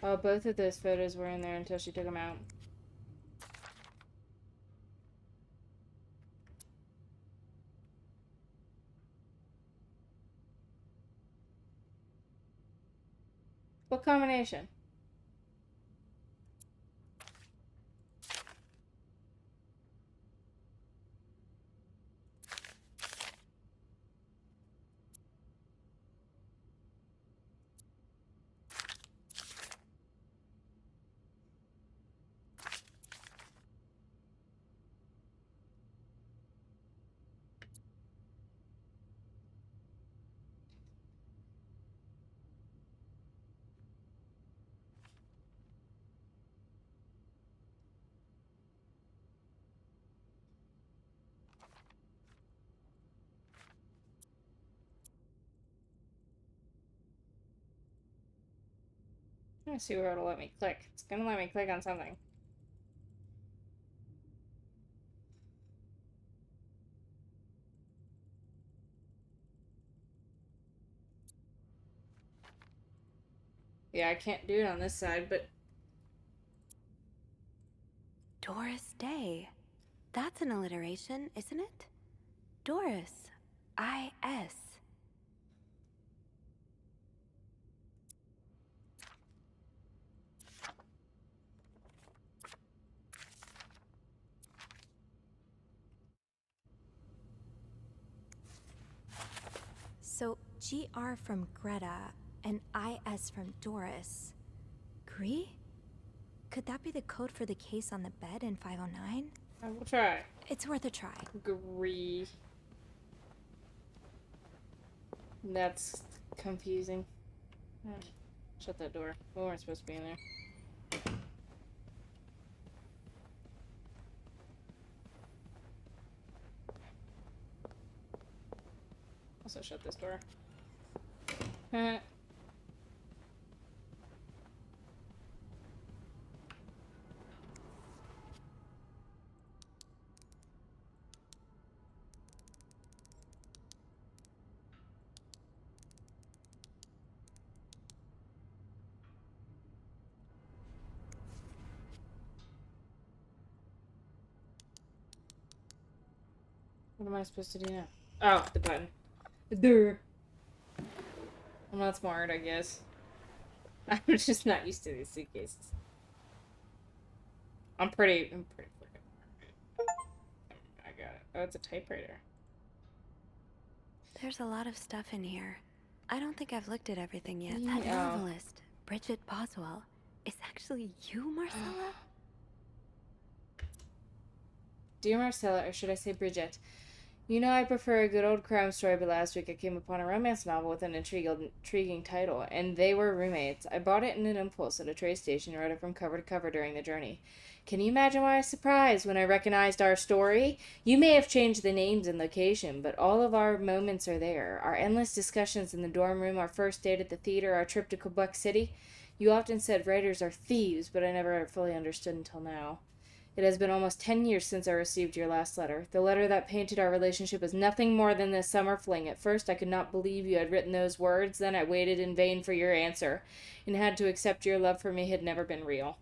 Oh, both of those photos were in there until she took them out. What combination? I'm gonna see where it'll let me click. It's gonna let me click on something. Yeah, I can't do it on this side, but Doris Day. That's an alliteration, isn't it? Doris. I-S. So GR from Greta and IS from Doris. Gree? Could that be the code for the case on the bed in 509? I will try. It's worth a try. Agree. That's confusing. Shut that door. We weren't supposed to be in there. Also shut this door. What am I supposed to do now? Oh, the button. Durr. I'm not smart, I guess. I'm just not used to these suitcases. I'm pretty freaking. I got it. Oh, it's a typewriter. There's a lot of stuff in here. I don't think I've looked at everything yet. Yeah. That novelist, Bridget Boswell, is actually you, Marcella? Dear Marcella, or should I say Bridget, you know I prefer a good old crime story, but last week I came upon a romance novel with an intriguing title, and they were roommates. I bought it in an impulse at a train station and read it from cover to cover during the journey. Can you imagine my surprise when I recognized our story? You may have changed the names and location, but all of our moments are there. Our endless discussions in the dorm room, our first date at the theater, our trip to Quebec City. You often said writers are thieves, but I never fully understood until now. It has been almost 10 years since I received your last letter. The letter that painted our relationship as nothing more than this summer fling. At first, I could not believe you had written those words. Then I waited in vain for your answer, and had to accept your love for me had never been real.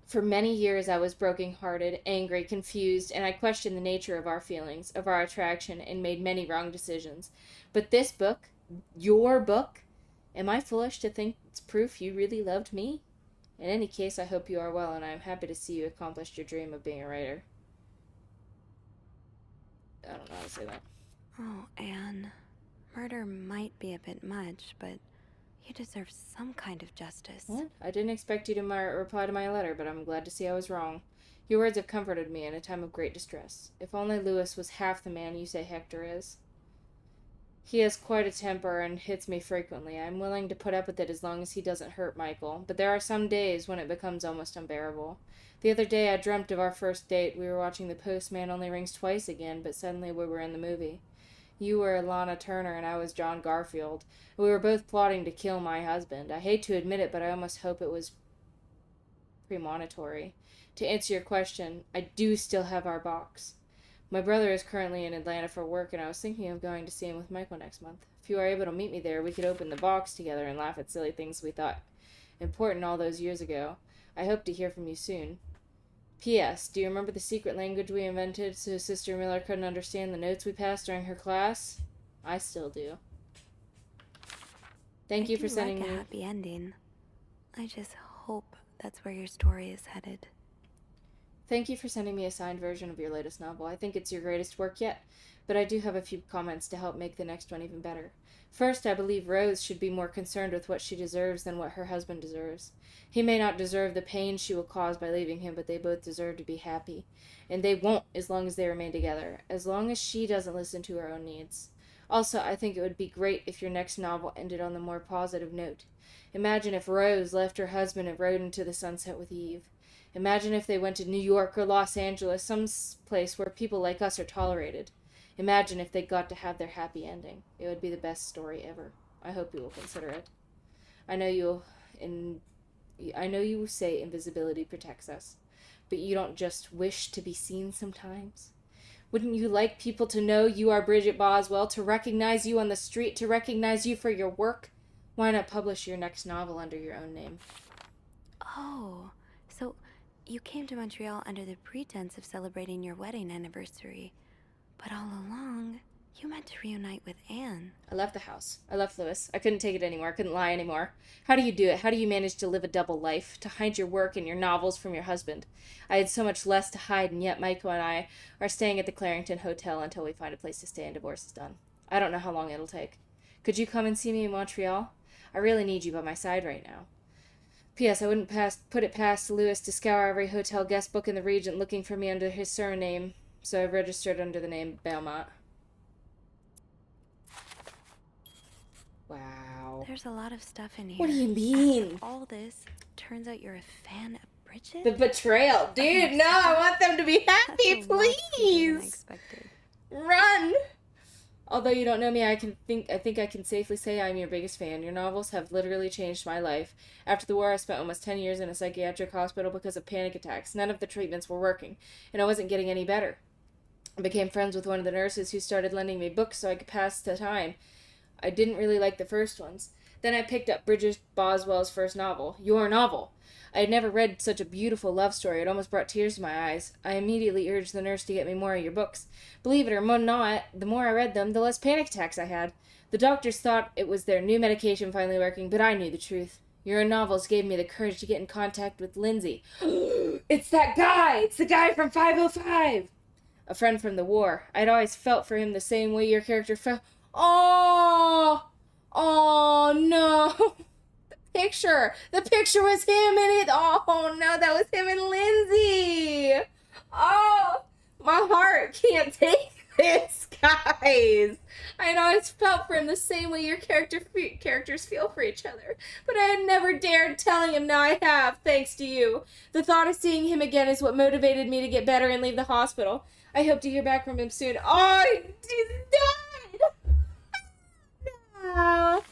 For many years, I was broken-hearted, angry, confused, and I questioned the nature of our feelings, of our attraction, and made many wrong decisions. But this book, your book, am I foolish to think it's proof you really loved me? In any case, I hope you are well, and I am happy to see you accomplished your dream of being a writer. I don't know how to say that. Oh, Anne. Murder might be a bit much, but you deserve some kind of justice. What? I didn't expect you to reply to my letter, but I'm glad to see I was wrong. Your words have comforted me in a time of great distress. If only Louis was half the man you say Hector is. He has quite a temper and hits me frequently. I'm willing to put up with it as long as he doesn't hurt Michael, but there are some days when it becomes almost unbearable. The other day I dreamt of our first date. We were watching The Postman Only Rings Twice again, but suddenly we were in the movie. You were Lana Turner and I was John Garfield. We were both plotting to kill my husband. I hate to admit it, but I almost hope it was premonitory. To answer your question, I do still have our box. My brother is currently in Atlanta for work, and I was thinking of going to see him with Michael next month. If you are able to meet me there, we could open the box together and laugh at silly things we thought important all those years ago. I hope to hear from you soon. P.S. Do you remember the secret language we invented so Sister Miller couldn't understand the notes we passed during her class? I still do. Thank you for sending me a happy ending. I just hope that's where your story is headed. Thank you for sending me a signed version of your latest novel. I think it's your greatest work yet, but I do have a few comments to help make the next one even better. First, I believe Rose should be more concerned with what she deserves than what her husband deserves. He may not deserve the pain she will cause by leaving him, but they both deserve to be happy. And they won't as long as they remain together, as long as she doesn't listen to her own needs. Also, I think it would be great if your next novel ended on the more positive note. Imagine if Rose left her husband and rode into the sunset with Eve. Imagine if they went to New York or Los Angeles, some place where people like us are tolerated. Imagine if they got to have their happy ending. It would be the best story ever. I hope you will consider it. I know you say invisibility protects us, but you don't just wish to be seen sometimes. Wouldn't you like people to know you are Bridget Boswell, to recognize you on the street, to recognize you for your work? Why not publish your next novel under your own name? Oh, so you came to Montreal under the pretense of celebrating your wedding anniversary, but all along, you meant to reunite with Anne. I left the house. I left Louis. I couldn't take it anymore. I couldn't lie anymore. How do you do it? How do you manage to live a double life? To hide your work and your novels from your husband? I had so much less to hide, and yet Michael and I are staying at the Clarington Hotel until we find a place to stay and divorce is done. I don't know how long it'll take. Could you come and see me in Montreal? I really need you by my side right now. P.S. I wouldn't put it past Louis to scour every hotel guest book in the region looking for me under his surname, so I've registered under the name Belmont. Wow. There's a lot of stuff in here. What do you mean? After all this, turns out you're a fan of Bridget? The betrayal. Dude, no, I want them to be happy, please. Unexpected. Run! Although you don't know me, I think I can safely say I'm your biggest fan. Your novels have literally changed my life. After the war, I spent almost 10 years in a psychiatric hospital because of panic attacks. None of the treatments were working, and I wasn't getting any better. I became friends with one of the nurses who started lending me books so I could pass the time. I didn't really like the first ones. Then I picked up Bridget Boswell's first novel, Your Novel. I had never read such a beautiful love story. It almost brought tears to my eyes. I immediately urged the nurse to get me more of your books. Believe it or not, the more I read them, the less panic attacks I had. The doctors thought it was their new medication finally working, but I knew the truth. Your novels gave me the courage to get in contact with Lindsay. It's that guy! It's the guy from 505! A friend from the war. I'd always felt for him the same way your character felt. Oh! Oh, no! The picture was him in it. Oh no, that was him and Lindsay. Oh, my heart can't take this, guys. I had always felt for him the same way your characters feel for each other, but I had never dared telling him. Now I have, thanks to you. The thought of seeing him again is what motivated me to get better and leave the hospital. I hope to hear back from him soon. Oh, he's died. No.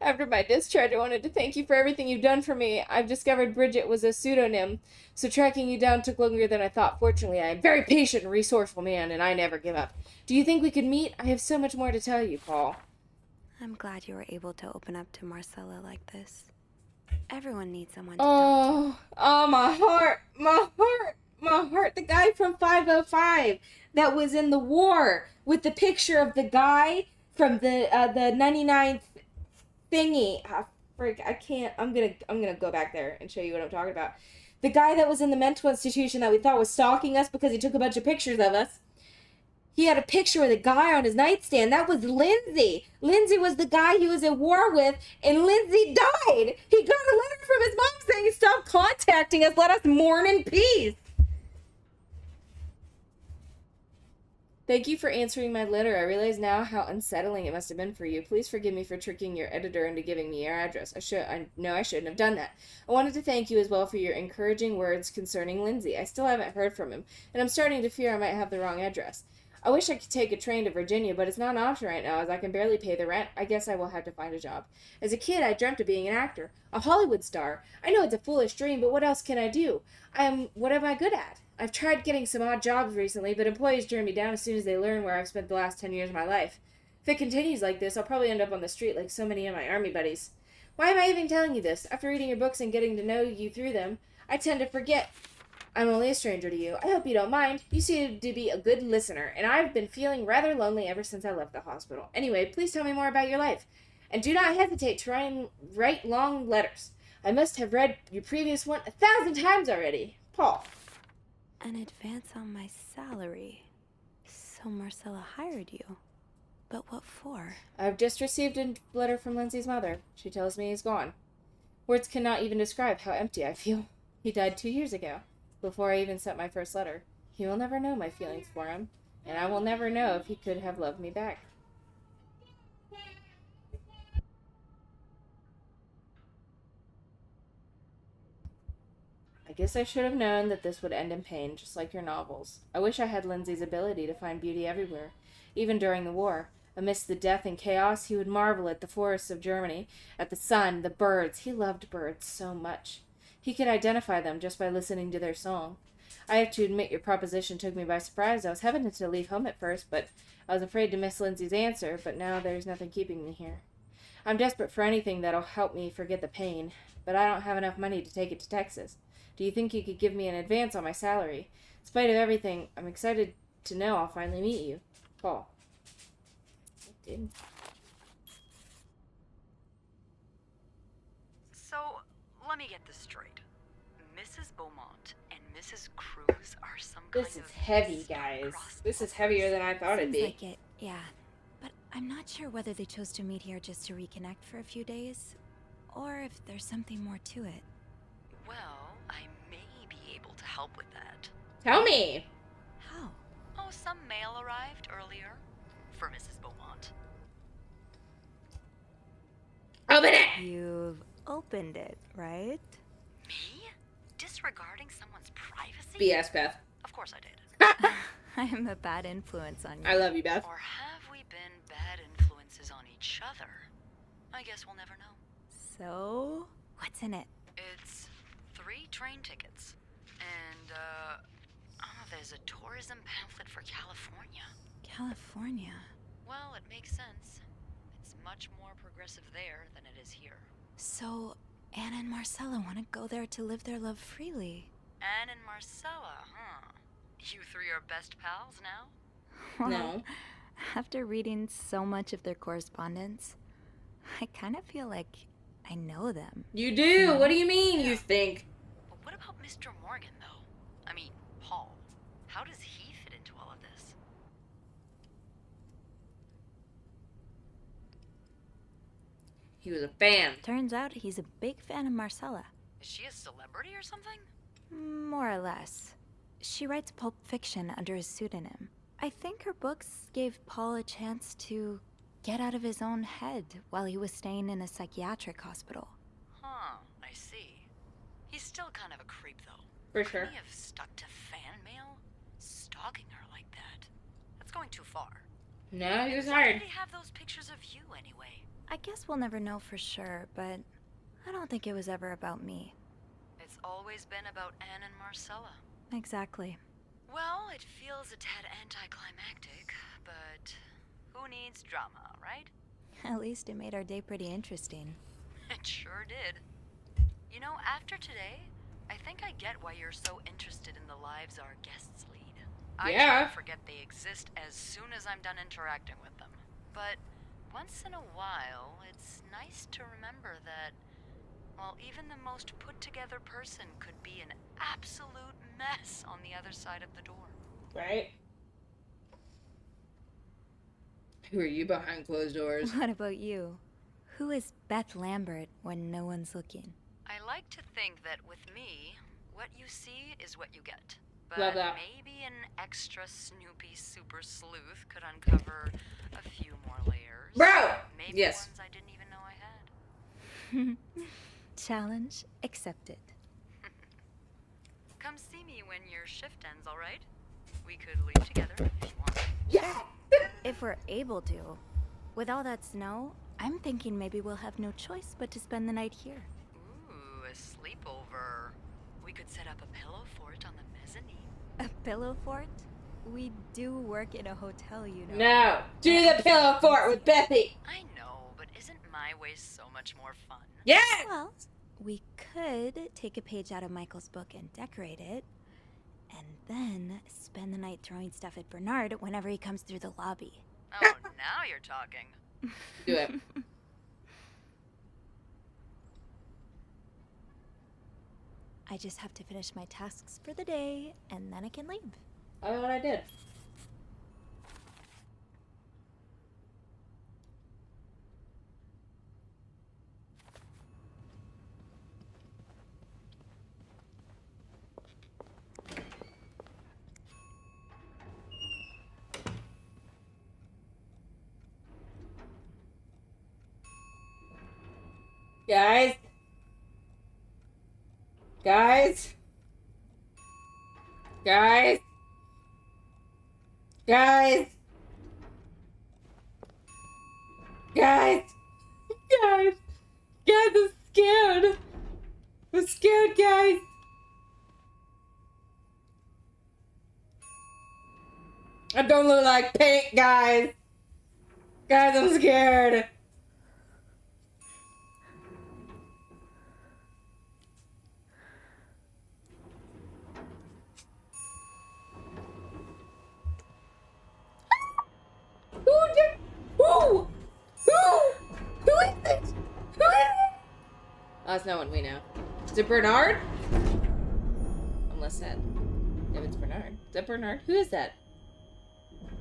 After my discharge, I wanted to thank you for everything you've done for me. I've discovered Bridget was a pseudonym, so tracking you down took longer than I thought. Fortunately, I am a very patient and resourceful man, and I never give up. Do you think we could meet? I have so much more to tell you, Paul. I'm glad you were able to open up to Marcella like this. Everyone needs someone to talk to. Oh, my heart. The guy from 505 that was in the war with the picture of the guy from the 99th thingy. I can't. I'm gonna go back there and show you what I'm talking about. The guy that was in the mental institution that we thought was stalking us because he took a bunch of pictures of us. He had a picture with a guy on his nightstand. That was Lindsay. Lindsay was the guy he was at war with, and Lindsay died. He got a letter from his mom saying, "Stop contacting us. Let us mourn in peace." Thank you for answering my letter. I realize now how unsettling it must have been for you. Please forgive me for tricking your editor into giving me your address. I know I shouldn't have done that. I wanted to thank you as well for your encouraging words concerning Lindsay. I still haven't heard from him, and I'm starting to fear I might have the wrong address. I wish I could take a train to Virginia, but it's not an option right now as I can barely pay the rent. I guess I will have to find a job. As a kid, I dreamt of being an actor, a Hollywood star. I know it's a foolish dream, but what else can I do? What am I good at? I've tried getting some odd jobs recently, but employees turn me down as soon as they learn where I've spent the last 10 years of my life. If it continues like this, I'll probably end up on the street like so many of my army buddies. Why am I even telling you this? After reading your books and getting to know you through them, I tend to forget I'm only a stranger to you. I hope you don't mind. You seem to be a good listener, and I've been feeling rather lonely ever since I left the hospital. Anyway, please tell me more about your life. And do not hesitate to write long letters. I must have read your previous one 1,000 times already. Paul. An advance on my salary. So Marcella hired you. But what for? I've just received a letter from Lindsay's mother. She tells me he's gone. Words cannot even describe how empty I feel. He died 2 years ago, before I even sent my first letter. He will never know my feelings for him, and I will never know if he could have loved me back. I guess I should have known that this would end in pain, just like your novels. I wish I had Lindsay's ability to find beauty everywhere, even during the war. Amidst the death and chaos, he would marvel at the forests of Germany, at the sun, the birds. He loved birds so much. He could identify them just by listening to their song. I have to admit your proposition took me by surprise. I was hesitant to leave home at first, but I was afraid to miss Lindsay's answer, but now there's nothing keeping me here. I'm desperate for anything that'll help me forget the pain, but I don't have enough money to take it to Texas. Do you think you could give me an advance on my salary? In spite of everything, I'm excited to know I'll finally meet you. Paul. I did. So, let me get this straight. Mrs. Beaumont and Mrs. Cruz are some kind of... This is heavy, guys. This is heavier than I thought it'd be. Seems like it, yeah. But I'm not sure whether they chose to meet here just to reconnect for a few days, or if there's something more to it. Well, I may be able to help with that. Tell me! How? Oh, some mail arrived earlier for Mrs. Beaumont. Open it! You've opened it, right? Me? Disregarding someone's privacy? BS, Beth. Of course I did. I'm a bad influence on you. I love you, Beth. Or have we been bad influences on each other? I guess we'll never know. So, what's in it? It's 3 train tickets. And, there's a tourism pamphlet for California. California? Well, it makes sense. It's much more progressive there than it is here. So, Anna and Marcella want to go there to live their love freely. Anne and Marcella, huh? You 3 are best pals now? Well, No. After reading so much of their correspondence, I kind of feel like I know them. You do? No. What do you mean, you think? But what about Mr. Morgan, though? I mean, Paul. How does he fit into all of this? He was a fan. Turns out he's a big fan of Marcella. Is she a celebrity or something? More or less. She writes pulp fiction under a pseudonym. I think her books gave Paul a chance to get out of his own head while he was staying in a psychiatric hospital. Huh, I see. He's still kind of a creep, though. For sure. Couldn't he have stuck to fan mail? Stalking her like that. That's going too far. No, he was Why hired. did he have those pictures of you, anyway? I guess we'll never know for sure, but I don't think it was ever about me. It's always been about Anne and Marcella. Exactly. Well, it feels a tad anticlimactic, but who needs drama, right? At least it made our day pretty interesting. It sure did. You know, after today, I think I get why you're so interested in the lives our guests lead. I try to forget they exist as soon as I'm done interacting with them. But once in a while, it's nice to remember that, well, even the most put-together person could be an absolute mess on the other side of the door. Right? Who are you behind closed doors? What about you? Who is Beth Lambert when no one's looking? I like to think that with me, what you see is what you get. But Love that. maybe an extra Snoopy super sleuth could uncover a few more layers. Bro! Maybe Yes. ones I didn't even know I had. Challenge accepted. Come see me when your shift ends, all right? We could leave together if you want. Yeah! If we're able to. With all that snow, I'm thinking maybe we'll have no choice but to spend the night here. Ooh, a sleepover. We could set up a pillow fort on the mezzanine. A pillow fort? We do work in a hotel, you know. No! Do the pillow fort with Bethy! I know, but isn't my way so much more fun? Yeah! Well, we could take a page out of Michael's book and decorate it, and then spend the night throwing stuff at Bernard whenever he comes through the lobby. Oh, now you're talking. Do it. I just have to finish my tasks for the day, and then I can leave. I know what I did. Guys? Guys? Guys? Guys? Guys? Guys? Guys, I'm scared. I'm scared, guys. I don't look like paint, guys. Guys, I'm scared. Who is it? Who is it? That's not one we know. Is it Bernard? Unless that... If it's Bernard. Is that Bernard? Who is that?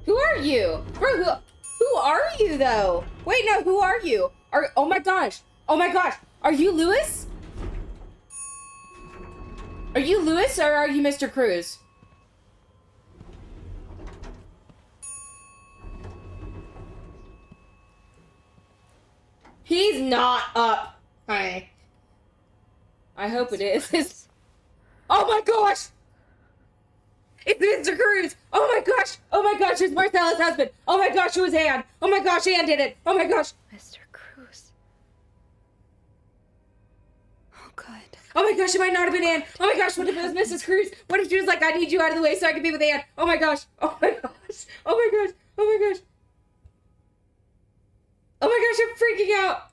Who are you? Bro, who are you, though? Wait, no, who are you? Oh my gosh. Oh my gosh. Are you Lewis? Are you Lewis or are you Mr. Cruz? He's not up, honey. I hope it is. Oh my gosh! It's Mr. Cruz! Oh my gosh! Oh my gosh, it's Marcella's husband! Oh my gosh, it was Anne! Oh my gosh, Anne did it! Oh my gosh! Mr. Cruz. Oh god. Oh my gosh, it might not have been Anne! Oh my gosh, what if it was Mrs. Cruz? What if she was like, I need you out of the way so I can be with Anne? Oh my gosh! Oh my gosh! Oh my gosh! Oh my gosh! Oh my gosh, I'm freaking out!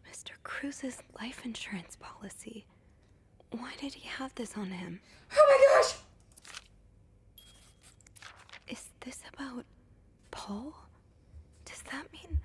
Mr. Cruz's life insurance policy. Why did he have this on him? Oh my gosh! Is this about Paul? Does that mean...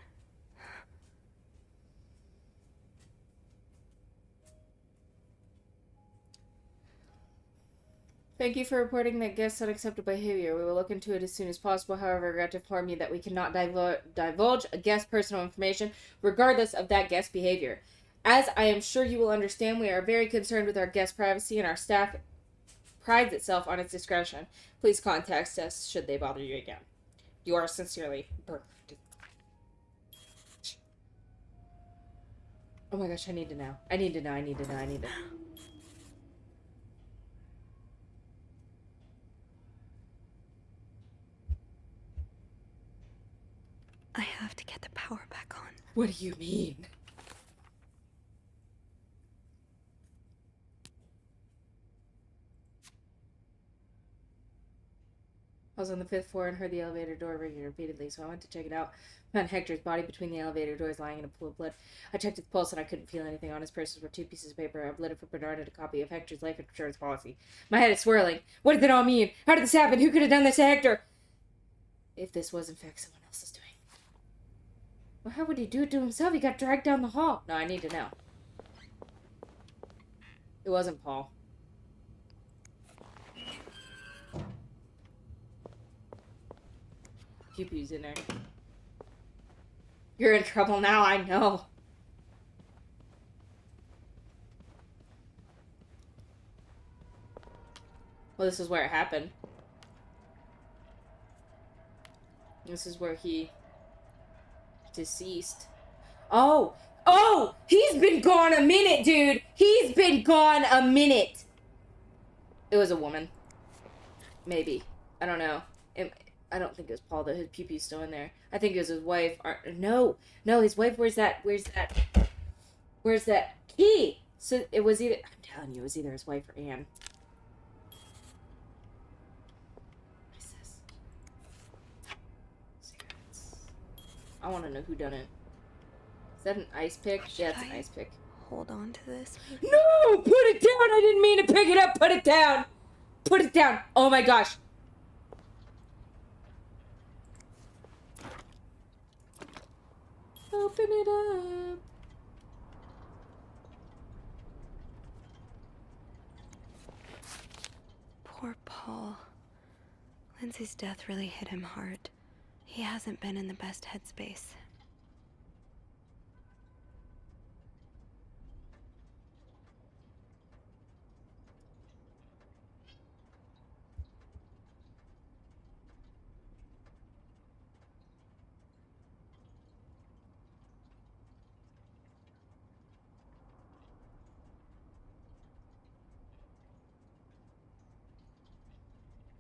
Thank you for reporting that guest's unacceptable behavior. We will look into it as soon as possible. However, I regret to inform you that we cannot divulge a guest's personal information, regardless of that guest's behavior. As I am sure you will understand, we are very concerned with our guest privacy, and our staff prides itself on its discretion. Please contact us should they bother you again. Yours sincerely, Bernard. Oh my gosh, I need to know. I need to know. I have to get the power back on. What do you mean? I was on the 5th floor and heard the elevator door ringing repeatedly, so I went to check it out. I found Hector's body between the elevator doors lying in a pool of blood. I checked his pulse and I couldn't feel anything. On his purses were 2 pieces of paper. I've lettered for Bernard and a copy of Hector's life insurance policy. My head is swirling. What did it all mean? How did this happen? Who could have done this to Hector? If this was in fact someone else's doing. Well, how would he do it to himself? He got dragged down the hall. No, I need to know. It wasn't Paul. Pew-pew's in there. You're in trouble now, I know. Well, this is where it happened. This is where he deceased. Oh! Oh! He's been gone a minute, dude! He's been gone a minute! It was a woman. Maybe. I don't know. I don't think it was Paul, though. His pew-pew's still in there. I think it was his wife. No, his wife. Where's that key? So it was either. I'm telling you, it was either his wife or Anne. What is this? Cigarettes. I want to know who done it. Is that an ice pick? Yeah, it's an ice pick. Hold on to this, maybe? No! Put it down! I didn't mean to pick it up! Put it down! Put it down! Oh my gosh! Open it up. Poor Paul. Lindsay's death really hit him hard. He hasn't been in the best headspace.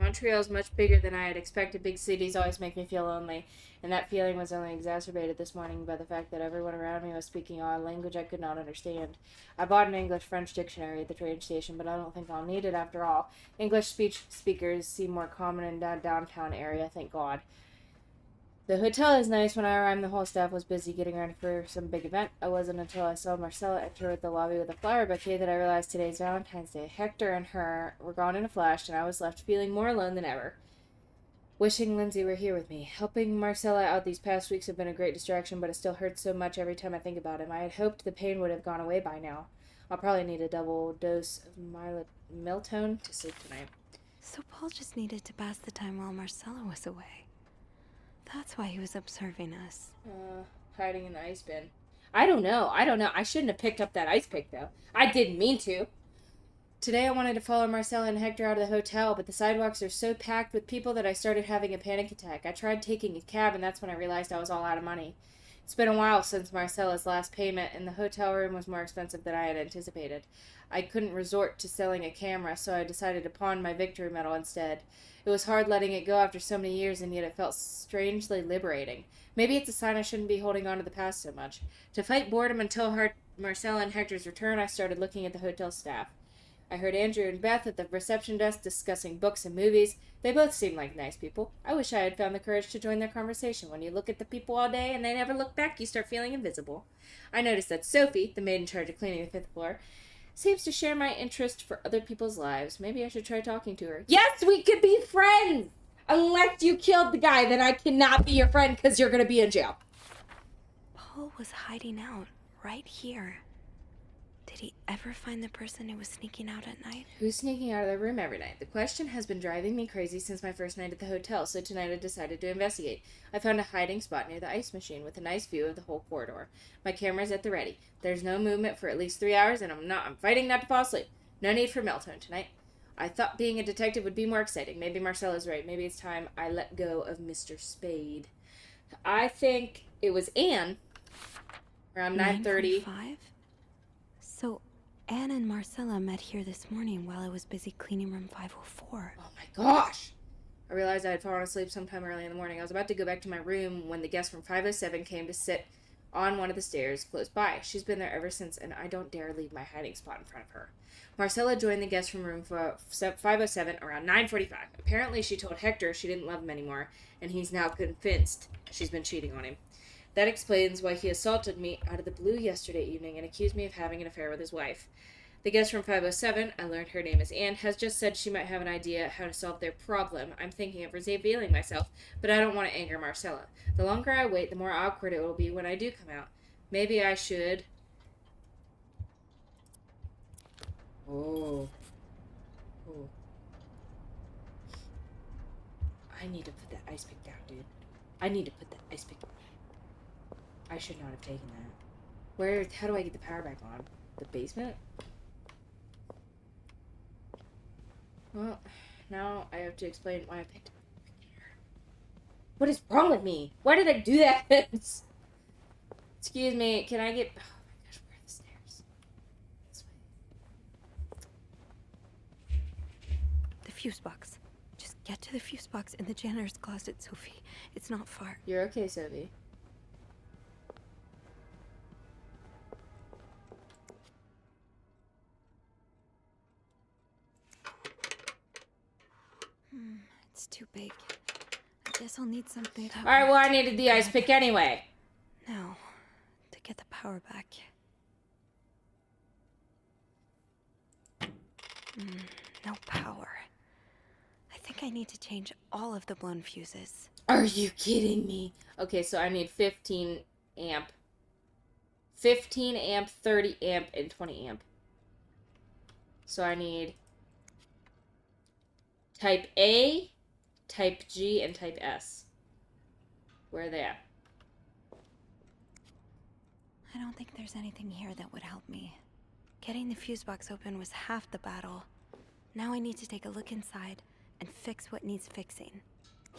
Montreal's much bigger than I had expected. Big cities always make me feel lonely, and that feeling was only exacerbated this morning by the fact that everyone around me was speaking a language I could not understand. I bought an English-French dictionary at the train station, but I don't think I'll need it after all. English speakers seem more common in that downtown area, thank God. The hotel is nice. When I arrived, the whole staff was busy getting ready for some big event. It wasn't until I saw Marcella enter the lobby with a flower bouquet that I realized today's Valentine's Day. Hector and her were gone in a flash, and I was left feeling more alone than ever. Wishing Lindsay were here with me. Helping Marcella out these past weeks have been a great distraction, but it still hurts so much every time I think about him. I had hoped the pain would have gone away by now. I'll probably need a double dose of Miltone to sleep tonight. So Paul just needed to pass the time while Marcella was away. That's why he was observing us. Hiding in the ice bin. I don't know. I shouldn't have picked up that ice pick, though. I didn't mean to. Today I wanted to follow Marcella and Hector out of the hotel, but the sidewalks are so packed with people that I started having a panic attack. I tried taking a cab, and that's when I realized I was all out of money. It's been a while since Marcella's last payment, and the hotel room was more expensive than I had anticipated. I couldn't resort to selling a camera, so I decided to pawn my victory medal instead. It was hard letting it go after so many years, and yet it felt strangely liberating. Maybe it's a sign I shouldn't be holding on to the past so much. To fight boredom until Marcella and Hector's return, I started looking at the hotel staff. I heard Andrew and Beth at the reception desk discussing books and movies. They both seemed like nice people. I wish I had found the courage to join their conversation. When you look at the people all day and they never look back, you start feeling invisible. I noticed that Sophie, the maid in charge of cleaning the 5th floor, seems to share my interest for other people's lives. Maybe I should try talking to her. Yes, we could be friends! Unless you killed the guy, then I cannot be your friend because you're going to be in jail. Paul was hiding out right here. Did he ever find the person who was sneaking out at night? Who's sneaking out of their room every night? The question has been driving me crazy since my first night at the hotel, so tonight I decided to investigate. I found a hiding spot near the ice machine with a nice view of the whole corridor. My camera's at the ready. There's no movement for at least 3 hours, and I'm fighting not to fall asleep. No need for Miltone tonight. I thought being a detective would be more exciting. Maybe Marcella's right. Maybe it's time I let go of Mr. Spade. I think it was Anne, around 9:30. 9:45? So, Anne and Marcella met here this morning while I was busy cleaning room 504. Oh my gosh! I realized I had fallen asleep sometime early in the morning. I was about to go back to my room when the guest from 507 came to sit on one of the stairs close by. She's been there ever since, and I don't dare leave my hiding spot in front of her. Marcella joined the guest from room 507 around 9:45. Apparently, she told Hector she didn't love him anymore, and he's now convinced she's been cheating on him. That explains why he assaulted me out of the blue yesterday evening and accused me of having an affair with his wife. The guest from 507, I learned her name is Anne, has just said she might have an idea how to solve their problem. I'm thinking of revealing myself, but I don't want to anger Marcella. The longer I wait, the more awkward it will be when I do come out. Maybe I should... Oh. I need to put that ice pick down, dude. I need to put that ice pick down. I should not have taken that. How do I get the power back on? The basement? Well, now I have to explain why I picked it. What is wrong with me? Why did I do that? Excuse me, can I get... Oh my gosh, where are the stairs? This way. The fuse box. Just get to the fuse box in the janitor's closet, Sophie. It's not far. You're okay, Sophie. It's too big. I guess I'll need something that... Alright, well, I needed the ice pick anyway. Now, to get the power back. No power. I think I need to change all of the blown fuses. Are you kidding me? Okay, so I need 15 amp. 15 amp, 30 amp, and 20 amp. So I need type A, type G, and type S. Where are they at? I don't think there's anything here that would help me. Getting the fuse box open was half the battle. Now I need to take a look inside and fix what needs fixing.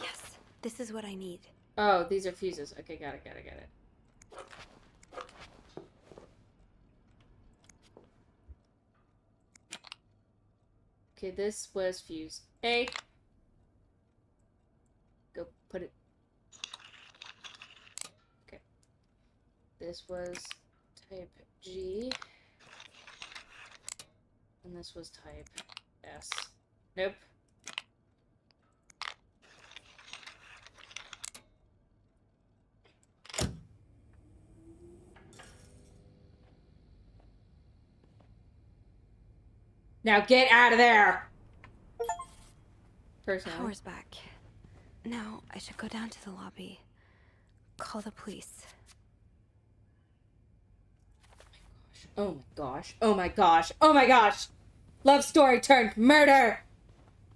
Yes, this is what I need. Oh, these are fuses. Okay, got it. Okay, this was fuse A. Go put it. Okay. This was type G. And this was type S. Nope. Now get out of there! Personally. Power's back. Now I should go down to the lobby. Call the police. Oh my gosh. Oh my gosh. Oh my gosh. Love story turned murder.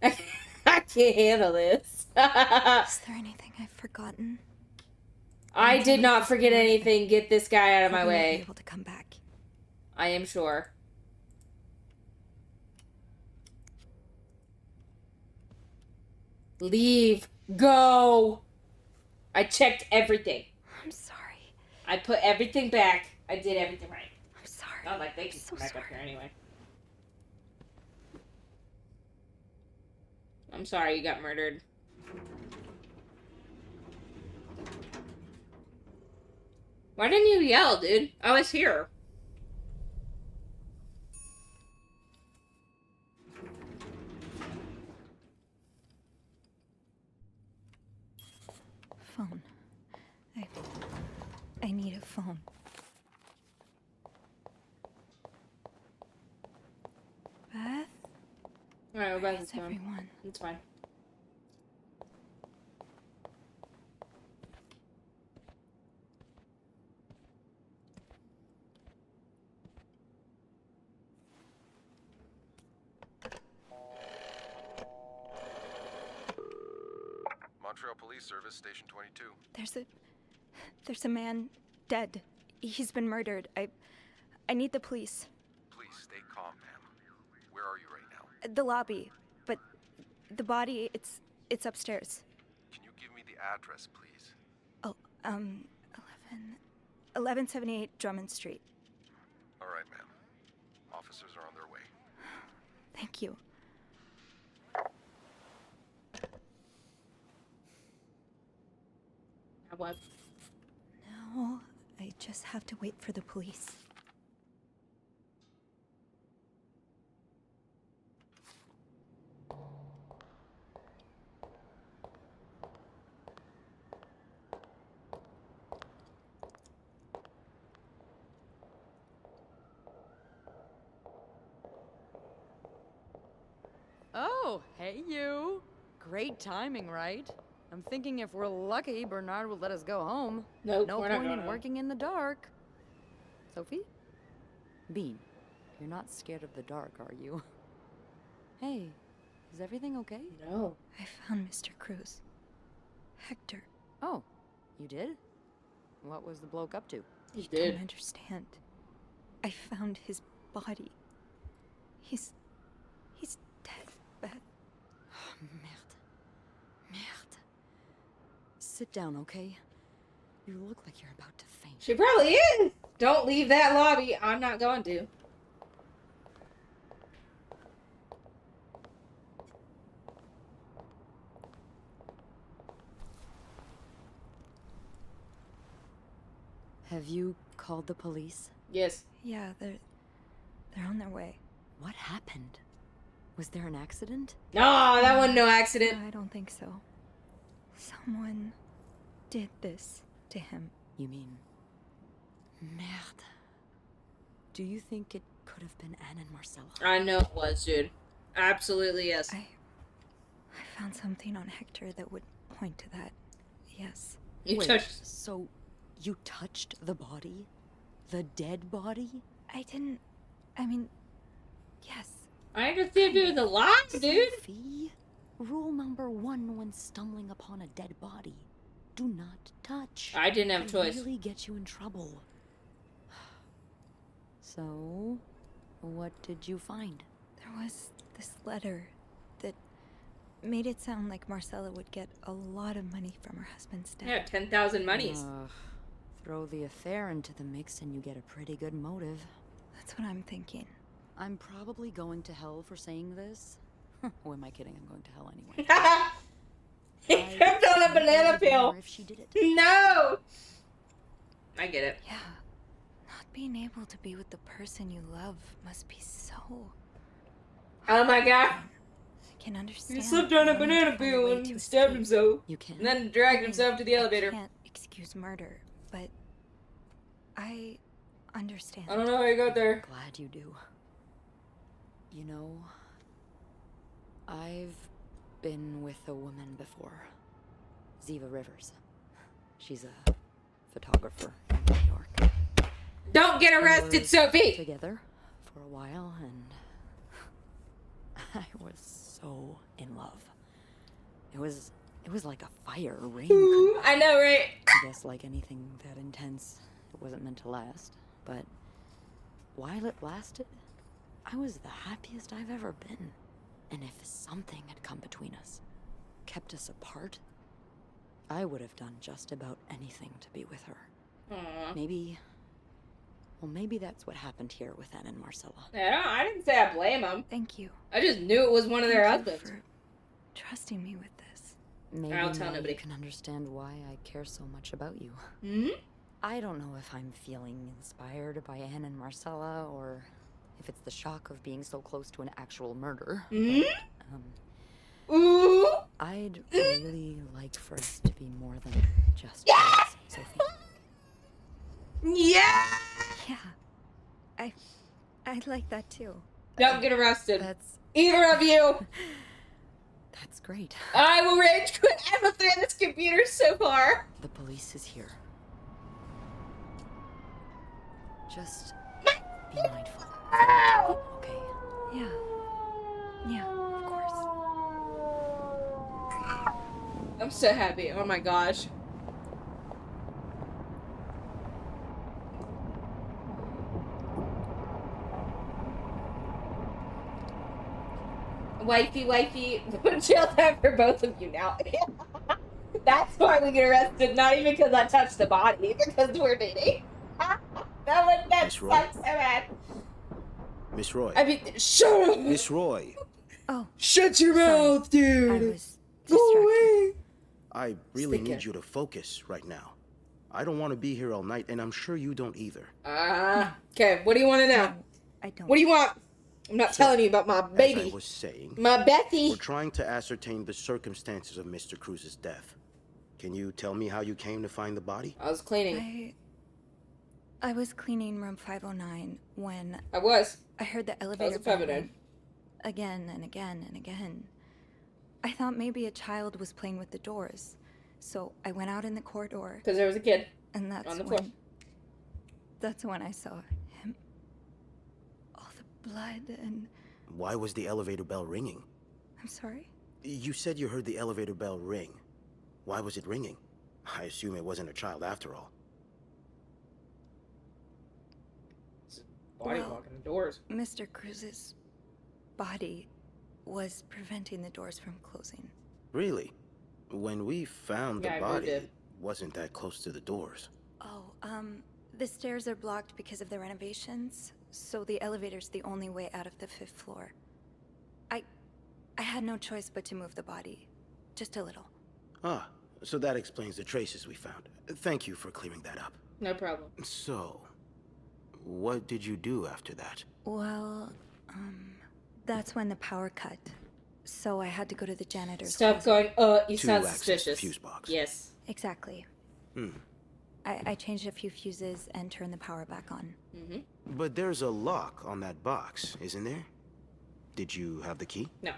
I can't handle this. Is there anything I've forgotten? I did not forget anything. Get this guy out of my way. Be able to come back. I am sure. Leave. Go. I checked everything. I'm sorry. I put everything back. I did everything right. I'm sorry. Not like they can come back up here anyway. I'm sorry you got murdered. Why didn't you yell, dude? I was here. Phone. I need a phone. Beth? Alright, well, Beth is Where's gone. everyone? It's fine. Montreal Police Service, Station 22. There's a man dead. He's been murdered. I need the police. Please stay calm, ma'am. Where are you right now? The lobby, but the body, it's upstairs. Can you give me the address, please? Oh, 1178 Drummond Street. All right, ma'am. Officers are on their way. Thank you. What? Now I just have to wait for the police. Oh, hey you. Great timing, right? I'm thinking if we're lucky, Bernard will let us go home. Nope, no we're not point going in home. working in the dark. Sophie? Bean, you're not scared of the dark, are you? Hey, is everything okay? No. I found Mr. Cruz. Hector. Oh, you did? What was the bloke up to? You don't understand. I found his body. He's dead, Beth. Merde. Merde. Sit down, okay? You look like you're about to faint. She probably is. Don't leave that lobby. I'm not going to. Have you called the police? Yes. Yeah, they're on their way. What happened? Was there an accident? No, that wasn't no accident. No, I don't think so. Someone did this to him. You mean... Merde. Do you think it could have been Anne and Marcella? I know it was, dude. Absolutely, yes. I found something on Hector that would point to that. Yes. You Wait, touched... So, you touched the body? The dead body? I didn't... I mean... Yes. I understand if it was alive, dude. Sophie, rule number 1 when stumbling upon a dead body. Do not touch. I didn't have a choice. It really gets you in trouble. So, what did you find? There was this letter that made it sound like Marcella would get a lot of money from her husband's death. Yeah, 10,000 monies. Throw the affair into the mix and you get a pretty good motive. That's what I'm thinking. I'm probably going to hell for saying this. Who am I kidding? I'm going to hell anyway. He kept on a banana peel. If she did it. No! I get it. Yeah. Not being able to be with the person you love must be so... Oh my god. I can understand. He slipped on a banana peel and stabbed himself. You can. And then dragged himself to the elevator. I can't excuse murder, but I understand. I don't know how you got there. Glad you do. You know, I've been with a woman before. Ziva Rivers. She's a photographer in New York. Don't get arrested, Sophie! Together for a while, and I was so in love. It was like a fire rain. Ooh, I know, right? I guess like anything that intense, it wasn't meant to last. But while it lasted, I was the happiest I've ever been. And if something had come between us, kept us apart, I would have done just about anything to be with her. Aww. Maybe that's what happened here with Anne and Marcella. I didn't say I blame them. Thank you. I just knew it was one of their husbands. For trusting me with this. Maybe I'll tell now nobody. you can understand why I care so much about you. Hmm? I don't know if I'm feeling inspired by Anne and Marcella, or if it's the shock of being so close to an actual murder. Hmm? But, Ooh! I'd really like for us to be more than just Yes! friends, Sophie. Yeah! Yeah. I like that too. Don't get arrested. That's Either of you. That's great. I will rage quit everything on this computer so far. The police is here. Just be mindful. Okay. Yeah. Yeah, of course. I'm so happy. Oh my gosh. Wifey, jail time for both of you now. That's why we get arrested, not even because I touched the body, because we're dating. that Miss Roy? sucks so bad. Miss Roy. I mean, shut up! Miss Roy. Oh. Shut your sorry. mouth, dude! I was Go distracted. away! I really Stick it. need you to focus right now. I don't want to be here all night, and I'm sure you don't either. Okay, what do you want to know? I don't. What do you want? I'm not telling you about my baby. As I was saying, my Bethy. We're trying to ascertain the circumstances of Mr. Cruz's death. Can you tell me how you came to find the body? I was cleaning. I was cleaning room 509 when I heard the elevator bell ring again and again and again. I thought maybe a child was playing with the doors, so I went out in the corridor. Because there was a kid and that's on the floor. That's when I saw him. All the blood and... Why was the elevator bell ringing? I'm sorry? You said you heard the elevator bell ring. Why was it ringing? I assume it wasn't a child after all. Body blocking the doors. Mr. Cruz's body was preventing the doors from closing. Really? When we found the body, it wasn't that close to the doors. Oh, the stairs are blocked because of the renovations, so the elevator's the only way out of the 5th floor. I had no choice but to move the body. Just a little. Ah, so that explains the traces we found. Thank you for clearing that up. No problem. So, what did you do after that? Well, that's when the power cut. So I had to go to the janitor's Stop closet. going, you To sound access suspicious. the fuse box. Yes. Exactly. Hmm. I changed a few fuses and turned the power back on. Mm-hmm. But there's a lock on that box, isn't there? Did you have the key? No.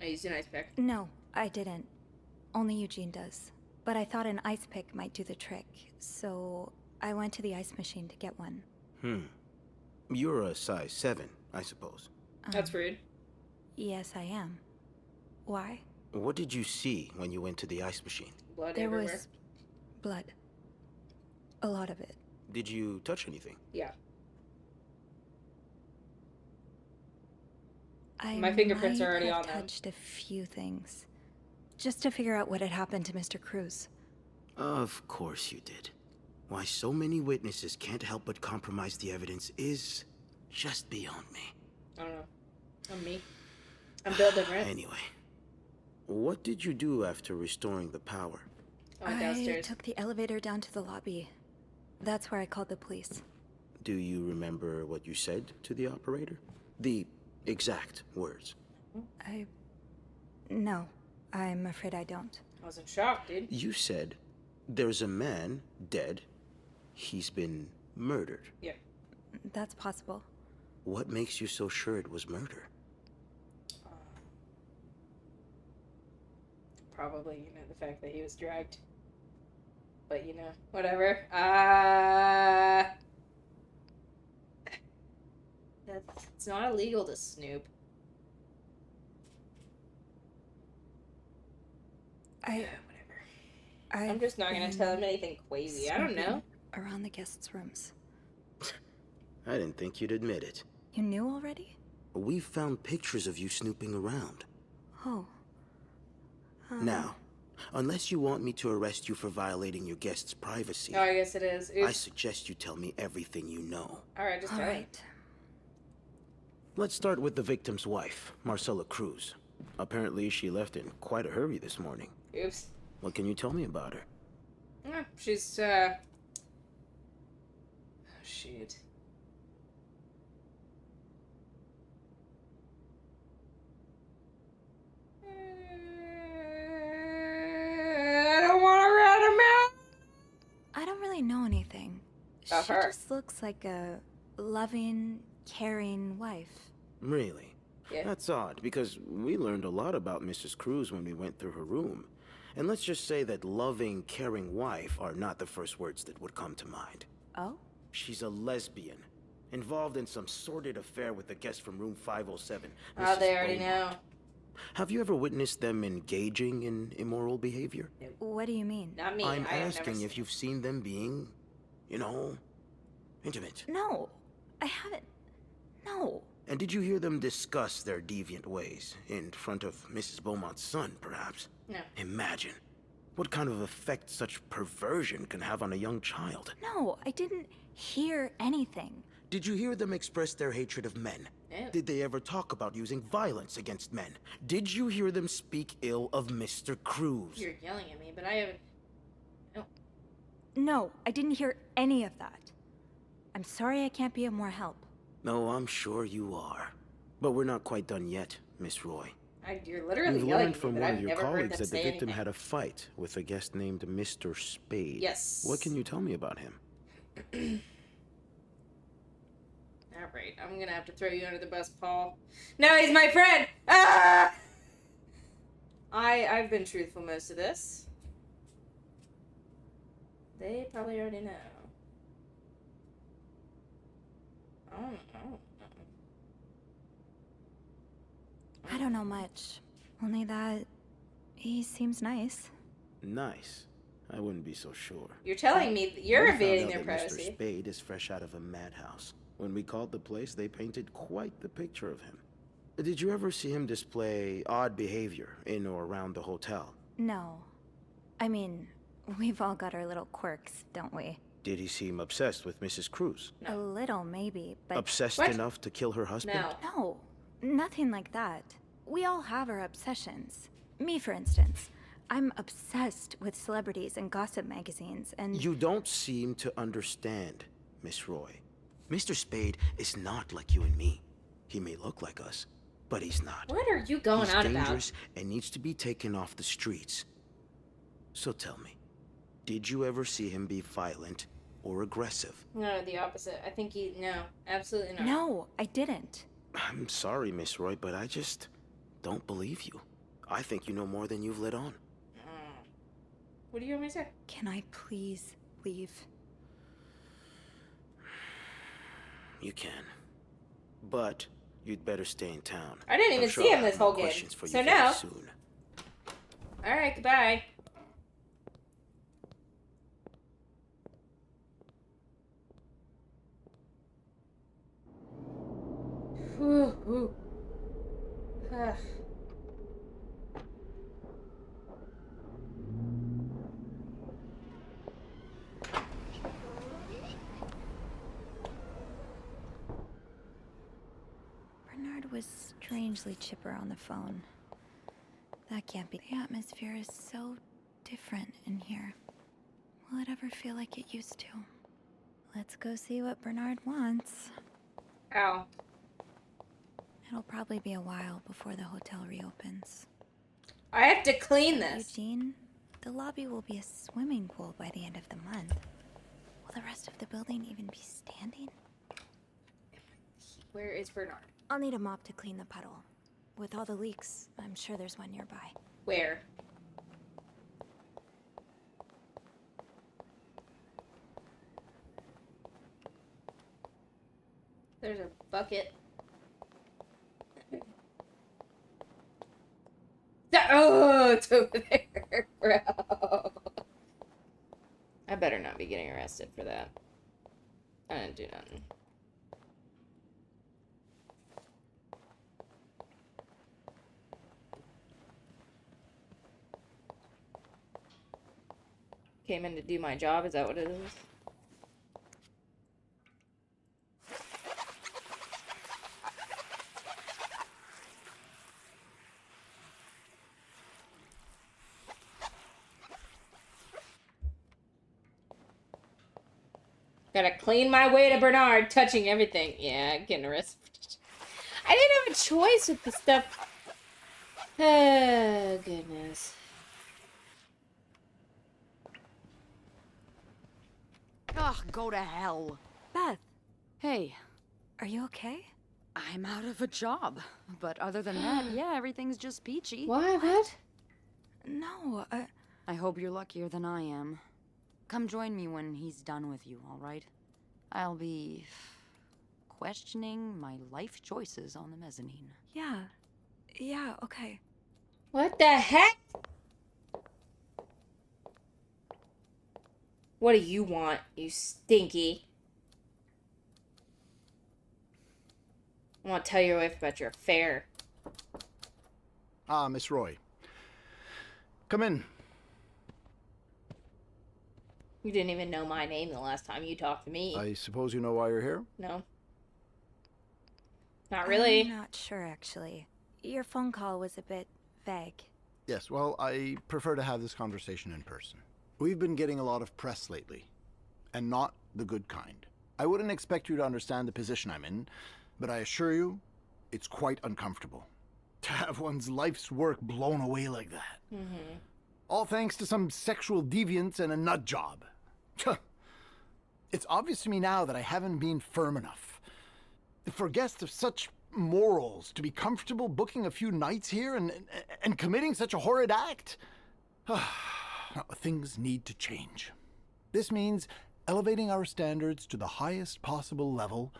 I used an ice pick. No, I didn't. Only Eugene does. But I thought an ice pick might do the trick, so I went to the ice machine to get one. You're a size 7, I suppose. That's rude. Yes, I am. Why? What did you see when you went to the ice machine? Blood There everywhere. was blood. A lot of it. Did you touch anything? Yeah. My fingerprints are might already have on them. touched a few things. Just to figure out what had happened to Mr. Cruz. Of course you did. Why so many witnesses can't help but compromise the evidence is just beyond me. I don't know. I'm me. I'm built different. Anyway, what did you do after restoring the power? I went downstairs. I took the elevator down to the lobby. That's where I called the police. Do you remember what you said to the operator? The exact words. No, I'm afraid I don't. I was in shock, dude. You said, there's a man dead. He's been murdered. Yeah. That's possible. What makes you so sure it was murder? Probably, the fact that he was dragged. But, whatever. It's not illegal to snoop. I'm just not gonna tell him anything crazy. I don't know. Around the guests' rooms. I didn't think you'd admit it. You knew already? We found pictures of you snooping around. Oh. Now, unless you want me to arrest you for violating your guest's privacy, Oh, I guess it is. I suggest you tell me everything you know. Alright, just tell me. Let's start with the victim's wife, Marcela Cruz. Apparently, she left in quite a hurry this morning. Oops. What can you tell me about her? She's, oh, shit. I don't want to rat him out. I don't really know anything. She just looks like a loving, caring wife. Really? Yeah. That's odd, because we learned a lot about Mrs. Cruz when we went through her room. And let's just say that loving, caring wife are not the first words that would come to mind. Oh? She's a lesbian, involved in some sordid affair with the guest from room 507. Oh, they Mrs. already know. Have you ever witnessed them engaging in immoral behavior? What do you mean? Not me. I'm I have asking never if you've seen them being, intimate. No, I haven't. No. And did you hear them discuss their deviant ways in front of Mrs. Beaumont's son, perhaps? No. Imagine what kind of effect such perversion can have on a young child. No, I didn't hear anything. Did you hear them express their hatred of men? No. Did they ever talk about using violence against men? Did you hear them speak ill of Mr. Cruz? You're yelling at me, but I haven't. No. No, I didn't hear any of that. I'm sorry I can't be of more help. No, I'm sure you are. But we're not quite done yet, Miss Roy. You're literally You've yelling learned at me, from but one I've of your never heard colleagues them that the say victim anything. had a fight with a guest named Mr. Spade. Yes. What can you tell me about him? Alright, I'm gonna have to throw you under the bus, Paul. No, he's my friend! Ah! I've been truthful most of this. They probably already know. I don't know much. Only that he seems nice. Nice. I wouldn't be so sure. You're telling me that you're We invading found their out that Mr. privacy. Spade is fresh out of a madhouse. When we called the place, they painted quite the picture of him. Did you ever see him display odd behavior in or around the hotel? No. I mean, we've all got our little quirks, don't we? Did he seem obsessed with Mrs. Cruz? A little, maybe, but... Obsessed enough to kill her husband? No, nothing like that. We all have our obsessions. Me, for instance. I'm obsessed with celebrities and gossip magazines, and... You don't seem to understand, Miss Roy. Mr. Spade is not like you and me. He may look like us, but he's not. What are you going he's on about? dangerous and needs to be taken off the streets. So tell me, did you ever see him be violent or aggressive? No, the opposite. I think no, absolutely not. No, I didn't. I'm sorry, Miss Roy, but I just don't believe you. I think you know more than you've let on. What do you want me to say? Can I please leave? You can. But you'd better stay in town. I didn't even I'm sure see I'll him have this more whole game. questions for you So very no. soon. Alright, goodbye. Whew. Ugh. Bernard was strangely chipper on the phone. That can't be. The atmosphere is so different in here. Will it ever feel like it used to? Let's go see what Bernard wants. Ow. It'll probably be a while before the hotel reopens. I have to clean this. Eugene, the lobby will be a swimming pool by the end of the month. Will the rest of the building even be standing? Where is Bernard? I'll need a mop to clean the puddle. With all the leaks, I'm sure there's one nearby. Where? There's a bucket. Oh, it's over there, bro. I better not be getting arrested for that. I didn't do nothing. Came in to do my job, is that what it is? Gotta clean my way to Bernard, touching everything. Yeah, getting arrested. I didn't have a choice with the stuff. Oh, goodness. Ugh, go to hell. Beth. Hey. Are you okay? I'm out of a job. But other than that, yeah, everything's just peachy. What? No, I hope you're luckier than I am. Come join me when he's done with you, all right? I'll be questioning my life choices on the mezzanine. Yeah, okay. What the heck? What do you want, you stinky? I want to tell your wife about your affair. Ah, Miss Roy. Come in. You didn't even know my name the last time you talked to me. I suppose you know why you're here? No. Not really. I'm not sure, actually. Your phone call was a bit vague. Yes, well, I prefer to have this conversation in person. We've been getting a lot of press lately, and not the good kind. I wouldn't expect you to understand the position I'm in, but I assure you, it's quite uncomfortable. To have one's life's work blown away like that. Mm-hmm. All thanks to some sexual deviance and a nut job. It's obvious to me now that I haven't been firm enough. For guests of such morals to be comfortable booking a few nights here and committing such a horrid act. Things need to change. This means elevating our standards to the highest possible level,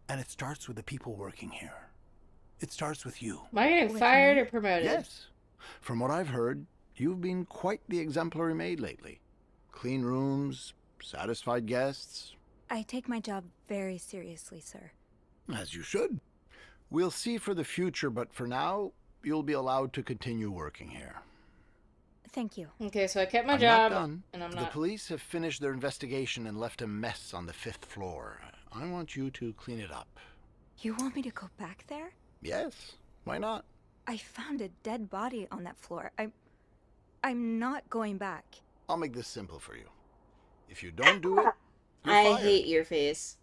and it starts with the people working here. It starts with you. Am I getting fired or promoted? Yes. From what I've heard, you've been quite the exemplary maid lately. Clean rooms, satisfied guests. I take my job very seriously, sir. As you should. We'll see for the future, but for now, you'll be allowed to continue working here. Thank you. Okay, so I kept my I'm job, not done. and I'm The not... police have finished their investigation and left a mess on the 5th floor. I want you to clean it up. You want me to go back there? Yes, why not? I found a dead body on that floor. I'm not going back. I'll make this simple for you. If you don't do it, you're I fired. hate your face.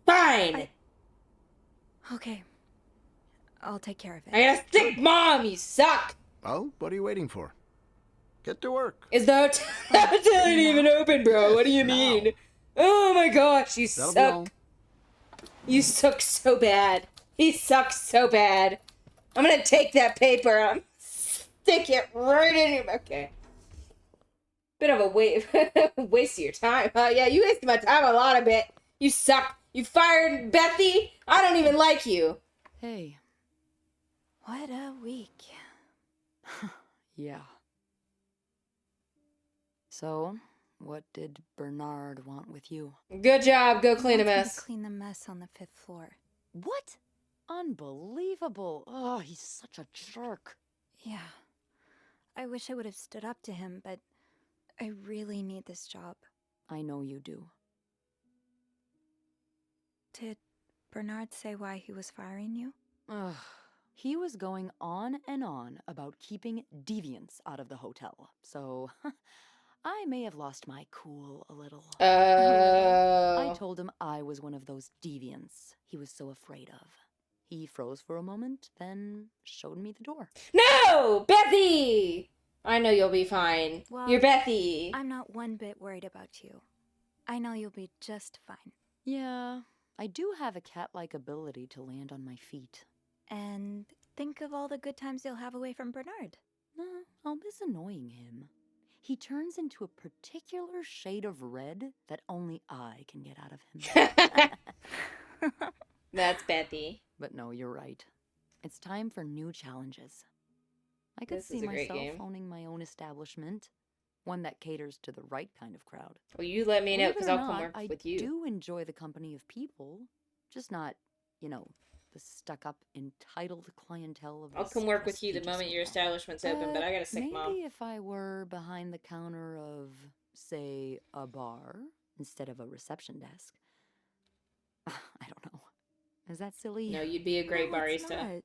Fine! Okay. I'll take care of it. I got a sick mom, you suck! Well, what are you waiting for? Get to work. Is the hotel ain't even open, bro? What do you mean? Oh my gosh, you That'll be suck. all. You suck so bad. He sucks so bad. I'm gonna take that paper and stick it right in your... Okay. Bit of a waste of your time. Yeah, you wasted my time a lot of it. You suck. You fired Bethy? I don't even like you. Hey. What a week. Yeah. So, what did Bernard want with you? Good job. Go clean a He wants me mess. to clean the mess on the 5th floor. What? Unbelievable. Oh, he's such a jerk. Yeah. I wish I would have stood up to him, but I really need this job. I know you do. Did Bernard say why he was firing you? Ugh. He was going on and on about keeping deviants out of the hotel, so I may have lost my cool a little. I told him I was one of those deviants he was so afraid of. He froze for a moment, then showed me the door. No! Bethy! I know you'll be fine. Well, You're Bethy. I'm not one bit worried about you. I know you'll be just fine. Yeah, I do have a cat-like ability to land on my feet. And think of all the good times you'll have away from Bernard. I'll miss annoying him. He turns into a particular shade of red that only I can get out of him. That's Bethy. But no, you're right. It's time for new challenges. I could This see is a great myself game. owning my own establishment. One that caters to the right kind of crowd. Well, you let me know, Believe it because or I'll come not, work I with you. do enjoy the company of people. Just not, the stuck-up, entitled clientele of I'll this come work with you the prestigious moment your hotel. establishment's open, but I got a sick Maybe mom. if I were behind the counter of, say, a bar instead of a reception desk. I don't know. Is that silly? No, you'd be a great No, it's barista. not.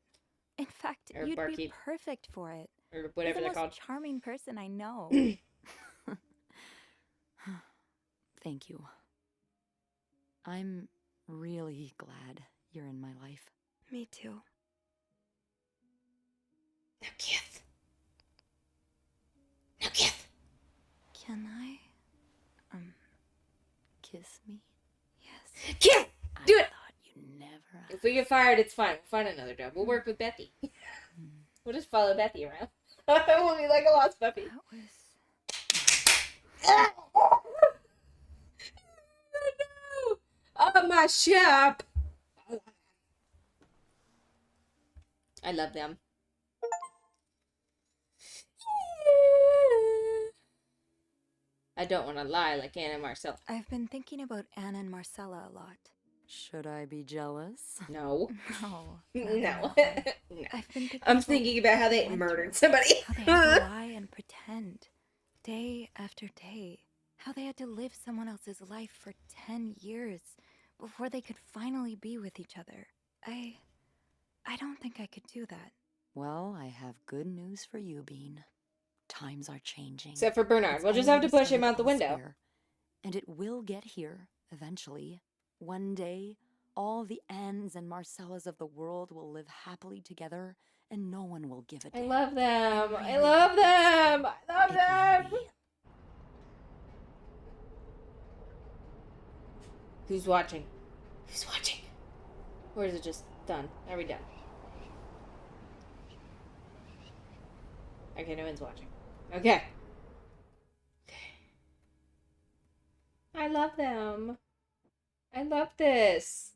In fact, Or you'd barkeep. be perfect for it. Or whatever You're they're the called. most charming person I know. Thank you. I'm really glad you're in my life. Me too. No kiss. No kiss. Can I? Kiss me? Yes. Kiss! Do it! You never. If we get fired, it's fine. We'll find another job. We'll work with Bethy. We'll just follow Bethy around. We'll be like a lost puppy. That was... No! Oh, my shop! I love them. I don't want to lie like Anna and Marcella. I've been thinking about Anna and Marcella a lot. Should I be jealous? No. No. No. I've been thinking I'm thinking about how they went murdered through, somebody. How they had to lie and pretend. Day after day. How they had to live someone else's life for 10 years before they could finally be with each other. I don't think I could do that. Well, I have good news for you, Bean. Times are changing. Except for Bernard. It's We'll just only have to push him started out the window. elsewhere, and it will get here eventually. One day, all the Annes and Marcellas of the world will live happily together, and no one will give a I damn. love them. I I really love hope that's them. I love them. Who's watching? Who's watching? Or is it just done? Are we done? Okay, no one's watching. Okay. I love them. I love this.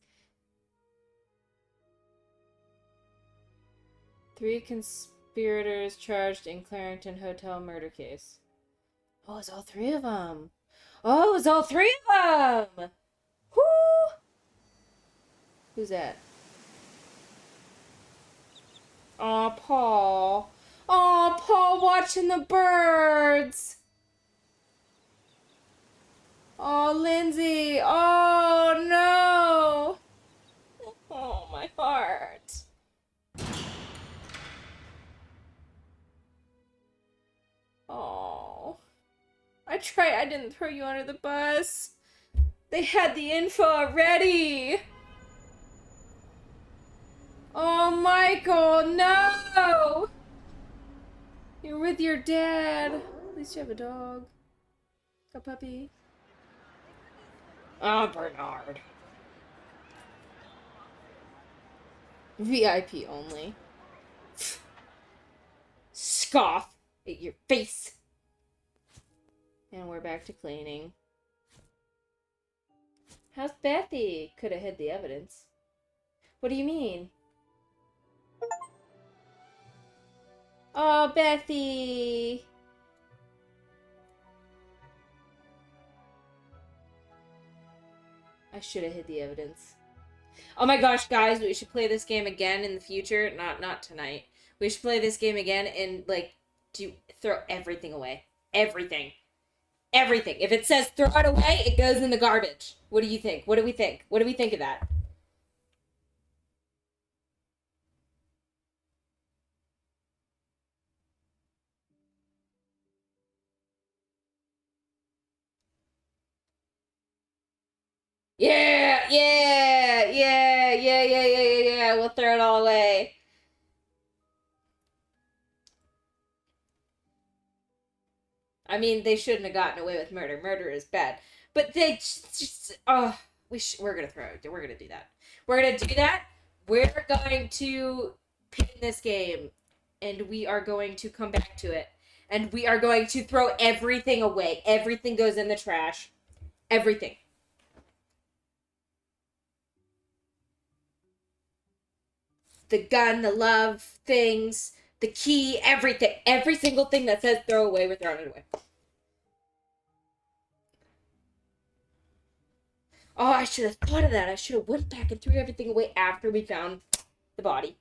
3 conspirators charged in Clarington Hotel murder case. Oh, it's all 3 of them. Oh, it's all 3 of them. Whoo! Who's that? Aw, Paul. Aw, Paul watching the birds. Oh, Lindsay. Oh, no. Oh, my heart. Oh. I didn't throw you under the bus. They had the info already. Oh, Michael, no. You're with your dad. At least you have a dog. A puppy. Oh, Bernard. VIP only. Scoff at your face. And we're back to cleaning. How's Bethy? Could have hid the evidence. What do you mean? Oh, Bethy. I should have hid the evidence. Oh my gosh, guys, we should play this game again in the future. Not tonight. We should play this game again and, like, throw everything away. Everything. Everything. If it says throw it away, it goes in the garbage. What do you think? What do we think? What do we think of that? Yeah, yeah, yeah, yeah, yeah, yeah, yeah, yeah. We'll throw it all away. I mean, they shouldn't have gotten away with murder. Murder is bad. But they just we're gonna throw it. We're gonna do that. We're gonna do that. We're going to pin this game, and we are going to come back to it. And we are going to throw everything away. Everything goes in the trash. Everything. The gun, the love, things, the key, everything. Every single thing that says throw away, we're throwing it away. Oh, I should have thought of that. I should have went back and threw everything away after we found the body.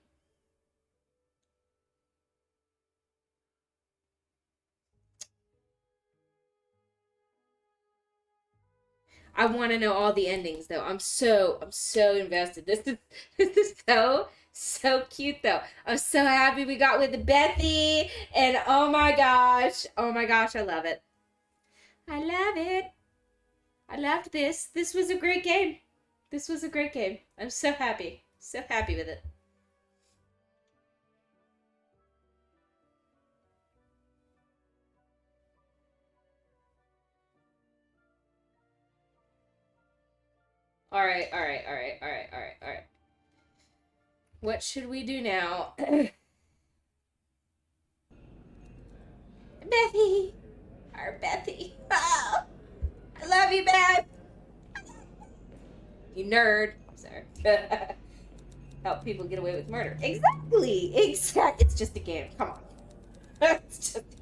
I want to know all the endings, though. I'm so invested. This is so cute, though. I'm so happy we got with Bethy, and oh my gosh, I love it. I love it. I loved this. This was a great game. This was a great game. I'm so happy with it. All right. What should we do now? Bethy! Our Bethy. Oh, I love you, Beth! You nerd. Sorry. Help people get away with murder. Exactly! It's just a game. Come on. It's just a